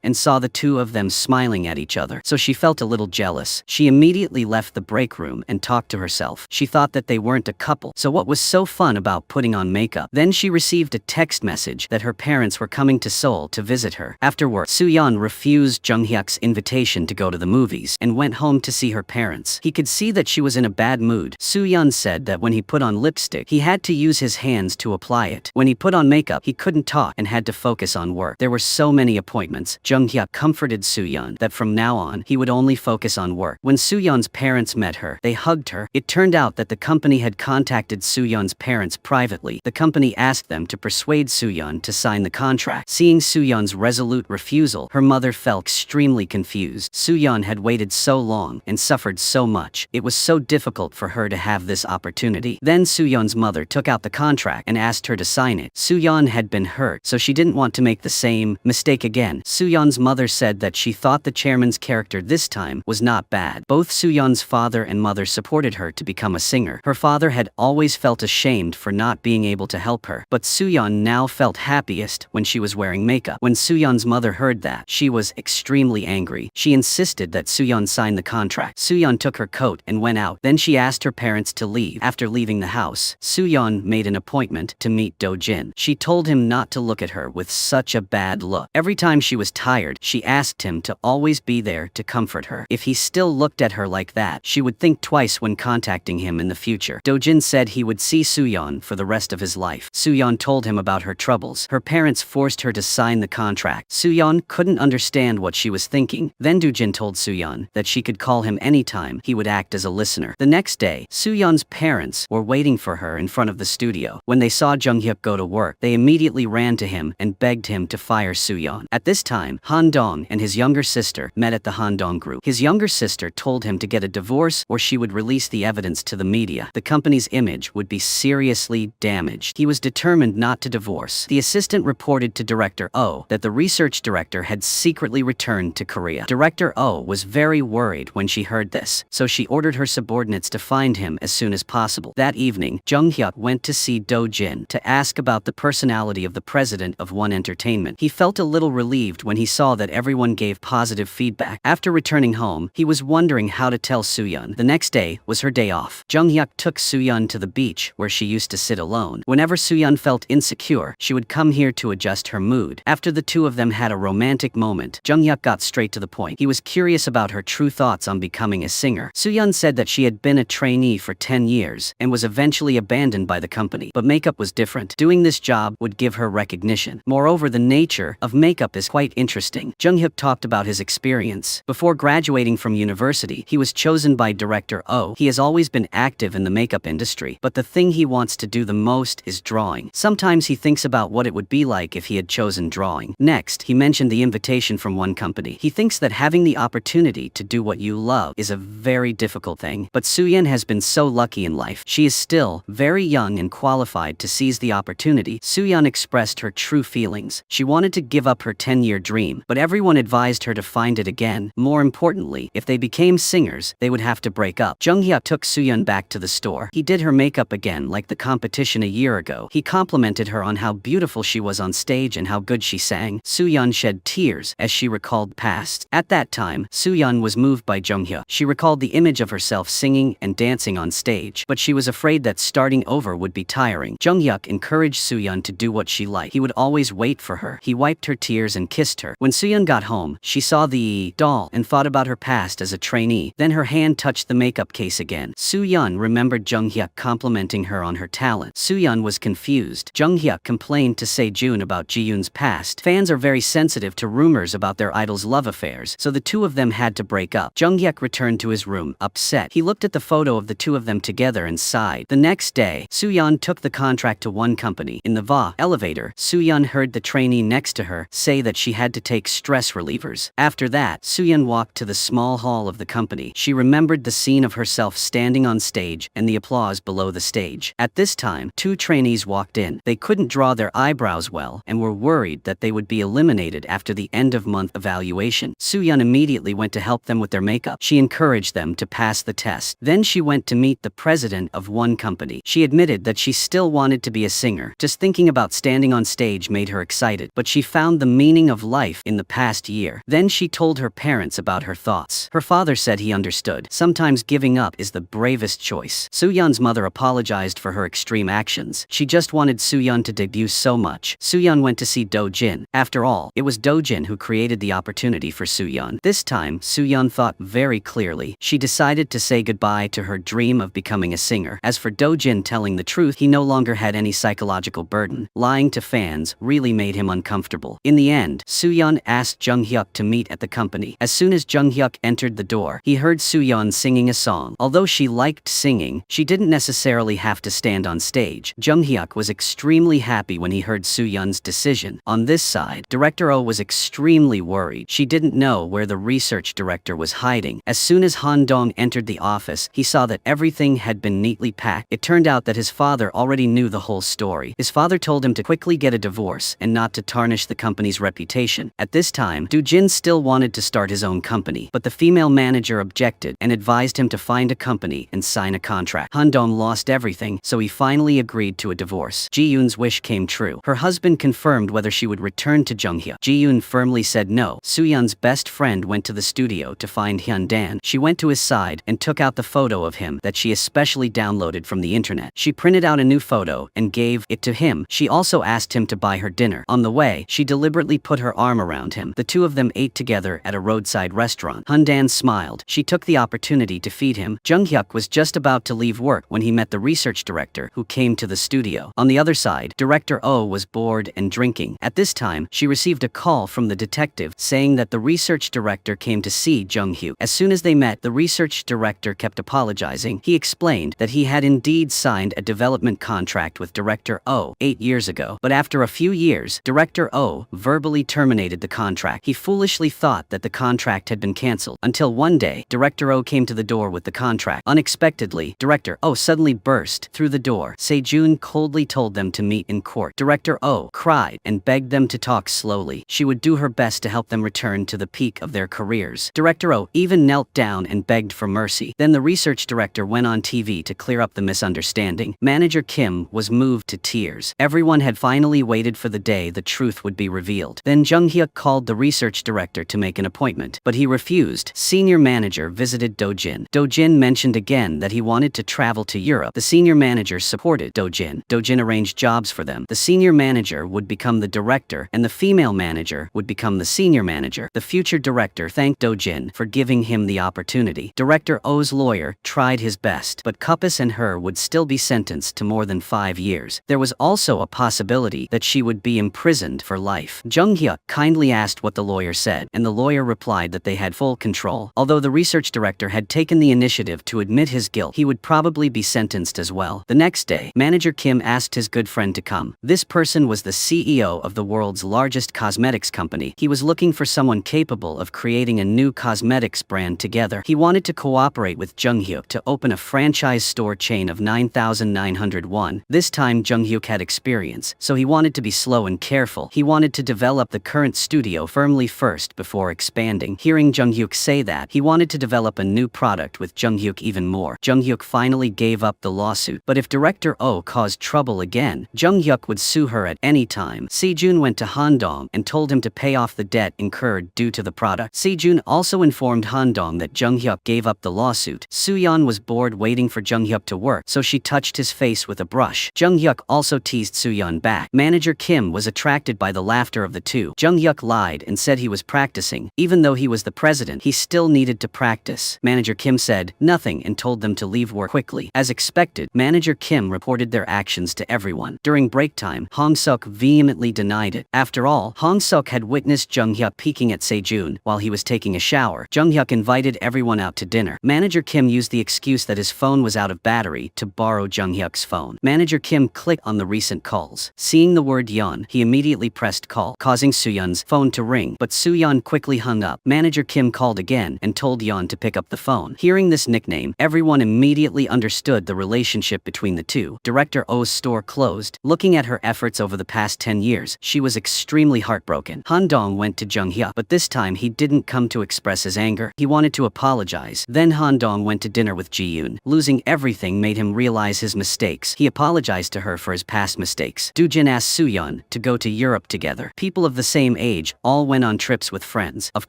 and saw the two of them smiling at each other, so she felt a little jealous. She immediately left the break room and talked to herself. She thought that they weren't a couple, so what was so fun about putting on makeup? Then she received a text message that her parents were coming to Seoul to visit her. After work, Soo-yeon refused Jung-hyuk's invitation to go to the movies and went home to see her parents. He could see that she was in a bad mood. Soo-yeon said that when he put on lipstick, he had to use his hands to apply it. When he put on makeup, he couldn't talk and had to focus on work. There were so many appointments. Jung-hyuk comforted Soo-yeon that from now on, he would only focus on work. When Soo-yeon's parents met her, they hugged her. It turned out that the company had contacted Soo-yeon's parents privately. The company asked them to persuade Soo-yeon to sign the contract. Seeing Soo-yeon's resolute refusal, her mother felt extremely confused. Soo-yeon had waited so long and suffered so much. It was so difficult for her to have this opportunity. Then Soo-yeon's mother took out the contract and asked her to sign it. Soo-yeon had been hurt, so she didn't want to make the same mistake again. Soo-yeon's mother said that she thought the chairman's character this time was not bad. Both Soo-yeon's father and mother supported her to become a singer. Her father had always felt ashamed for not being able to help her, but Soo-yeon now felt happiest when she was wearing makeup. When Soo-yeon's mother heard that, she was extremely angry. She insisted that Soo-yeon sign the contract. Soo-yeon took her coat and went out. Then she asked her parents to leave. After leaving the house, Soo-yeon made an appointment to meet Do-jin. She told him not to look at her with such a bad look. Every time she was tired, she asked him to always be there to comfort her. If he still looked at her like that, she would think twice when contacting him in the future. Do-jin said he would see Soo-yeon for the rest of his life. Soo-yeon told him about her troubles. Her parents forced her to sign the contract. Soo-yeon couldn't understand what she was thinking. Then Do-jin told Soo-yeon that she could call him anytime. He would act as a listener. The next day, Soo-yeon's parents were waiting for her in front of the studio. When they saw Jung-hyuk go to work, they immediately ran to him and begged him to fire Soo-yeon. At this time, Han-dong and his younger sister met at the Han-dong group. His younger sister told him to get a divorce or she would release the evidence to the media. The company's image would be seriously damaged. He was determined not to divorce. The assistant reported to Director Oh that the research director had secretly returned to Korea. Director Oh was very worried when she heard this, so she ordered her subordinates to find him as soon as possible. That evening, Jung-hyuk went to see Do-jin to ask about the personality of the president of One Entertainment. He felt a little relieved when he saw that everyone gave positive feedback. After returning home, he was wondering how to tell Soo-yeon. The next day was her day off. Jung-hyuk took Soo-yeon to the beach where she used to sit alone. Whenever Soo-yeon felt insecure, she would come here to adjust her mood. After the two of them had a romantic moment, Jung-hyuk got straight to the point. He was curious about her true thoughts on becoming a singer. Soo-yeon said that she had been a trainee for 10 years and was eventually abandoned by the company, but makeup was different. Doing this job would give her recognition. Moreover, the nature of makeup is quite interesting. Jung-hyuk talked about his experience. Before graduating from university, he was chosen by Director Oh. He has always been active in the makeup industry, but the thing he wants to do the most is drawing. Sometimes he thinks about what it would be like if he had chosen drawing. Next, he mentioned the invitation from one company. He thinks that having the opportunity to do what you love is a very difficult thing, but Soo-yeon has been so lucky in life. She is still very young and qualified to seize the opportunity. Soo-yeon expressed her true feelings. She wanted to give up her 10-year dream, but everyone advised her to find it again. More importantly, if they became singers, they would have to break up. Jung-hyuk took Soo-yeon back to the store. He did her makeup again like the competition a year ago. He complimented her on how beautiful she was on stage and how good she sang. Soo-yeon shed tears as she recalled past. At that time, Soo-yeon was moved by Jung-hyuk. She recalled the image of herself singing and dancing on stage, but she was afraid that starting over would be tiring. Jung-hyuk encouraged Soo-yeon to do what she liked. He would always wait for her. He wiped her tears and kissed her. When Soo-yeon got home, she saw the doll and thought about her past as a trainee. Then her hand touched the makeup case again. Soo-yeon remembered Jung-hyuk complimenting her on her talent. Soo-yeon was confused. Jung-hyuk complained to Sejun about Ji-yoon's past. Fans are very sensitive to rumors about their idol's love affairs, so the two of them had to break up. Jung-hyuk returned to his room, upset. He looked at the photo of the two of them together and sighed. The next day, Soo-yeon took the contract to one company. In the VA elevator, Soo-yeon heard the trainee next to her say that she had to take stress relievers. After that, Soo-yeon walked to the small hall of the company. She remembered the scene of herself standing on stage and the applause below the stage. At this time, two trainees walked in. They couldn't draw their eyebrows well and were worried that they would be eliminated after the end-of-month evaluation. Soo-yeon immediately went to help them with their makeup. She encouraged them to pass the test. Then she went to meet the president of one company. She admitted that she still wanted to be a singer. Just thinking about standing on stage made made her excited, but she found the meaning of life in the past year. Then she told her parents about her thoughts. Her father said he understood. Sometimes giving up is the bravest choice. Soo-yeon's mother apologized for her extreme actions. She just wanted Soo-yeon to debut so much. Soo-yeon went to see Do-jin. After all, it was Do-jin who created the opportunity for Soo-yeon. This time, Soo-yeon thought very clearly. She decided to say goodbye to her dream of becoming a singer. As for Do-jin telling the truth, he no longer had any psychological burden. Lying to fans really made him uncomfortable. In the end, Soo-yeon asked Jung-hyuk to meet at the company. As soon as Jung-hyuk entered the door, he heard Soo-yeon singing a song. Although she liked singing, she didn't necessarily have to stand on stage. Jung-hyuk was extremely happy when he heard Soo-yeon's decision. On this side, Director Oh was extremely worried. She didn't know where the research director was hiding. As soon as Han Dong entered the office, he saw that everything had been neatly packed. It turned out that his father already knew the whole story. His father told him to quickly get a divorce and not to tarnish the company's reputation. At this time, Do-jin still wanted to start his own company, but the female manager objected and advised him to find a company and sign a contract. Han Dong lost everything, so he finally agreed to a divorce. Ji-yoon's wish came true. Her husband confirmed whether she would return to Jung-hyuk. Ji-yoon firmly said no. Soo-yeon's best friend went to the studio to find Hyun-dan. She went to his side and took out the photo of him that she especially downloaded from the internet. She printed out a new photo and gave it to him. She also asked him to buy her dinner. On the way, she deliberately put her arm around him. The two of them ate together at a roadside restaurant. Hyun-dan smiled. She took the opportunity to feed him. Jung-hyuk was just about to leave work when he met the research director who came to the studio. On the other side, Director Oh was bored and drinking. At this time, she received a call from the detective saying that the research director came to see Jung-hyuk. As soon as they met, the research director kept apologizing. He explained that he had indeed signed a development contract with Director Oh 8 years ago, but after a few years, Director Oh verbally terminated the contract. He foolishly thought that the contract had been cancelled, until one day, Director Oh came to the door with the contract. Unexpectedly, Director Oh suddenly burst through the door. Sejun coldly told them to meet in court. Director Oh cried and begged them to talk slowly. She would do her best to help them return to the peak of their careers. Director Oh even knelt down and begged for mercy. Then the research director went on TV to clear up the misunderstanding. Manager Kim was moved to tears. Everyone had finally waited for the day the truth would be revealed. Then Jung-hyuk called the research director to make an appointment, but he refused. Senior manager visited Do-jin. Do-jin mentioned again that he wanted to travel to Europe. The senior manager supported Do-jin. Do-jin arranged jobs for them. The senior manager would become the director, and the female manager would become the senior manager. The future director thanked Do-jin for giving him the opportunity. Director Oh's lawyer tried his best, but Kupis and her would still be sentenced to more than 5 years. There was also a possibility that she would be imprisoned for life. Jung-hyuk kindly asked what the lawyer said, and the lawyer replied that they had full control. Although the research director had taken the initiative to admit his guilt, he would probably be sentenced as well. The next day, Manager Kim asked his good friend to come. This person was the CEO of the world's largest cosmetics company. He was looking for someone capable of creating a new cosmetics brand together. He wanted to cooperate with Jung-hyuk to open a franchise store chain of 9,901. This time Jung-hyuk had experience, so he wanted to be slow and careful. He wanted to develop the current studio firmly first before expanding. Hearing Jung-hyuk say that, he wanted to develop a new product with Jung-hyuk even more. Jung-hyuk finally gave up the lawsuit, but if Director Oh caused trouble again, Jung-hyuk would sue her at any time. Sejun went to Han Dong and told him to pay off the debt incurred due to the product. Sejun also informed Han Dong that Jung-hyuk gave up the lawsuit. Soo-yeon was bored waiting for Jung-hyuk to work, so she touched his face with a brush. Jung-hyuk also teased Soo-yeon back. Manager Kim was attracted by the laughter of the two. Jung-hyuk lied and said he was practicing. Even though he was the president, he still needed to practice. Manager Kim said nothing and told them to leave work quickly. As expected, Manager Kim reported their actions to everyone. During break time, Hong-suk vehemently denied it. After all, Hong-suk had witnessed Jung-hyuk peeking at Sejun while he was taking a shower. Jung-hyuk invited everyone out to dinner. Manager Kim used the excuse that his phone was out of battery to borrow Jung-hyuk's phone. Manager Kim clicked on the recent calls. Seeing the word Yeon, he immediately pressed call, causing Soo-yeon's phone to ring, but Soo-yeon quickly hung up. Manager Kim called again and told Yeon to pick up the phone. Hearing this nickname, everyone immediately understood the relationship between the two. Director Oh's store closed. Looking at her efforts over the past 10 years, she was extremely heartbroken. Han Dong went to Jung-hyuk, but this time he didn't come to express his anger. He wanted to apologize. Then Han Dong went to dinner with Ji-yoon. Losing everything made him realize his mistakes. He apologized to her for his past mistakes. Do-jin asked Soo-yeon Soo-yeon to go to Europe together. People of the same age all went on trips with friends. Of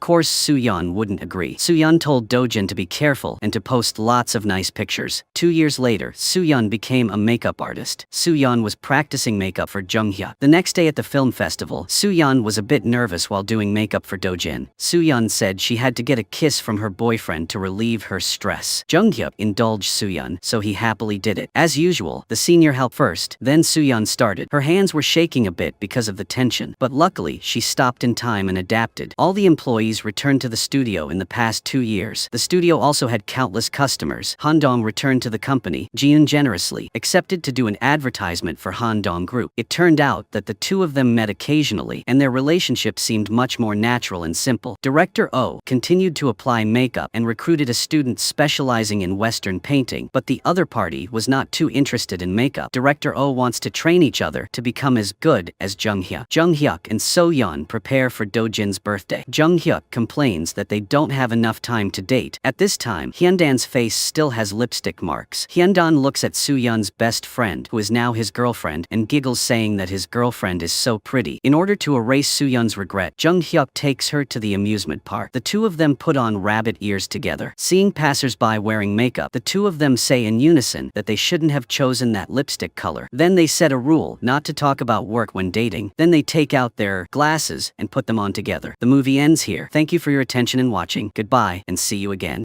course, Soo-yeon wouldn't agree. Soo-yeon told Do-jin to be careful and to post lots of nice pictures. 2 years later, Soo-yeon became a makeup artist. Soo-yeon was practicing makeup for Jung-hyuk. The next day at the film festival, Soo-yeon was a bit nervous while doing makeup for Do-jin. Soo-yeon said she had to get a kiss from her boyfriend to relieve her stress. Jung-hyuk indulged Soo-yeon, so he happily did it. As usual, the senior helped first, then Soo-yeon started. Her hands were shaking a bit because of the tension, but luckily she stopped in time and adapted. All the employees returned to the studio in the past 2 years. The studio also had countless customers. Han-dong returned to the company. Ji-eun generously accepted to do an advertisement for Han-dong Group. It turned out that the two of them met occasionally, and their relationship seemed much more natural and simple. Director Oh continued to apply makeup and recruited a student specializing in Western painting, but the other party was not too interested in makeup. Director Oh wants to train each other to become as good as Jung-hyuk. Jung-hyuk and So-yeon prepare for Do-jin's birthday. Jung-hyuk complains that they don't have enough time to date. At this time, Hyundan's face still has lipstick marks. Hyundan looks at Soo-yeon's best friend, who is now his girlfriend, and giggles, saying that his girlfriend is so pretty. In order to erase Soo-yeon's regret, Jung-hyuk takes her to the amusement park. The two of them put on rabbit ears together. Seeing passers-by wearing makeup, the two of them say in unison that they shouldn't have chosen that lipstick color. Then they set a rule not to talk about work when dating. Then they take out their glasses and put them on together. The movie ends here. Thank you for your attention and watching. Goodbye, and see you again.